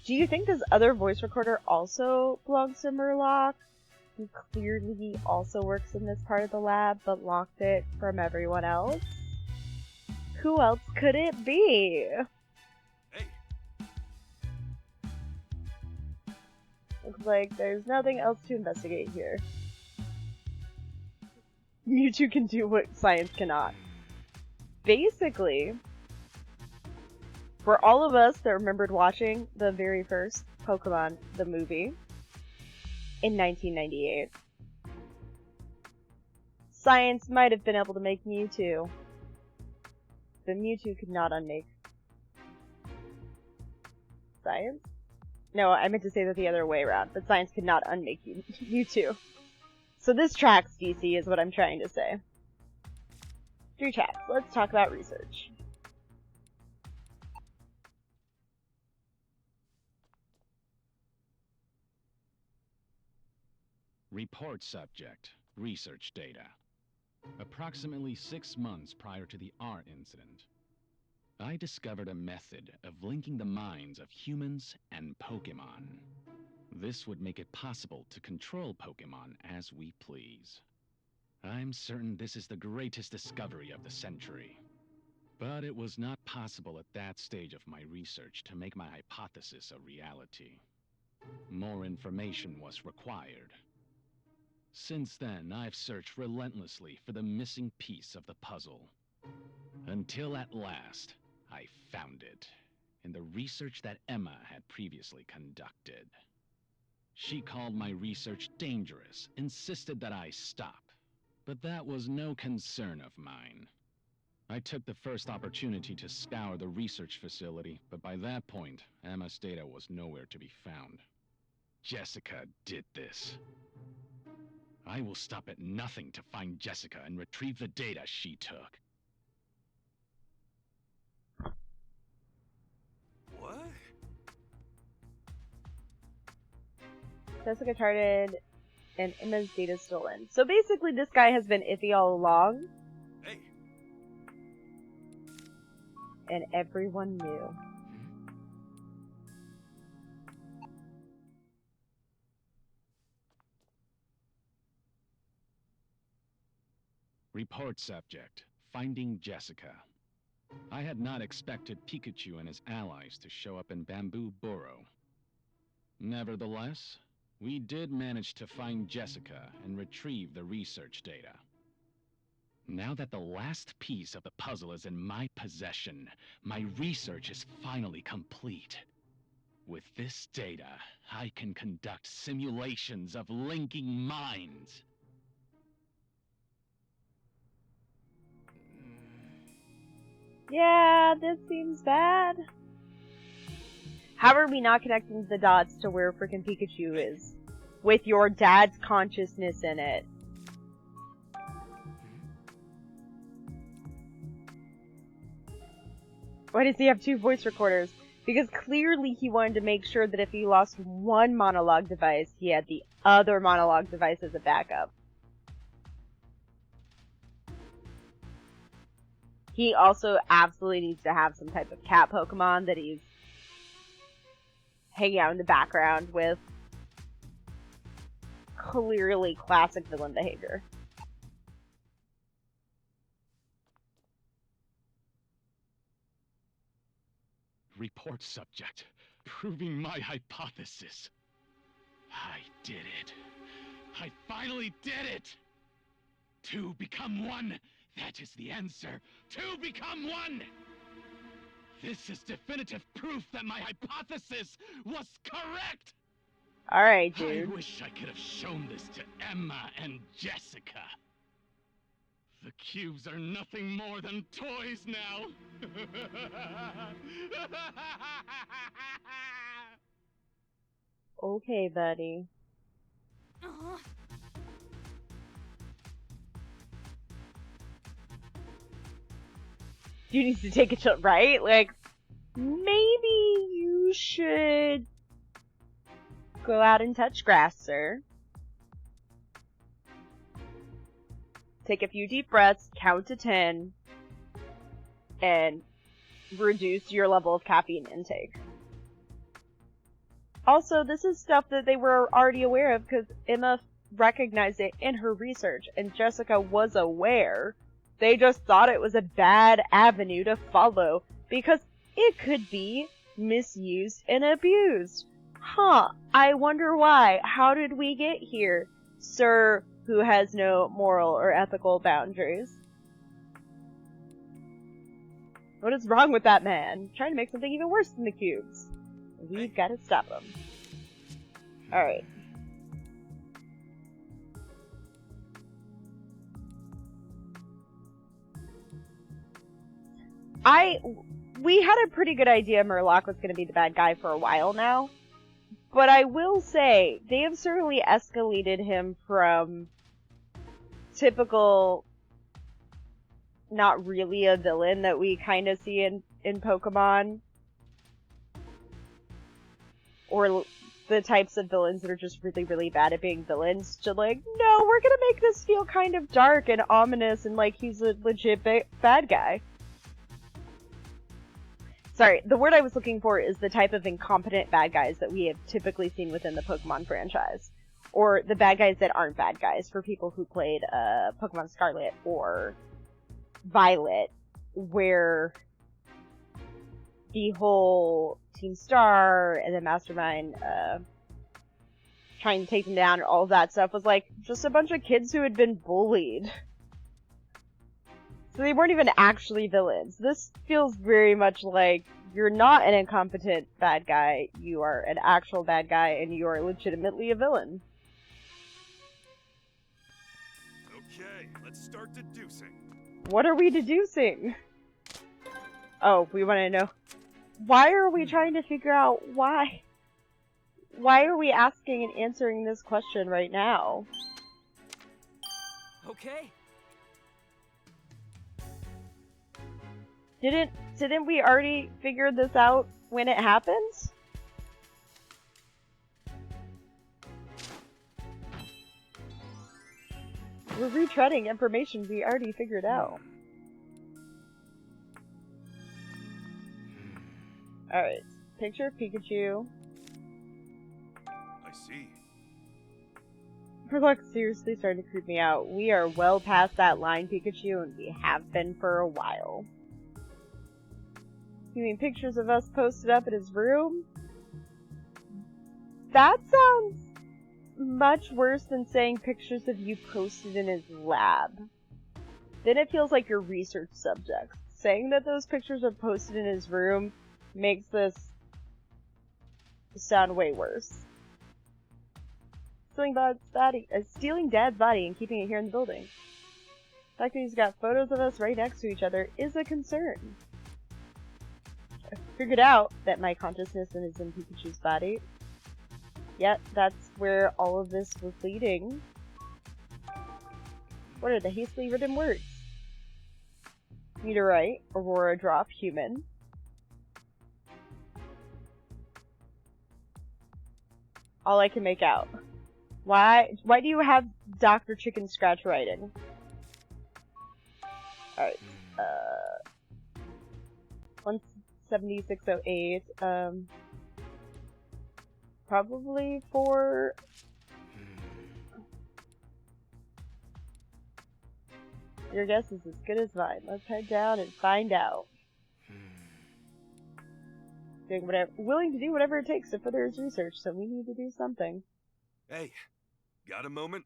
Do you think this other voice recorder also belongs to Murloc? Who clearly also works in this part of the lab, but locked it from everyone else? Who else could it be? Hey. Looks like there's nothing else to investigate here. Mewtwo can do what science cannot. Basically, for all of us that remembered watching the very first Pokemon, the movie, in 1998, science might have been able to make Mewtwo, but Mewtwo could not unmake science? No, I meant to say that the other way around, but science could not unmake Mewtwo. So this tracks, DC, is what I'm trying to say. 3 chats. Let's talk about research. Report subject. Research data. Approximately 6 months prior to the R incident, I discovered a method of linking the minds of humans and Pokemon. This would make it possible to control Pokemon as we please. I'm certain this is the greatest discovery of the century. But it was not possible at that stage of my research to make my hypothesis a reality. More information was required. Since then, I've searched relentlessly for the missing piece of the puzzle. Until at last, I found it in the research that Emma had previously conducted. She called my research dangerous, insisted that I stop. But that was no concern of mine. I took the first opportunity to scour the research facility, but by that point, Emma's data was nowhere to be found. Jessica did this. I will stop at nothing to find Jessica and retrieve the data she took. What? Jessica charted and Emma's data stolen. So basically this guy has been iffy all along. Hey. And everyone knew. Report subject. Finding Jessica. I had not expected Pikachu and his allies to show up in Bamboo Burrow. Nevertheless, we did manage to find Jessica and retrieve the research data. Now that the last piece of the puzzle is in my possession, my research is finally complete. With this data, I can conduct simulations of linking minds. Yeah, this seems bad. How are we not connecting the dots to where frickin' Pikachu is? With your dad's consciousness in it. Why does he have 2 voice recorders? Because clearly he wanted to make sure that if he lost one monologue device, he had the other monologue device as a backup. He also absolutely needs to have some type of cat Pokemon that he's hanging out in the background with. Clearly classic villain behavior. Report subject, proving my hypothesis. I did it. I finally did it! 2 become 1. That is the answer. 2 become 1! This is definitive proof that my hypothesis was correct! Alright, dude. I wish I could have shown this to Emma and Jessica. The cubes are nothing more than toys now. Okay, buddy. You need to take a chill, right? Like, maybe you should go out and touch grass, sir. Take a few deep breaths, count to 10, and reduce your level of caffeine intake. Also, this is stuff that they were already aware of because Emma recognized it in her research, and Jessica was aware. They just thought it was a bad avenue to follow because it could be misused and abused. Huh, I wonder why. How did we get here, sir who has no moral or ethical boundaries? What is wrong with that man? Trying to make something even worse than the cubes. We've got to stop him. Alright. We had a pretty good idea Murloc was going to be the bad guy for a while now. But I will say, they have certainly escalated him from typical, not really a villain that we kind of see in Pokemon. Or the types of villains that are just really, really bad at being villains, to like, no, we're gonna make this feel kind of dark and ominous and like he's a legit bad guy. Sorry, the word I was looking for is the type of incompetent bad guys that we have typically seen within the Pokemon franchise. Or the bad guys that aren't bad guys for people who played Pokemon Scarlet or Violet, where the whole Team Star and then Mastermind trying to take them down and all of that stuff was like just a bunch of kids who had been bullied. So they weren't even actually villains. This feels very much like you're not an incompetent bad guy, you are an actual bad guy, and you are legitimately a villain. Okay, let's start deducing. What are we deducing? Oh, we want to know. Why are we trying to figure out why? Why are we asking and answering this question right now? Okay. Didn't we already figure this out when it happens? We're retreading information we already figured out. Alright, picture of Pikachu. I see. Murloc's seriously starting to creep me out. We are well past that line, Pikachu, and we have been for a while. You mean pictures of us posted up in his room? That sounds much worse than saying pictures of you posted in his lab. then it feels like your research subjects. Saying that those pictures are posted in his room makes this sound way worse. Stealing Dad's body and keeping it here in the building. The fact that he's got photos of us right next to each other is a concern. I figured out that my consciousness is in Pikachu's body. Yet, that's where all of this was leading. What are the hastily written words? Meteorite, Aurora drop, human. All I can make out. Why do you have Dr. Chicken Scratch writing? Alright, 17608, probably for... Your guess is as good as mine. Let's head down and find out. Willing to do whatever it takes to further his research, so we need to do something. Hey, got a moment?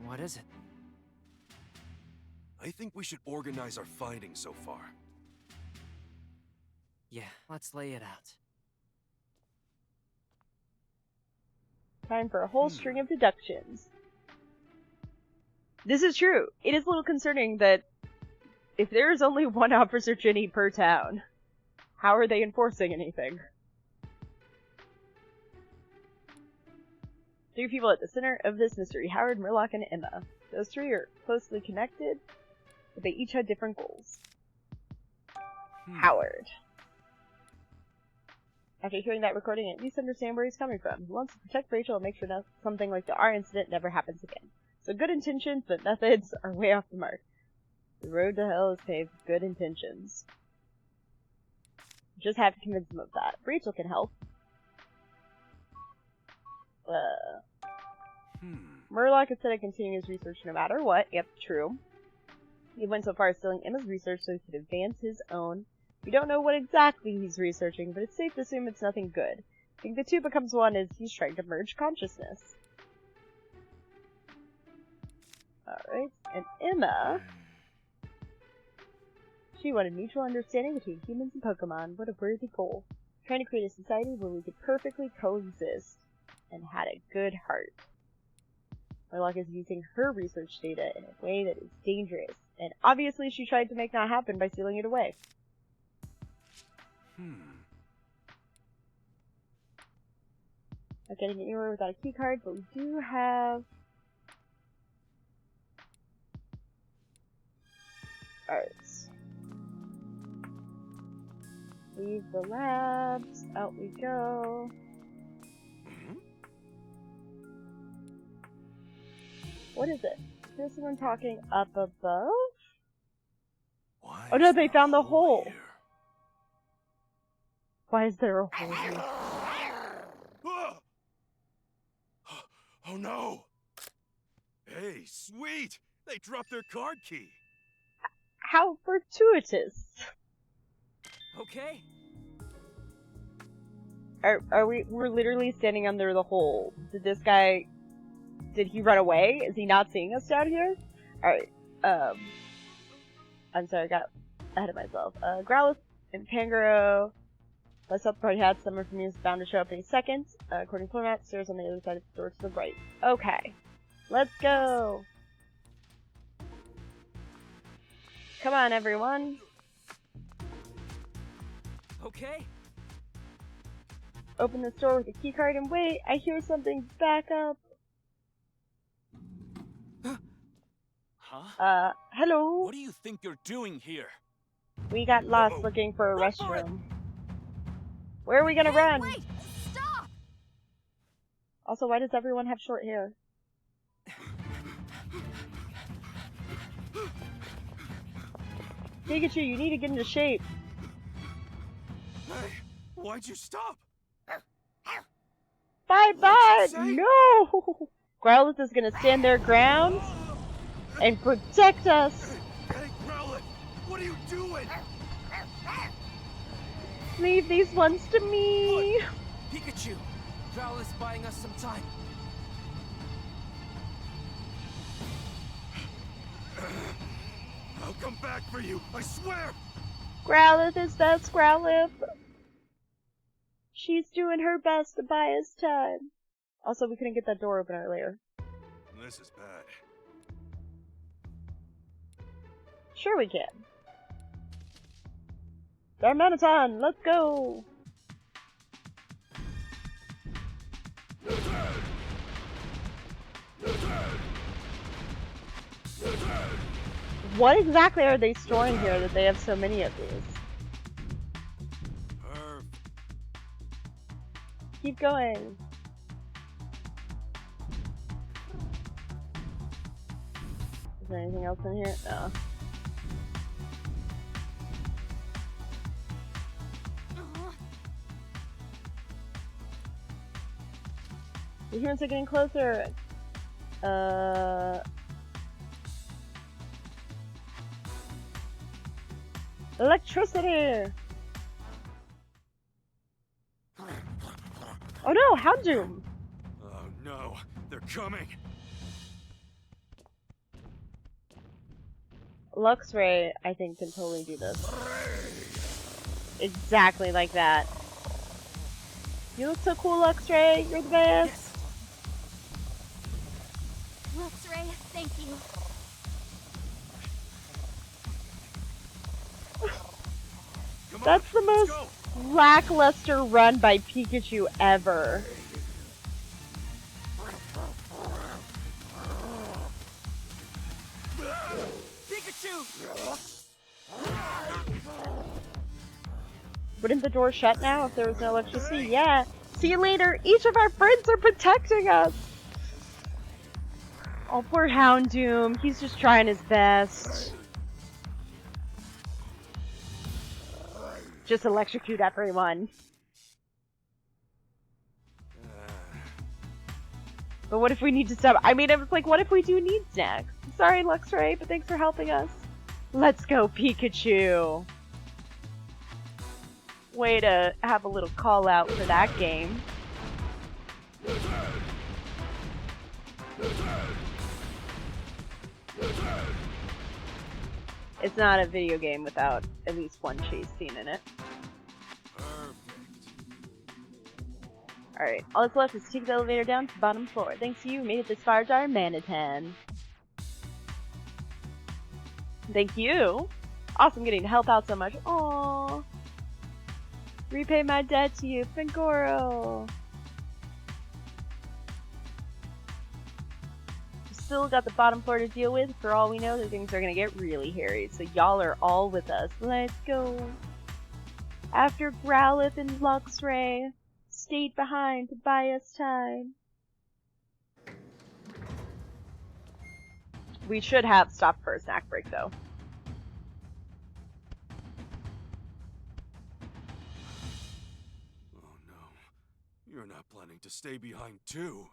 What is it? I think we should organize our findings so far. Yeah, let's lay it out. Time for a whole string of deductions. This is true. It is a little concerning that if there is only one Officer Ginny per town, how are they enforcing anything? 3 people at the center of this mystery: Howard, Murloc, and Emma. Those 3 are closely connected, but they each had different goals. Howard. After hearing that recording, I at least understand where he's coming from. He wants to protect Rachel and make sure something like the R incident never happens again. So good intentions, but methods are way off the mark. The road to hell is paved with good intentions. Just have to convince him of that. Rachel can help. Murloc instead of continuing his research no matter what. Yep, true. He went so far as stealing Emma's research so he could advance his own. We don't know what exactly he's researching, but it's safe to assume it's nothing good. I think the 2 becomes 1 as he's trying to merge consciousness. Alright, and Emma... She wanted mutual understanding between humans and Pokemon. What a worthy goal. Trying to create a society where we could perfectly coexist, and had a good heart. Murloc is using her research data in a way that is dangerous, and obviously she tried to make that happen by sealing it away. Not getting anywhere without a keycard, but we do have... Alright. Leave the labs. Out we go. What is it? Is there someone talking up above? Why Oh no, is they there found a the hole. here? Why is there a hole here? Ah! Oh no! Hey, sweet! They dropped their card key! How fortuitous! Okay. We're literally standing under the hole. Did he run away? Is he not seeing us down here? Alright, I'm sorry, I got ahead of myself. Growlithe and Pangoro. Let's up the party hat. Someone from you is bound to show up any second. According to format, stairs on the other side of the door to the right. Okay. Let's go! Come on, everyone. Okay. Open this door with a keycard and wait. I hear something. Back up. Huh? Hello? What do you think you're doing here? We got lost looking for a restroom. Where are we gonna run? Wait! Stop! Also, why does everyone have short hair? Pikachu, you need to get into shape. Hey, why'd you stop? Bye-bye! say? No! Growlithe is gonna stand their ground and protect us. Hey, Growlithe! What are you doing? Leave these ones to me. Pikachu! Growlithe's buying us some time. I'll come back for you, I swear! Growlithe is best, Growlithe. She's doing her best to buy us time. Also, we couldn't get that door open earlier. This is bad. Sure we can. Darmanitan, let's go! What exactly are they storing here that they have so many of these? Keep going. Is there anything else in here? No. The humans are getting closer. Electricity! Oh no, Houndoom! Oh no, they're coming! Luxray, I think, can totally do this. Exactly like that. You look so cool, Luxray. You're the best. Luxray, thank you. That's the most lackluster run by Pikachu ever. Pikachu! Wouldn't the door shut now if there was no electricity? Yeah. See you later. Each of our friends are protecting us. Oh, poor Houndoom. He's just trying his best. Just electrocute everyone. But what if we need to stop? I mean, it's like, what if we do need snacks? Sorry, Luxray, but thanks for helping us. Let's go, Pikachu. Way to have a little call out for that game. It's not a video game without at least one chase scene in it. Alright, all that's left is to take the elevator down to the bottom floor. Thanks to you, we made it this far to our Manitan. Thank you! Awesome getting to help out so much. Aww. Repay my debt to you, Pangoro! Still got the bottom floor to deal with. For all we know, the things are gonna get really hairy, so y'all are all with us. Let's go! After Growlithe and Luxray stayed behind to buy us time. We should have stopped for a snack break, though. Oh no. You're not planning to stay behind too.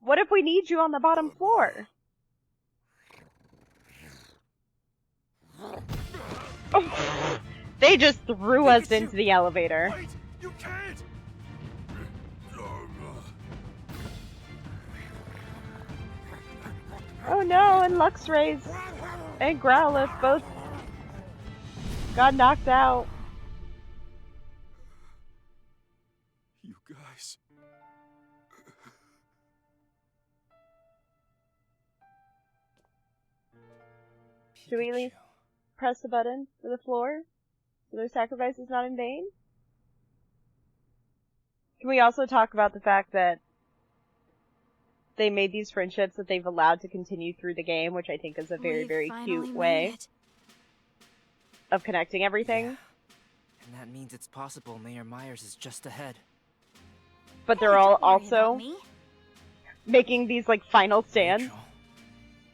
What if we need you on the bottom floor? Oh, they just threw us into the elevator. Wait! You can't! Oh no, and Luxray's and Growlithe both got knocked out. You guys. Should we at least press the button for the floor so their sacrifice is not in vain? Can we also talk about the fact that they made these friendships that they've allowed to continue through the game, which I think is a very, very cute way of connecting everything. Yeah. And that means it's possible Mayor Myers is just ahead. But they're all also making these, like, final stands. Rachel.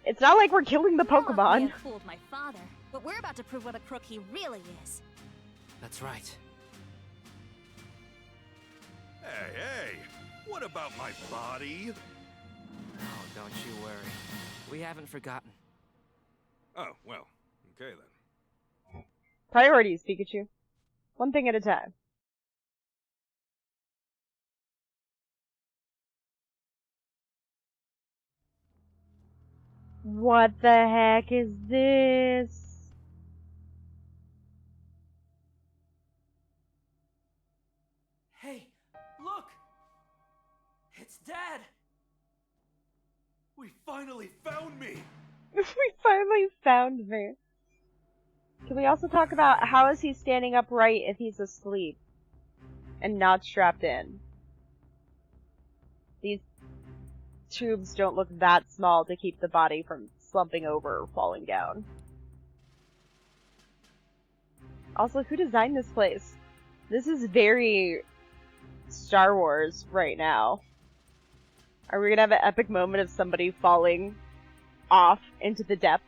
It's not like we're killing the Growlithe may Pokemon. have fooled my father, but we're about to prove what a crook he really is. That's right. Hey, hey! What about my body? Oh, don't you worry. We haven't forgotten. Oh, well, okay then. Priorities, Pikachu. One thing at a time. What the heck is this? Dad! We finally found me! We finally found me. Can we also talk about how is he standing upright if he's asleep and not strapped in? These tubes don't look that small to keep the body from slumping over or falling down. Also, who designed this place? This is very Star Wars right now. Are we gonna have an epic moment of somebody falling off into the depths?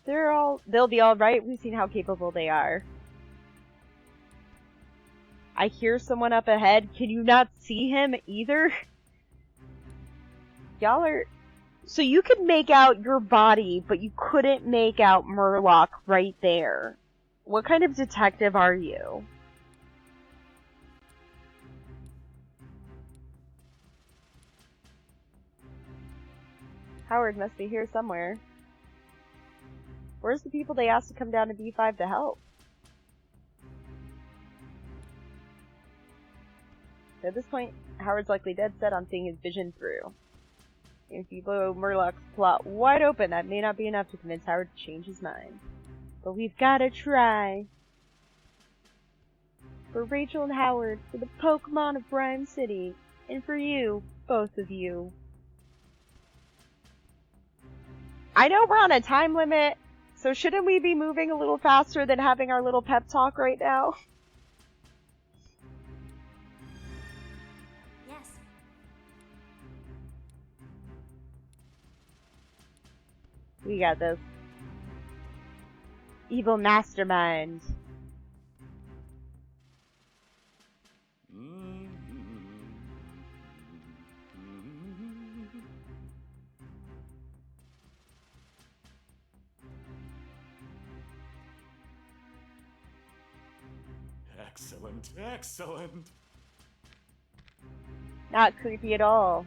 They'll be alright. We've seen how capable they are. I hear someone up ahead. Can you not see him either? Y'all are... So you could make out your body, but you couldn't make out Murloc right there. What kind of detective are you? Howard must be here somewhere. Where's the people they asked to come down to B5 to help? At this point, Howard's likely dead set on seeing his vision through. If you blow Murloc's plot wide open, that may not be enough to convince Howard to change his mind. But we've gotta try. For Rachel and Howard, for the Pokemon of Rhyme City, and for you, both of you. I know we're on a time limit, so shouldn't we be moving a little faster than having our little pep talk right now? Yes. We got this. Evil mastermind. Excellent, excellent. Not creepy at all.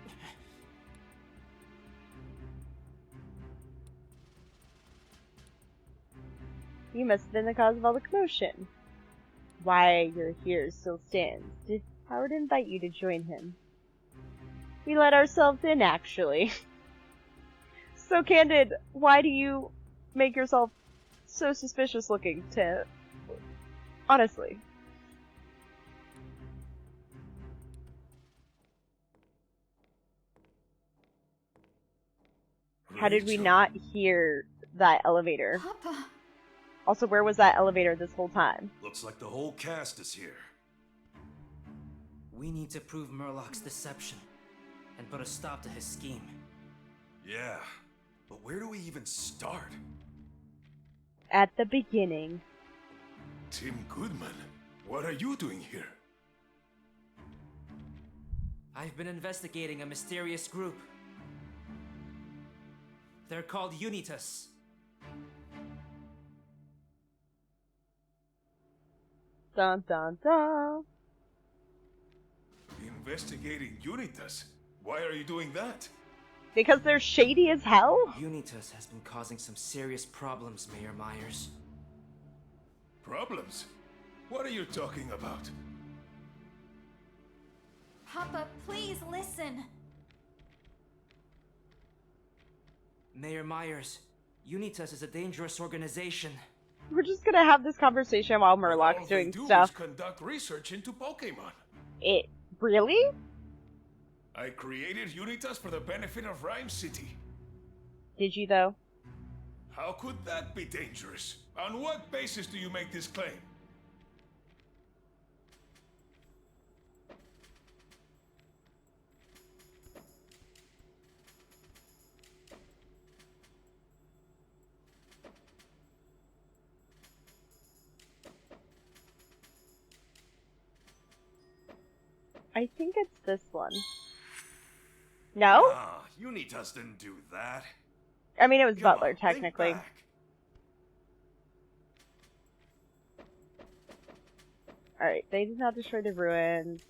You must have been the cause of all the commotion. Why you're here still stands. Did Howard invite you to join him? We let ourselves in, actually. So Candid, why do you make yourself so suspicious looking to... Honestly. How did we not hear that elevator? Papa. Also, where was that elevator this whole time? Looks like the whole cast is here. We need to prove Murloc's deception and put a stop to his scheme. Yeah, but where do we even start? At the beginning. Tim Goodman, what are you doing here? I've been investigating a mysterious group. They're called Unitas. Dun dun dun. Investigating Unitas? Why are you doing that? Because they're shady as hell? Unitas has been causing some serious problems, Mayor Myers. Problems? What are you talking about? Papa, please listen. Mayor Myers, Unitas is a dangerous organization. We're just gonna have this conversation while All Murloc's they doing do stuff. is conduct research into Pokemon. It really? I created Unitas for the benefit of Rhyme City. Did you though? How could that be dangerous? On what basis do you make this claim? I think it's this one. No? Ah, Unitas didn't do that. I mean, it was Come Butler, on, think technically. back. Alright, they did not destroy the ruins.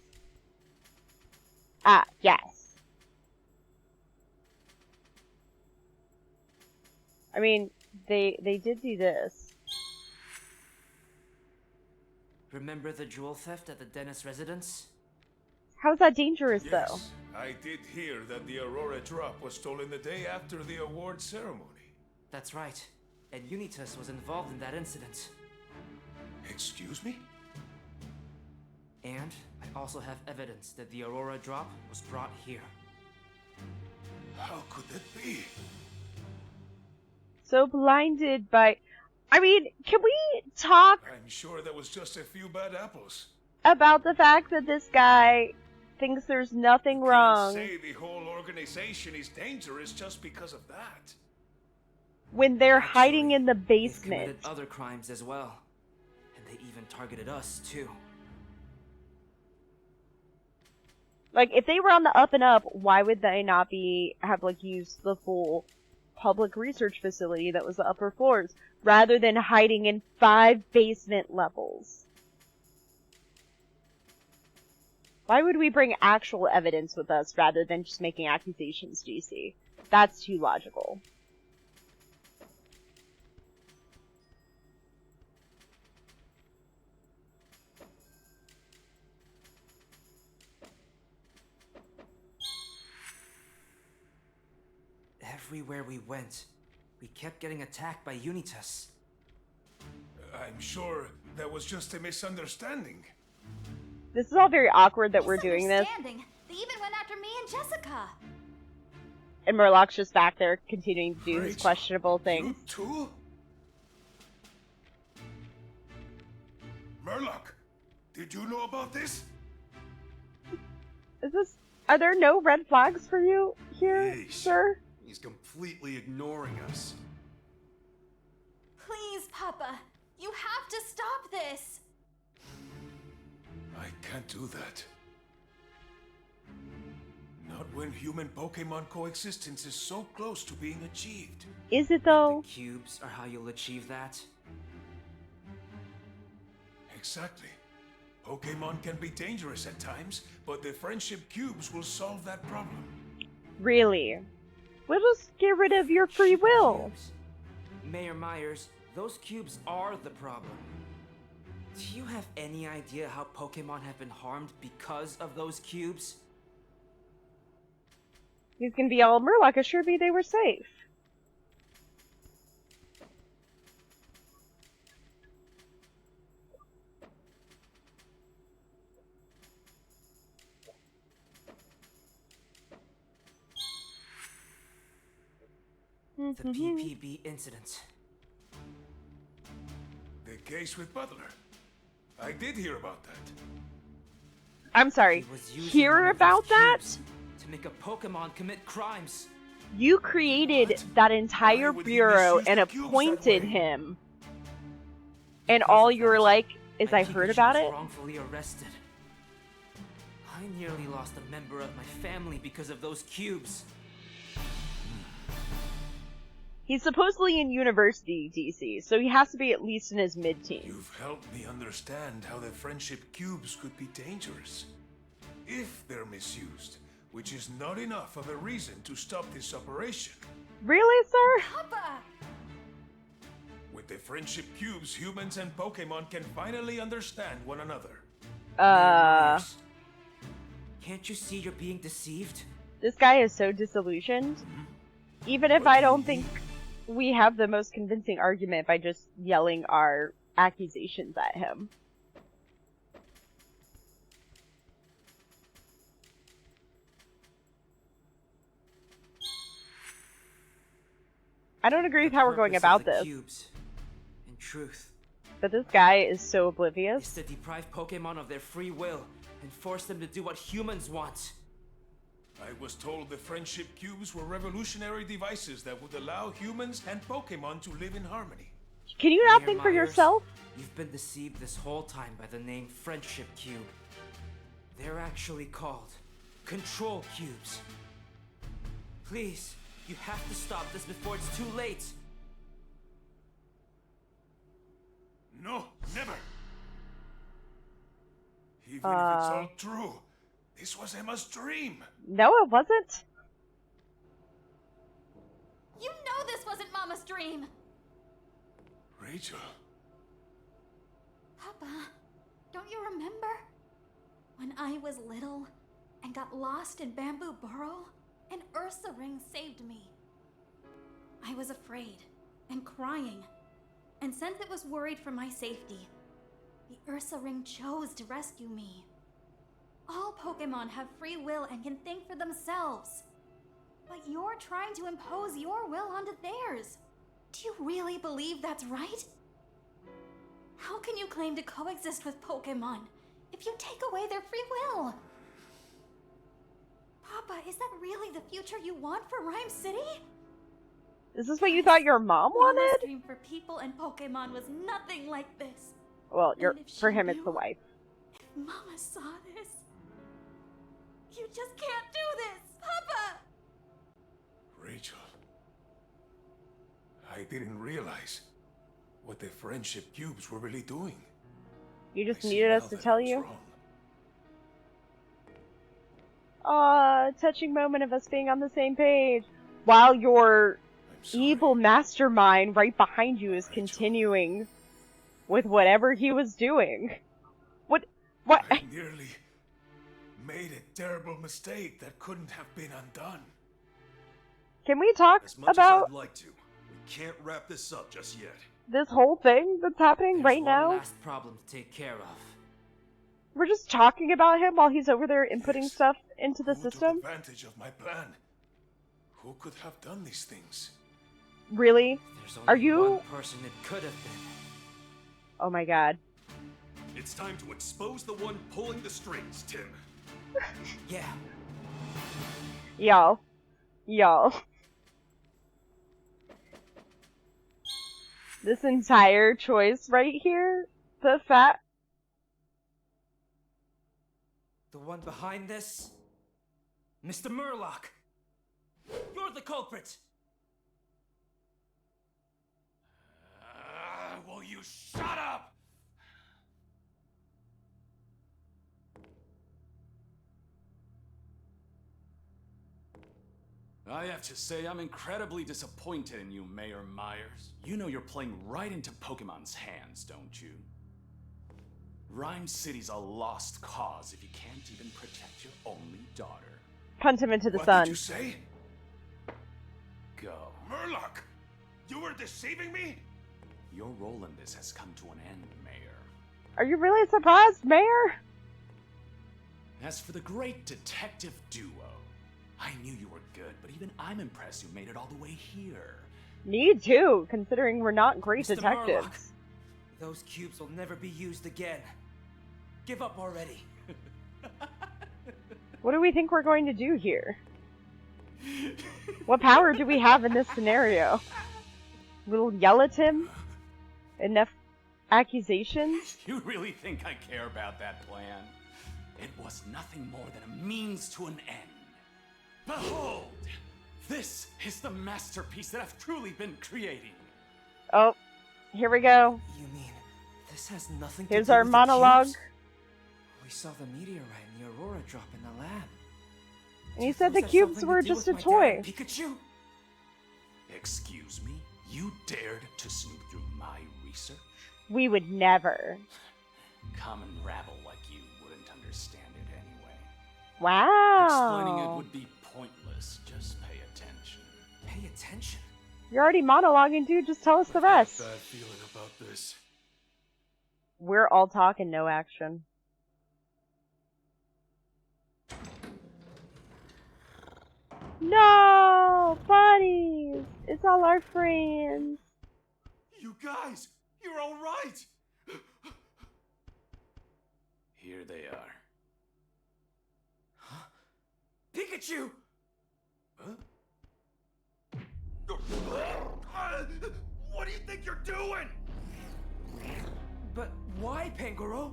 Ah, yes. I mean, they did do this. Remember the jewel theft at the Dennis residence? How's that dangerous, though? Yes, I did hear that the Aurora drop was stolen the day after the award ceremony. That's right. And Unitas was involved in that incident. Excuse me? And I also have evidence that the Aurora drop was brought here. How could that be? So blinded by... I mean, can we talk I'm sure that was just a few bad apples. about the fact that this guy thinks there's nothing wrong Can't say the whole organization is dangerous just because of that. when they're hiding Actually, in the They've basement? committed other crimes as well. And they even targeted us, too. Like, if they were on the up and up, why would they not have used the full public research facility that was the upper floors, rather than hiding in 5 basement levels? Why would we bring actual evidence with us rather than just making accusations, GC? That's too logical. Everywhere we went, we kept getting attacked by Unitas. I'm sure that was just a misunderstanding. This is all very awkward that we're doing this, Misunderstanding. They even went after me and Jessica. and Murlock's just back there continuing to do his Rachel, questionable things. You too? Murlock, did you know about this? Are there no red flags for you here, Yeesh. sir? He's completely ignoring us. Please, Papa. You have to stop this. I can't do that. Not when human Pokemon coexistence is so close to being achieved. Is it though? The cubes are how you'll achieve that. Exactly. Pokemon can be dangerous at times, but the friendship cubes will solve that problem. Really? We'll just get rid of your free will. Cubes. Mayor Myers, those cubes are the problem. Do you have any idea how Pokemon have been harmed because of those cubes? He's gonna be all, Murlock assured me they were safe. The PPB incident. The case with Butler. I did hear about that. I'm sorry. He was using Hear one of about those that? cubes to make a Pokemon commit crimes. You created What? that entire Why would he bureau misuse and the cubes that appointed way? him. And Because all of you were that, like is, my I heard Pikachu about was it? wrongfully arrested. I nearly lost a member of my family because of those cubes. He's supposedly in university, DC, so he has to be at least in his mid-teens. You've helped me understand how the friendship cubes could be dangerous. If they're misused, which is not enough of a reason to stop this operation. Really, sir? Papa! With the friendship cubes, humans and Pokemon can finally understand one another. Myers, Can't you see you're being deceived? This guy is so disillusioned. Even if What I do you don't think mean? we have the most convincing argument by just yelling our accusations at him. I don't agree with how we're going Purpose of about the this, cubes, in truth, but this guy is so is oblivious. to deprive Pokemon of their free will and force them to do what humans want. I was told the friendship cubes were revolutionary devices that would allow humans and Pokemon to live in harmony. Can you not Mayor think for Myers, yourself? You've been deceived this whole time by the name Friendship Cube. They're actually called Control Cubes. Please, you have to stop this before it's too late. No, never. Even if it's all true, this was Emma's dream. No, it wasn't. You know this wasn't Mama's dream! Rachel, Papa, don't you remember? When I was little, and got lost in Bamboo Burrow, an Ursa ring saved me. I was afraid and crying, and since it was worried for my safety, the Ursa ring chose to rescue me. All Pokemon have free will and can think for themselves. But you're trying to impose your will onto theirs. Do you really believe that's right? How can you claim to coexist with Pokemon if you take away their free will? Papa, is that really the future you want for Rhyme City? Is this what you thought your mom Mama's wanted? dream for people and Pokemon was nothing like this. Well, And if for she him, it's knew, the wife. If Mama saw this, you just can't do this, Papa! Rachel, I didn't realize what the friendship cubes were really doing. You just I see needed now us to that tell I was you? wrong. Aw, touching moment of us being on the same page. While your I'm sorry. evil mastermind right behind you is continuing with whatever he was doing. What? I nearly made a terrible mistake that couldn't have been undone. Can we talk As much about as I'd like to, we can't wrap this up just yet. this whole thing that's happening There's right one now? last problem to take care of. We're just talking about him while he's over there inputting Yes. stuff into the Who took system? advantage of my plan? Who could have done these things? Really? There's Are only you- one person it could have been. Oh my god. It's time to expose the one pulling the strings, Tim. Yeah, Y'all. Y'all. This entire choice right here, the fact the one behind this? Mr. Murlock! You're the culprit! Will you shut up? I have to say, I'm incredibly disappointed in you, Mayor Myers. You know you're playing right into Pokemon's hands, don't you? Rhyme City's a lost cause if you can't even protect your only daughter. punt him into the What sun. did you say? Go. Murlock! You were deceiving me? Your role in this has come to an end, Mayor. Are you really surprised, Mayor? As for the great detective duo, I knew you were good, but even I'm impressed you made it all the way here. Me too, considering we're not great Mr. detectives. Murlock, those cubes will never be used again. Give up already. What do we think we're going to do here? What power do we have in this scenario? We'll yell at him? Enough accusations? You really think I care about that plan? It was nothing more than a means to an end. Behold! This is the masterpiece that I've truly been creating. Oh, here we go. You mean this has nothing to Here's do our with the monologue. cubes? We saw the meteorite and the Aurora drop in the lab. And he Do said the those have cubes something were to do just a with my dad, toy. Pikachu? Excuse me? You dared to snoop through my research? We would never. Common rabble like you wouldn't understand it anyway. Wow. Explaining it would be pointless. Just pay attention. Pay attention. You're already monologuing, dude. Just tell us the rest. Bad feeling about this. We're all talking, no action. No! Buddies! It's all our friends. You guys, you're all right. Here they are. Pikachu! What do you think you're doing? But why, Pangoro?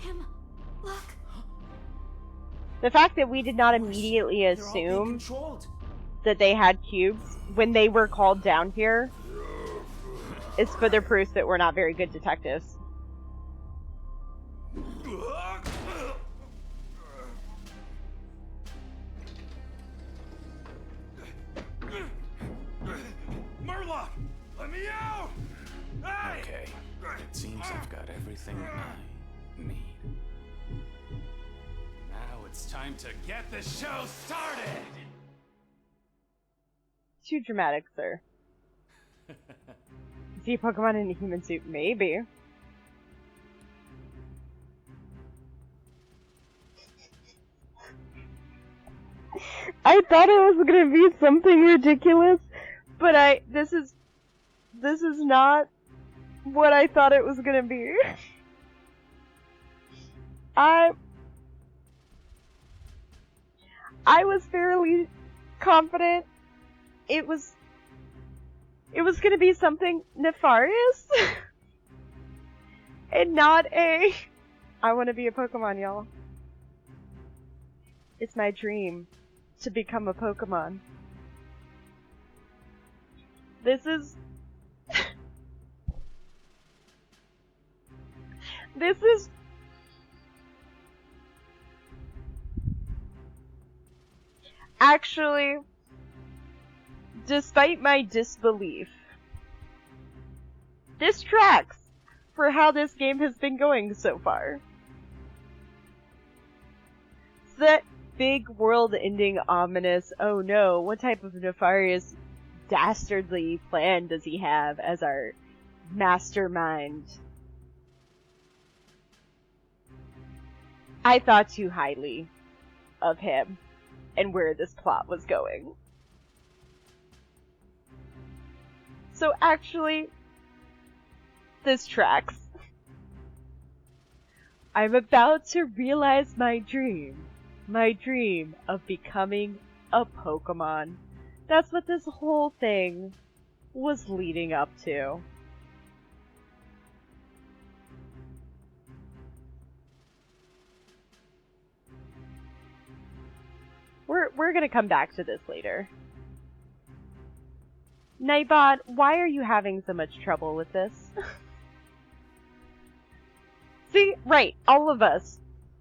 Tim, look. The fact that we did not immediately They're all being assume controlled. that they had cubes when they were called down here is further proof that we're not very good detectives. Murlock, let me out! Hey! Okay. It seems I've got everything I need. it's time to get the show started! Too dramatic, sir. See a Pokemon in a human suit? Maybe. I thought it was gonna be something ridiculous, but this is not what I thought it was gonna be. I was fairly confident it was gonna be something nefarious and not I wanna be a Pokemon, y'all. It's my dream to become a Pokemon. This is actually, despite my disbelief, this tracks for how this game has been going so far. It's that big world-ending ominous, oh no, what type of nefarious, dastardly plan does he have as our mastermind? I thought too highly of him and where this plot was going. So actually, this tracks. I'm about to realize my dream of becoming a Pokemon. That's what this whole thing was leading up to. We're gonna come back to this later. Nightbot, why are you having so much trouble with this? See, right, all of us.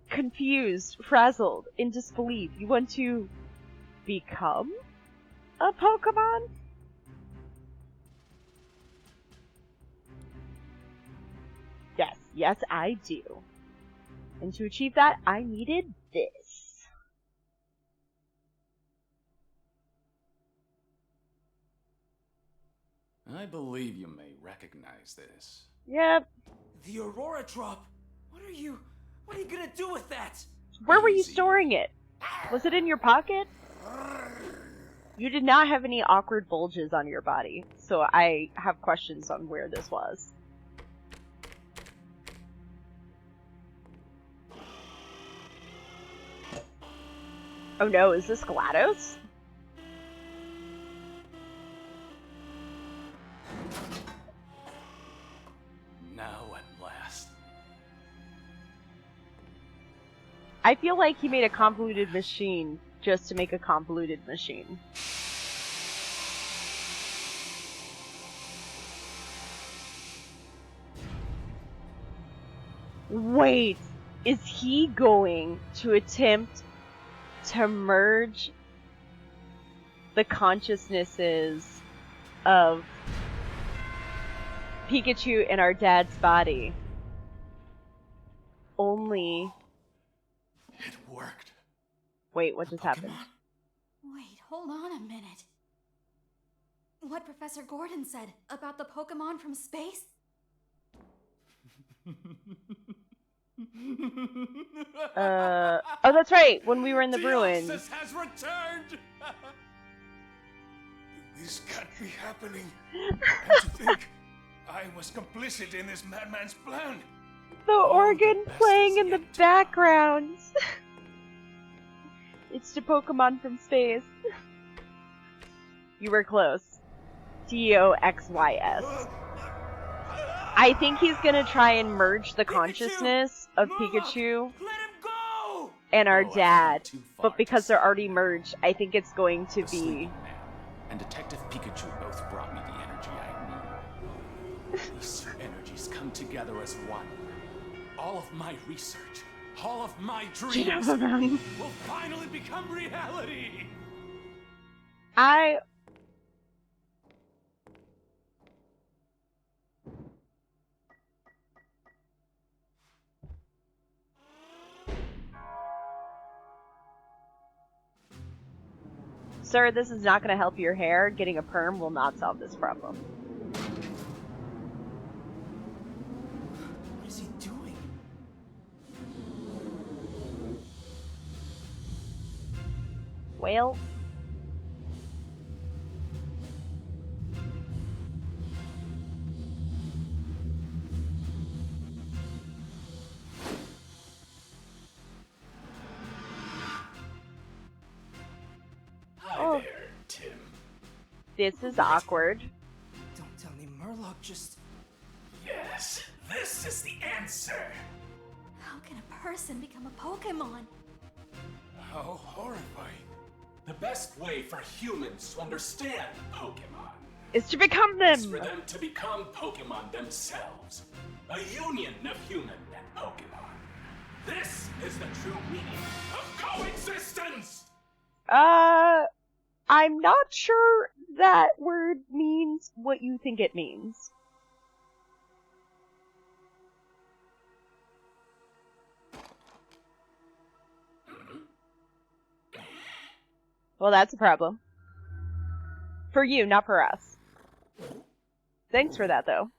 Confused, frazzled, in disbelief. You want to become a Pokemon? Yes, I do. And to achieve that, I needed this. I believe you may recognize this. Yep. The Aurora Drop? What are you gonna do with that? Where were you storing it? Was it in your pocket? You did not have any awkward bulges on your body, so I have questions on where this was. Oh no, is this GLaDOS? Now at last. I feel like he made a convoluted machine just to make a convoluted machine. Wait, is he going to attempt to merge the consciousnesses of Pikachu in our dad's body? Only... It worked. Wait, what just happened? Wait, hold on a minute. What Professor Gordon said about the Pokemon from space? Oh, that's right, when we were in the ruins. Deoxys has returned! This can't be happening. And to think I was complicit in this madman's plan. The organ playing in the background. It's the Pokemon from space. You were close. Deoxys. I think he's gonna try and merge the consciousness of Pikachu and our dad, but because they're already merged, I think it's going to be... And Detective Pikachu both brought me the energy I need. These two energies come together as one. All of my research, all of my dreams will finally become reality! Sir, this is not going to help your hair. Getting a perm will not solve this problem. What is he doing? Well... Hi there, Tim. This is awkward. Don't tell me Murloc just... Yes, this is the answer. How can a person become a Pokemon? How horrifying. The best way for humans to understand Pokemon Is to become them! is for them to become Pokemon themselves. A union of human and Pokemon. This is the true meaning of coexistence! I'm not sure that word means what you think it means. Well, that's a problem. For you, not for us. Thanks for that, though.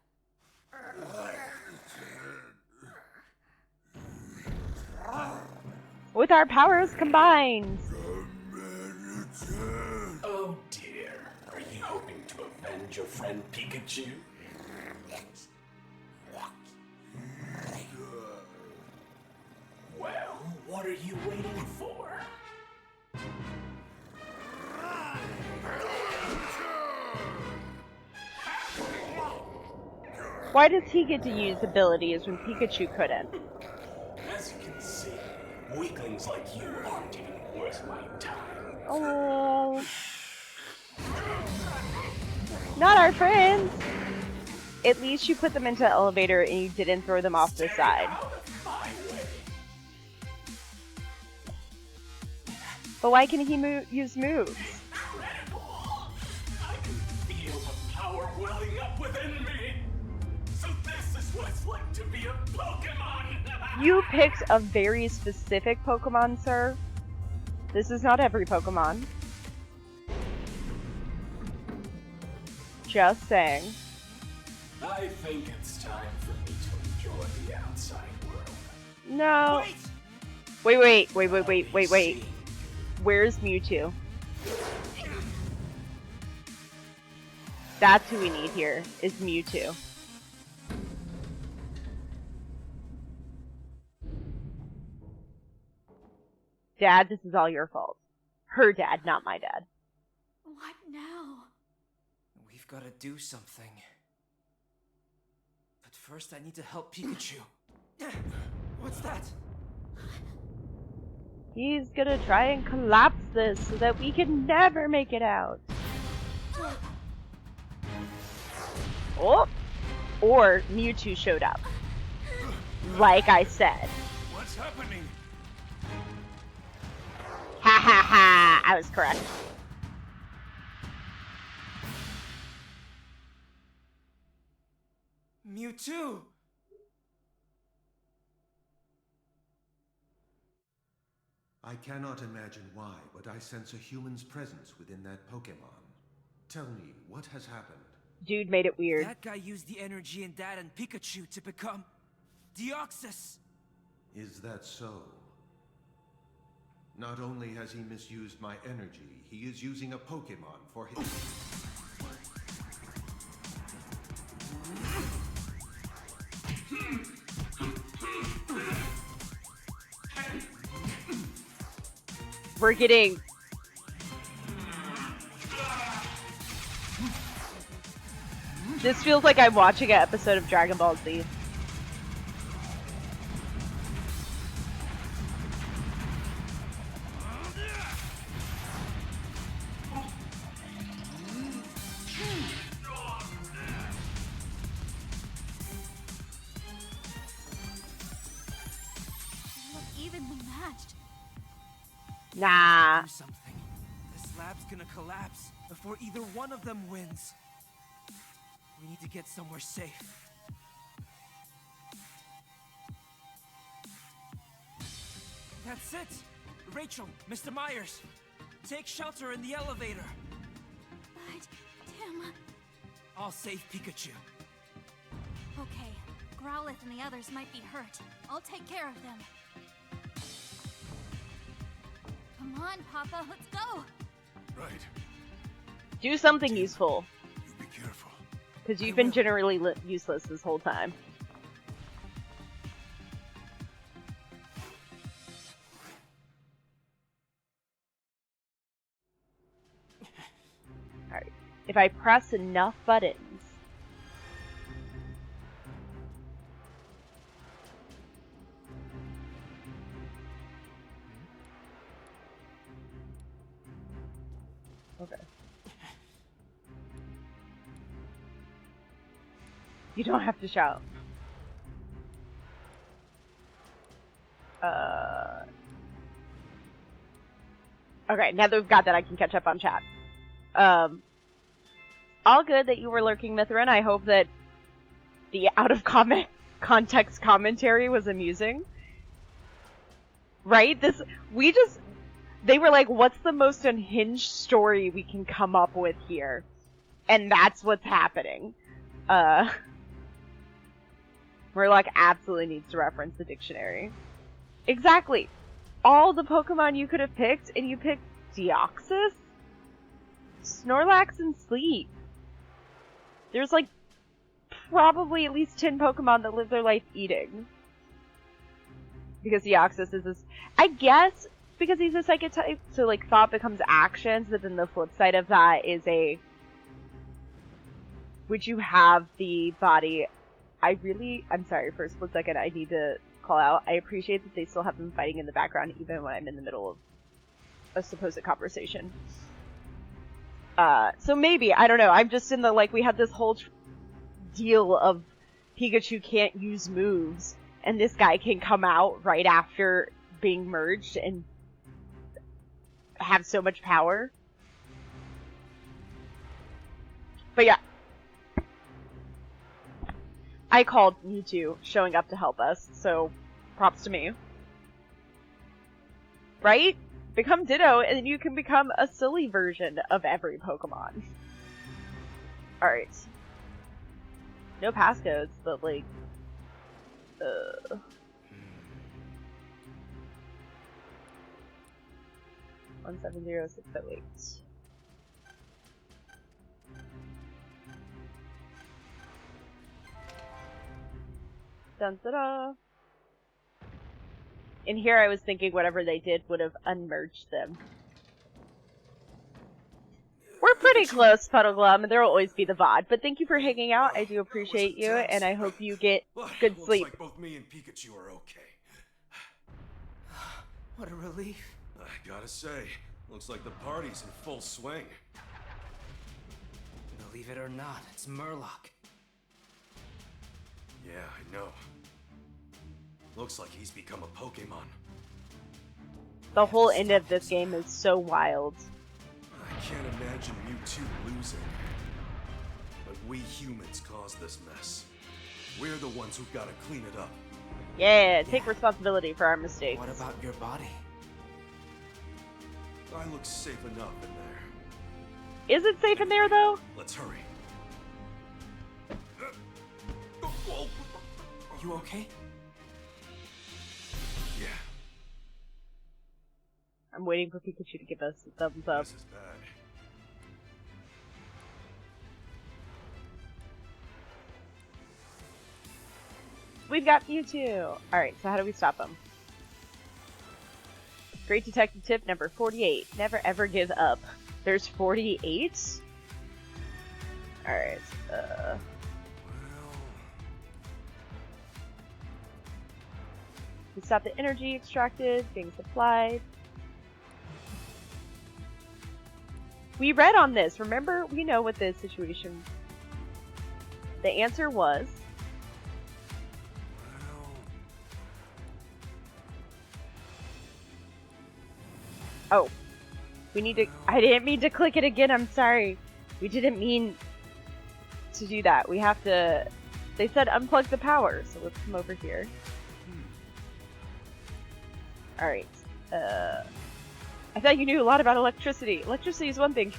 With our powers combined! Oh dear. Are you hoping to avenge your friend Pikachu? Well, what are you waiting for? Why does he get to use abilities when Pikachu couldn't? As you can see, weaklings like you aren't even worth my time. Oh. Not our friends! At least you put them into the elevator and you didn't throw them off the side. Out of my way. But why can he use moves? Incredible! I can feel the power welling up within me. So this is what it's like to be a Pokemon. You picked a very specific Pokemon, sir. This is not every Pokemon. Just saying. I think it's time for me to enjoy the outside world. No. Wait. Where's Mewtwo? That's who we need here, is Mewtwo. Dad, this is all your fault. Her dad, not my dad. What now? We've got to do something. But first I need to help Pikachu. What's that? He's gonna try and collapse this so that we can never make it out. Oh! Or Mewtwo showed up. Like I said. What's happening? Ha ha ha! I was correct. Mewtwo! I cannot imagine why, but I sense a human's presence within that Pokemon. Tell me, what has happened? Dude made it weird. That guy used the energy in Dad and Pikachu to become Deoxys! Is that so? Not only has he misused my energy, he is using a Pokemon for his... We're getting... This feels like I'm watching an episode of Dragon Ball Z. Look evenly matched. Nah. Do something. This lab's gonna collapse before either one of them wins. We need to get somewhere safe. That's it! Rachel, Mr. Myers, Take shelter in the elevator. But, Tim... I'll save Pikachu. Okay, Growlithe and the others might be hurt. I'll take care of them. Come on, Papa, let's go! Right. Do something useful. You be careful. Because you've been generally useless this whole time. Alright. If I press enough buttons... Okay. You don't have to shout. Okay, now that we've got that, I can catch up on chat. All good that you were lurking, Mithrin. I hope that the context commentary was amusing. Right? They were like, what's the most unhinged story we can come up with here? And that's what's happening. Murloc absolutely needs to reference the dictionary. Exactly. All the Pokemon you could have picked, and you picked Deoxys? Snorlax and Sleep. There's like probably at least 10 Pokemon that live their life eating. Because Deoxys is this... I guess because he's a psychic type, so like thought becomes actions, but then the flip side of that is would you have the body... I'm sorry, for a split second I need to call out. I appreciate that they still have them fighting in the background even when I'm in the middle of a supposed conversation. So maybe, I don't know, I'm just in the, like, we had this whole deal of Pikachu can't use moves, and this guy can come out right after being merged and have so much power. But yeah. I called Mewtwo showing up to help us, so props to me. Right? Become Ditto, and then you can become a silly version of every Pokemon. Alright. No passcodes, but like... 170608. Dun da da. In here I was thinking whatever they did would have unmerged them. We're pretty close, Puddleglum, and there will always be the VOD, but thank you for hanging out. I do appreciate you, and I hope you get good sleep. Looks like both me and Pikachu are okay. What a relief. I gotta say, looks like the party's in full swing. Believe it or not, it's Murloc. Yeah, I know. Looks like he's become a Pokemon. The whole end of this game is so wild. I can't imagine Mewtwo losing. But we humans caused this mess. We're the ones who've got to clean it up. Yeah, take responsibility for our mistakes. What about your body? I look safe enough in there. Is it safe in there, though? Let's hurry. You okay? Yeah. I'm waiting for Pikachu to give us a thumbs up. This is bad. We've got Mewtwo! Alright, so how do we stop him? Great detective tip number 48. Never ever give up. There's 48? Alright, we stop the energy extracted, being supplied. We read on this, remember? We know what the situation... The answer was... Oh. We need to... I didn't mean to click it again, I'm sorry. We didn't mean to do that. We have to... They said unplug the power, so let's come over here. Alright. I thought you knew a lot about electricity. Electricity is one thing.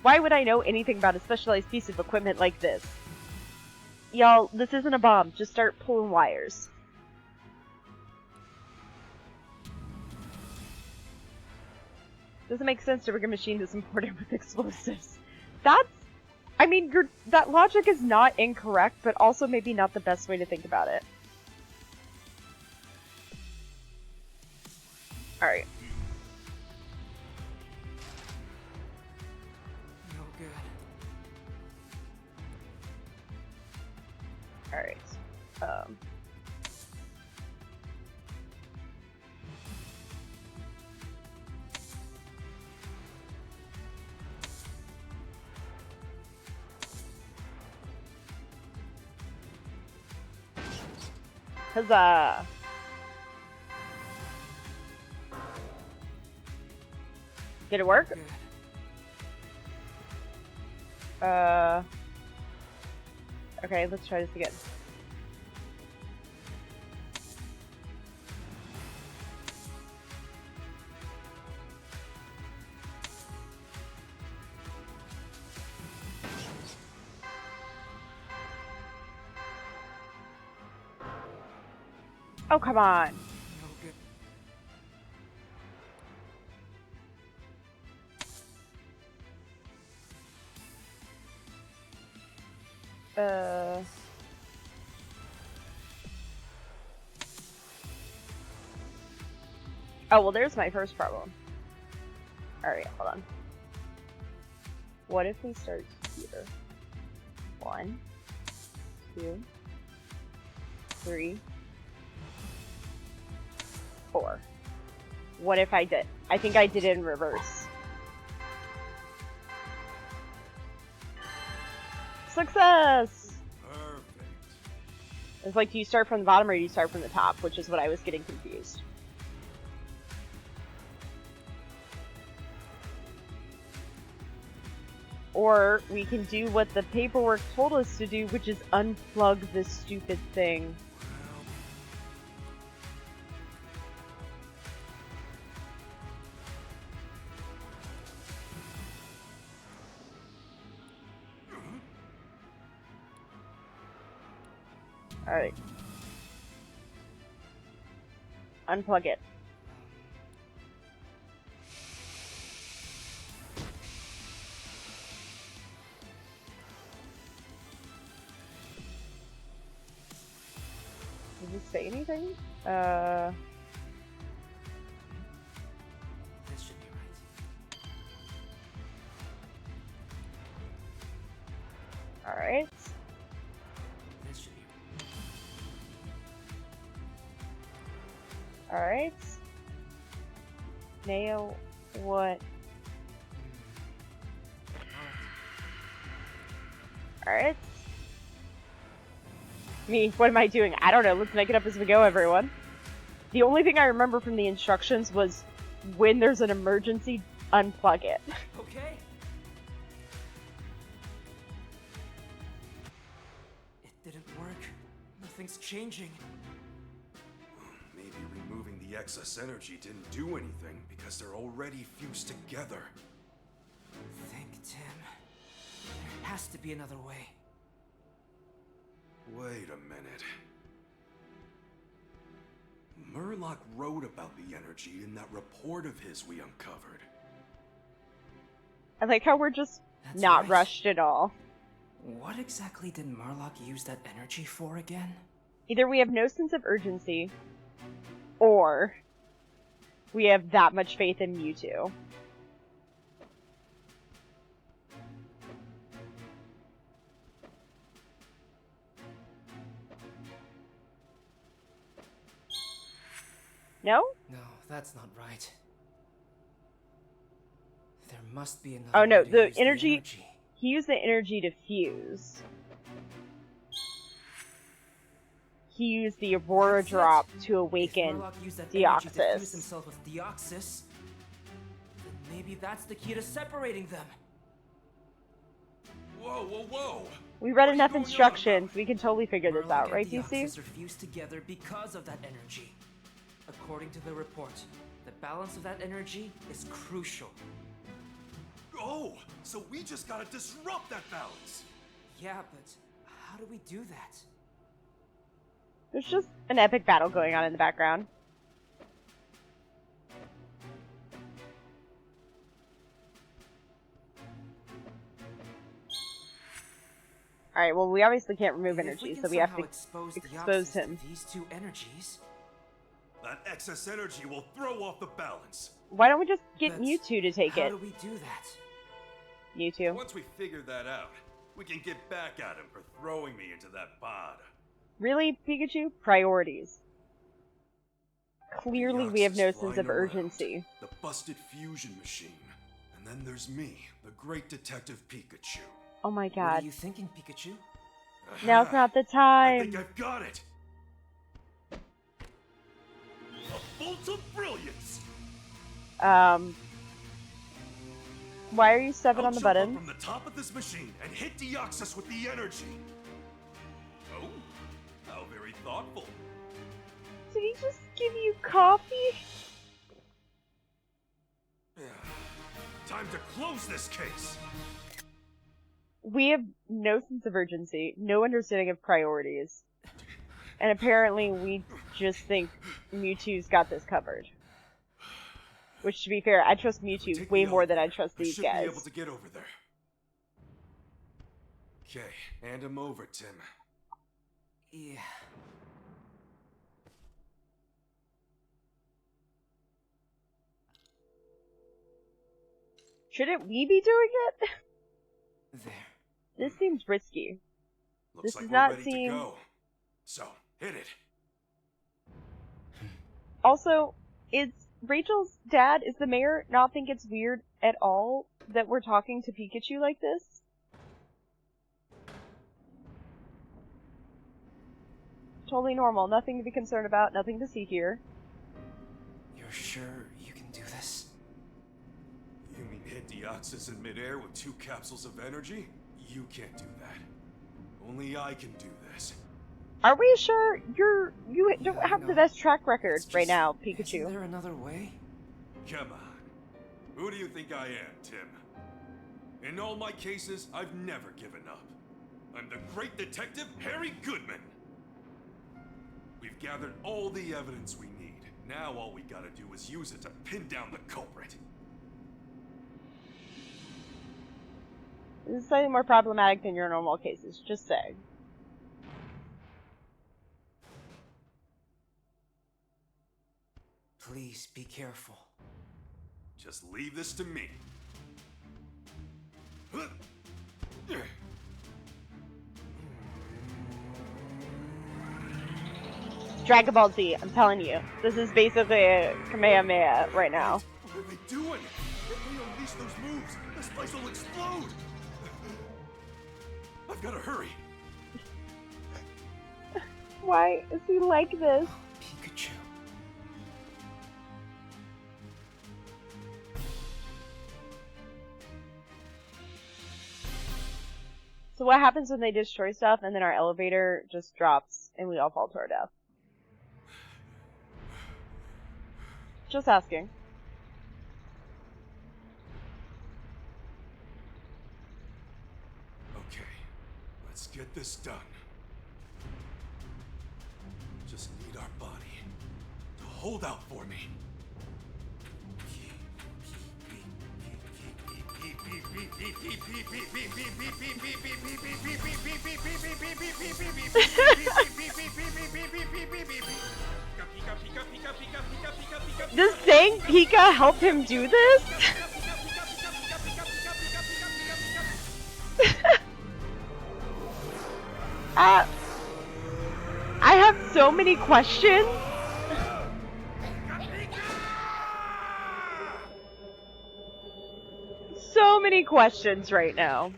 Why would I know anything about a specialized piece of equipment like this? Y'all, this isn't a bomb. Just start pulling wires. Doesn't make sense to rig a machine this important with explosives. I mean, that logic is not incorrect, but also maybe not the best way to think about it. Alright. No good. Alright. Huzzah! Did it work? Good. Okay, let's try this again. Oh, come on. No good. Oh, well, there's my first problem. Alright, hold on. What if we start here? 1, 2, 3, 4. What if I did? I think I did it in reverse. Success! Perfect. It's like, do you start from the bottom or do you start from the top? Which is what I was getting confused. Or we can do what the paperwork told us to do, which is unplug this stupid thing. Alright. Unplug it. Does this say anything? This should be right. Alright. This should be right. Alright. Nail what? Alright. What am I doing? I don't know. Let's make it up as we go, everyone. The only thing I remember from the instructions was when there's an emergency, unplug it. Okay. It didn't work. Nothing's changing. Maybe removing the excess energy didn't do anything because they're already fused together. Think, Tim. There has to be another way. Wait a minute. Murloc wrote about the energy in that report of his we uncovered. I like how we're just That's not right. rushed at all. What exactly did Murloc use that energy for again? Either we have no sense of urgency, or we have that much faith in Mewtwo. No? No, that's not right. There must be another Oh no, way to the use energy. He used the energy to fuse. He used the Aurora That's it. drop to If awaken Murloc used that energy to fuse Deoxys. himself with Deoxys, then maybe that's the key to separating them. Whoa, whoa, whoa! We read What are enough you going on instructions. about? We can totally figure this Murloc out, and right, DC? Deoxys are fused together because of that energy. According to the report, the balance of that energy is crucial. Oh, so we just gotta disrupt that balance. Yeah, but how do we do that? There's just an epic battle going on in the background. Alright, well, we obviously can't remove energy, so we have to expose him. These two energies. That excess energy will throw off the balance. Why don't we just get Mewtwo to take it? How do we do that? Mewtwo. Once we figure that out, we can get back at him for throwing me into that pod. Really, Pikachu? Priorities. Clearly we have no sense of urgency. The busted fusion machine. And then there's me, the great Detective Pikachu. Oh my god. What are you thinking, Pikachu? Now's not the time. I think I've got it. A bolt of brilliance. Why are you stepping on the button? From the top of this machine and hit Deoxys with the energy. Oh, how very thoughtful. Did he just give you coffee? Time to close this case. We have no sense of urgency, no understanding of priorities. And apparently we just think Mewtwo's got this covered. Which, to be fair, I trust Mewtwo way more than I trust these guys. I should be able to get over there. Okay, hand him over, Tim. Yeah. Shouldn't we be doing it? There. This seems risky. Looks this like does we're not ready seem... to go. So, hit it. Also, is Rachel's dad, is the mayor, not think it's weird at all that we're talking to Pikachu like this? Totally normal, nothing to be concerned about, nothing to see here. You're sure you can do this? You mean hit Deoxys in midair with 2 capsules of energy? You can't do that. Only I can do this. Are we sure you don't have the best track record right now, Pikachu? Is there another way? Come on. Who do you think I am, Tim? In all my cases, I've never given up. I'm the great detective Harry Goodman. We've gathered all the evidence we need. Now all we gotta do is use it to pin down the culprit. This is slightly more problematic than your normal cases, just saying. Please be careful. Just leave this to me. Dragon Ball Z, I'm telling you. This is basically a Kamehameha right now. What are they doing? If we unleash those moves, this place will explode! I've gotta hurry. Why is he like this? Pikachu. So what happens when they destroy stuff and then our elevator just drops and we all fall to our death? Just asking. Okay, let's get this done. Just need our body to hold out for me. Does saying Pika help him do this? I have so many questions. So many questions right now.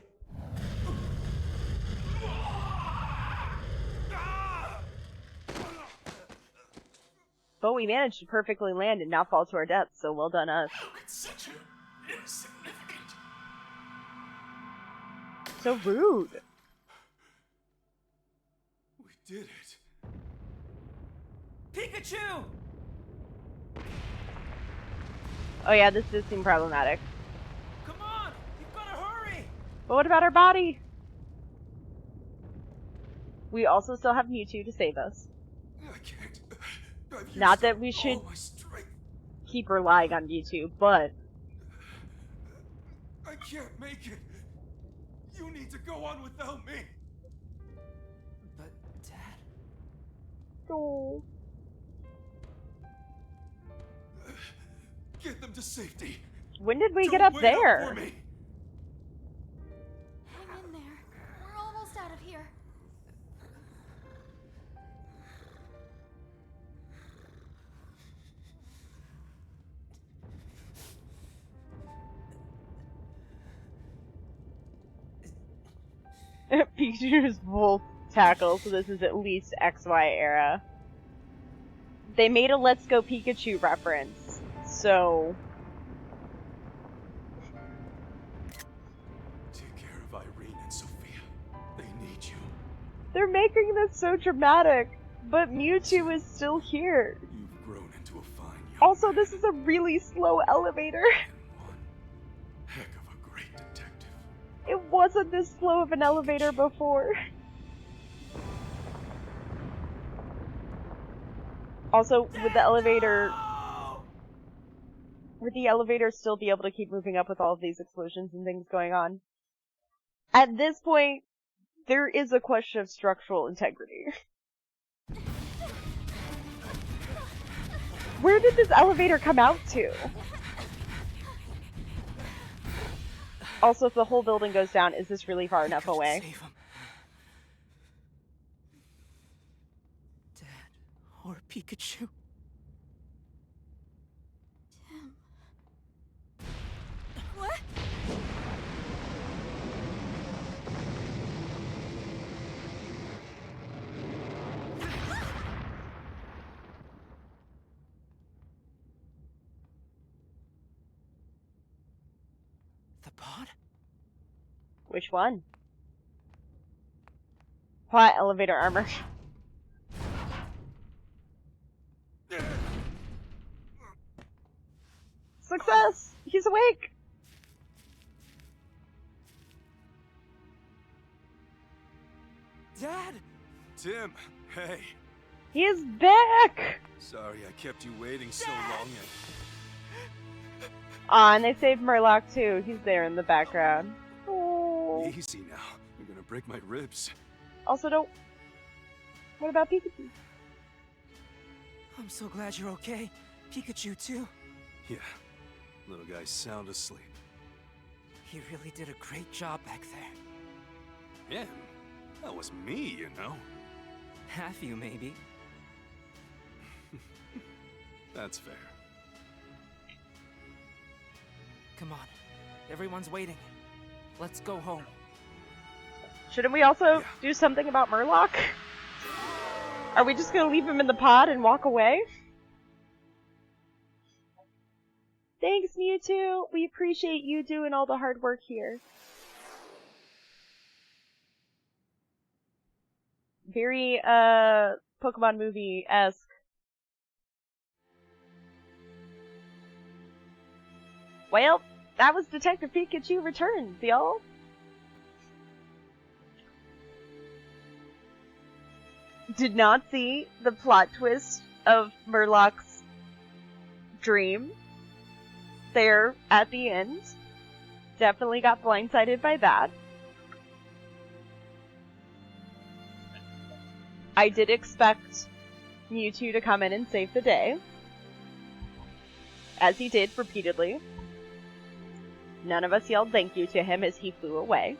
But we managed to perfectly land and not fall to our deaths, so well done us. How could such an insignificant... So rude. We did it. Pikachu! Oh yeah, this does seem problematic. Come on! You've gotta hurry! But what about our body? We also still have Mewtwo to save us. I can't. I've Not used that up we should all my strength. keep relying on Mewtwo, but... I can't make it. You need to go on without me. But, Dad... Oh. Get them to safety. When did we Don't get up wait there? for me. Hang in there. We're almost out of here. Pikachu's full tackle, so this is at least XY era. They made a Let's Go Pikachu reference, so... Take care of Irene and Sophia. They need you. They're making this so dramatic, but Mewtwo is still here. You've grown into a fine young Also, man this is a really slow elevator. and one heck of a great detective. It wasn't this slow of an elevator before. Also, would the elevator still be able to keep moving up with all of these explosions and things going on? At this point, there is a question of structural integrity. Where did this elevator come out to? Also, if the whole building goes down, is this really far enough away? Save him. Dad, or Pikachu. Tim. What? The pod? Which one? What elevator armor? Success! He's awake! Dad! Tim, hey. He is back! Sorry I kept you waiting so long. Aw, and they saved Murloc too. He's there in the background. Oh. Easy now. You're gonna break my ribs. Also, don't... What about Pikachu? I'm so glad you're okay. Pikachu, too. Yeah. Little guy's sound asleep. He really did a great job back there. Him? That was me, you know. Half you, maybe. That's fair. Come on. Everyone's waiting. Let's go home. Shouldn't we also do something about Murloc? Are we just gonna leave him in the pod and walk away? Thanks, Mewtwo! We appreciate you doing all the hard work here. Very, Pokemon movie-esque. Well, that was Detective Pikachu Returns, y'all. Did not see the plot twist of Murloc's dream there at the end. Definitely got blindsided by that. I did expect Mewtwo to come in and save the day, as he did repeatedly. None of us yelled thank you to him as he flew away.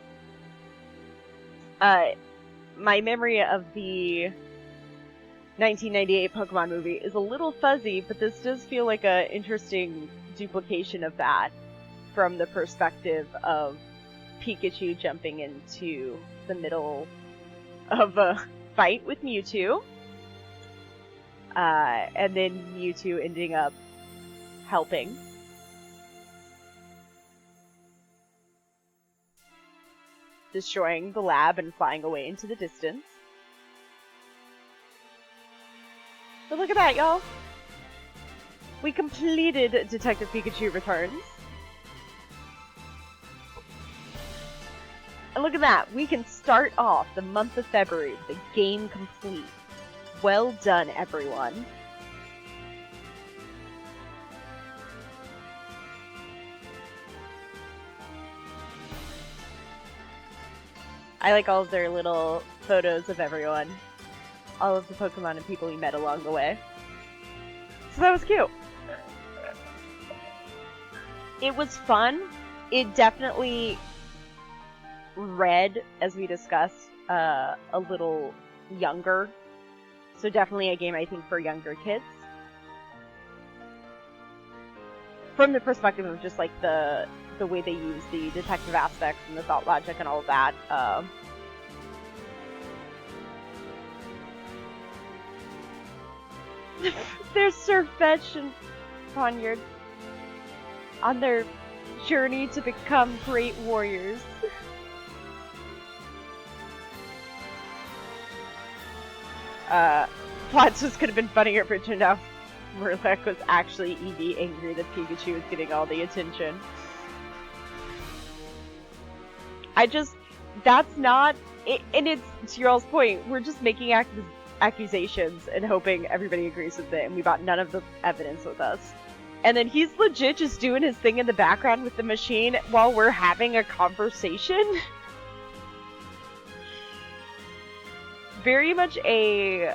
My memory of the 1998 Pokemon movie is a little fuzzy, but this does feel like an interesting duplication of that from the perspective of Pikachu jumping into the middle of a fight with Mewtwo. And then Mewtwo ending up helping. Destroying the lab and flying away into the distance. But look at that, y'all. We completed Detective Pikachu Returns. And look at that, we can start off the month of February with a game complete. Well done, everyone. I like all of their little photos of everyone. All of the Pokemon and people we met along the way. So that was cute. It was fun. It definitely read, as we discussed, a little younger. So definitely a game, I think, for younger kids. From the perspective of just, like, the way they use the detective aspects and the thought logic and all of that. There's Sirfetch'd and Poniard on their journey to become great warriors. Plot twist could have been funnier if it turned out Murloc was actually Eevee angry that Pikachu was getting all the attention. That's not, and it's, to your all's point, we're just making accusations and hoping everybody agrees with it, and we brought none of the evidence with us. And then he's legit just doing his thing in the background with the machine while we're having a conversation. Very much a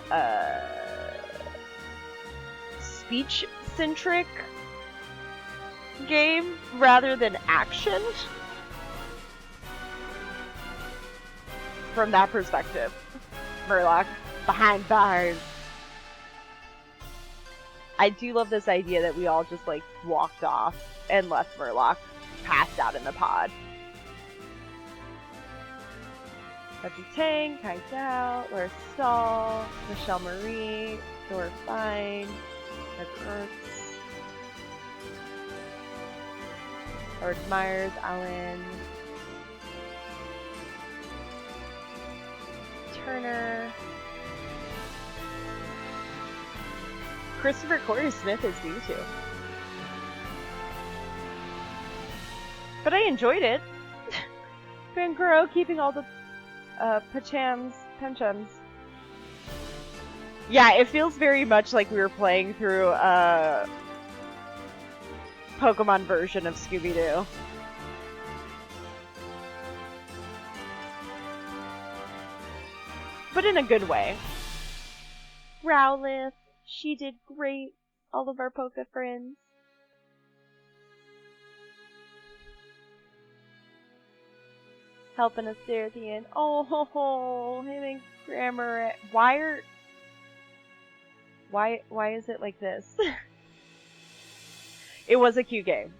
speech-centric game rather than action. From that perspective. Murloc, behind bars. I do love this idea that we all just, like, walked off and left Murloc passed out in the pod. Happy Tang, Kai Dao, Laura Stahl, Michelle Marie, Dora Fine, Doug Ertz, Howard Myers, Alan Turner, Christopher Corey Smith is new too. But I enjoyed it. Fanguro keeping all the Penchams. Yeah, it feels very much like we were playing through a Pokemon version of Scooby-Doo. But in a good way. Rowlith, she did great. All of our Poke friends. Helping us there at the end. Oh ho ho, him and Grammar. Why is it like this? It was a cute game.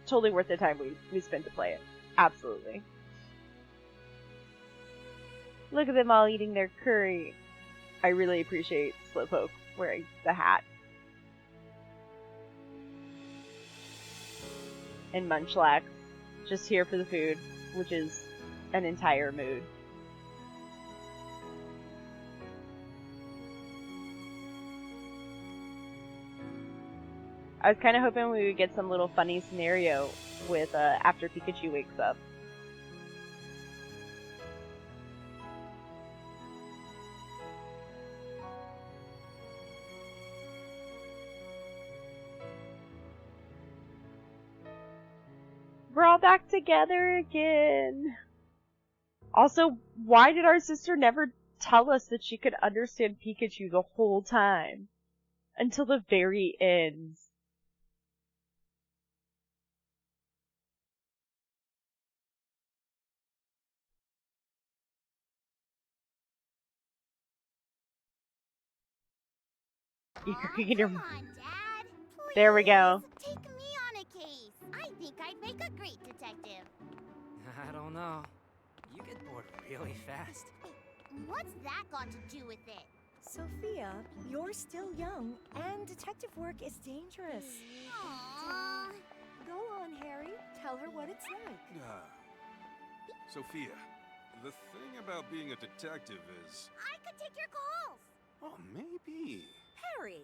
Totally worth the time we spent to play it. Absolutely. Look at them all eating their curry. I really appreciate Slowpoke wearing the hat. And Munchlax, just here for the food, which is an entire mood. I was kind of hoping we would get some little funny scenario with after Pikachu wakes up. We're all back together again. Also, why did our sister never tell us that she could understand Pikachu the whole time? Until the very end. Come on, Dad. There we go. Take me on a case. I think I'd make a great detective. I don't know. You get bored really fast. What's that got to do with it? Sophia, you're still young, and detective work is dangerous. Aww. Go on, Harry. Tell her what it's like. Sophia, the thing about being a detective is... I could take your calls. Oh, maybe. Harry!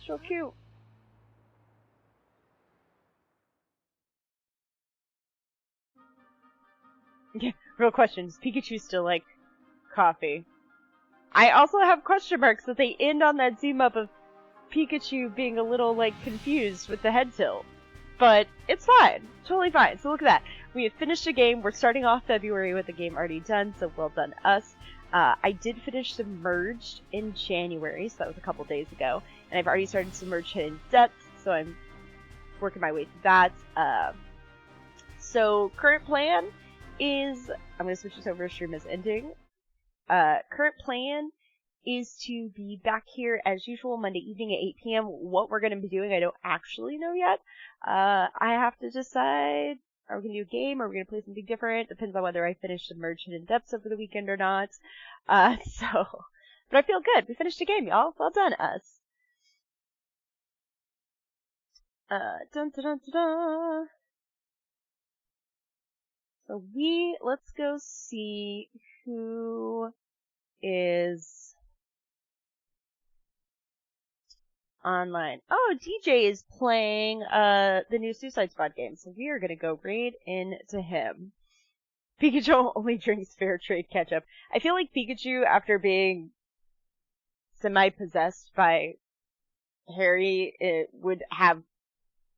So cute. Yeah, real question. Does Pikachu still like coffee? I also have question marks that they end on that zoom up of Pikachu being a little, like, confused with the head tilt. But it's fine. Totally fine. So look at that. We have finished a game. We're starting off February with the game already done, so well done us. I did finish Submerged in January, so that was a couple days ago. And I've already started Submerged Hidden Depths, so I'm working my way through that. So current plan is... I'm going to switch this over to stream as ending. Current plan is to be back here as usual Monday evening at 8 p.m. What we're going to be doing, I don't actually know yet. I have to decide, are we going to do a game or are we going to play something different? Depends on whether I finish Submerged Hidden Depths over the weekend or not. But I feel good. We finished a game, y'all. Well done, us. Dun dun dun dun dun. So let's go see who is online. Oh, DJ is playing the new Suicide Squad game, so we are gonna go raid into him. Pikachu only drinks fair trade ketchup. I feel like Pikachu, after being semi-possessed by Harry, it would have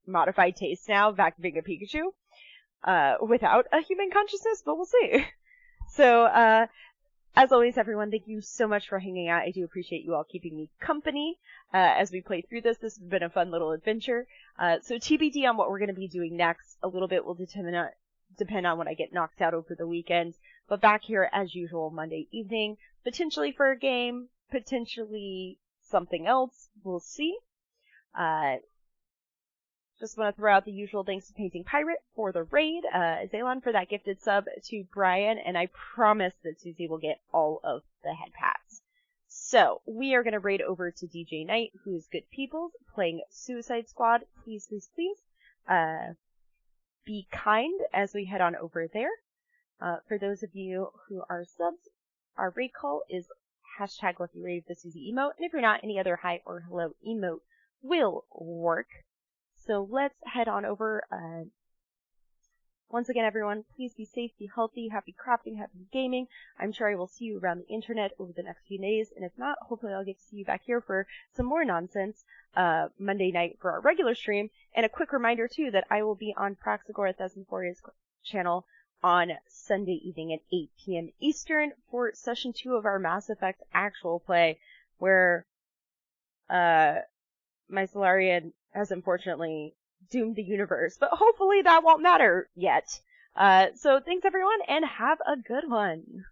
modified taste now, back to being a Pikachu, without a human consciousness, but we'll see. So, as always, everyone, thank you so much for hanging out. I do appreciate you all keeping me company as we play through this. This has been a fun little adventure. So TBD on what we're going to be doing next. A little bit will depend on when I get knocked out over the weekend. But back here, as usual, Monday evening, potentially for a game, potentially something else. We'll see. Just want to throw out the usual thanks to Painting Pirate for the raid, Zaylon for that gifted sub, to Brian, and I promise that Susie will get all of the head pats. So, we are going to raid over to DJ Knight, who is good people, playing Suicide Squad. Please, please, please, be kind as we head on over there. For those of you who are subs, our raid call is #LuckyRaid with the Susie emote, and if you're not, any other hi or hello emote will work. So let's head on over. Once again, everyone, please be safe, be healthy, happy crafting, happy gaming. I'm sure I will see you around the internet over the next few days, and if not, hopefully I'll get to see you back here for some more nonsense Monday night for our regular stream. And a quick reminder, too, that I will be on Praxagora Thesmophorea's channel on Sunday evening at 8 p.m. Eastern for Session 2 of our Mass Effect actual play, where my Solarian has unfortunately doomed the universe, but hopefully that won't matter yet. So thanks everyone, and have a good one.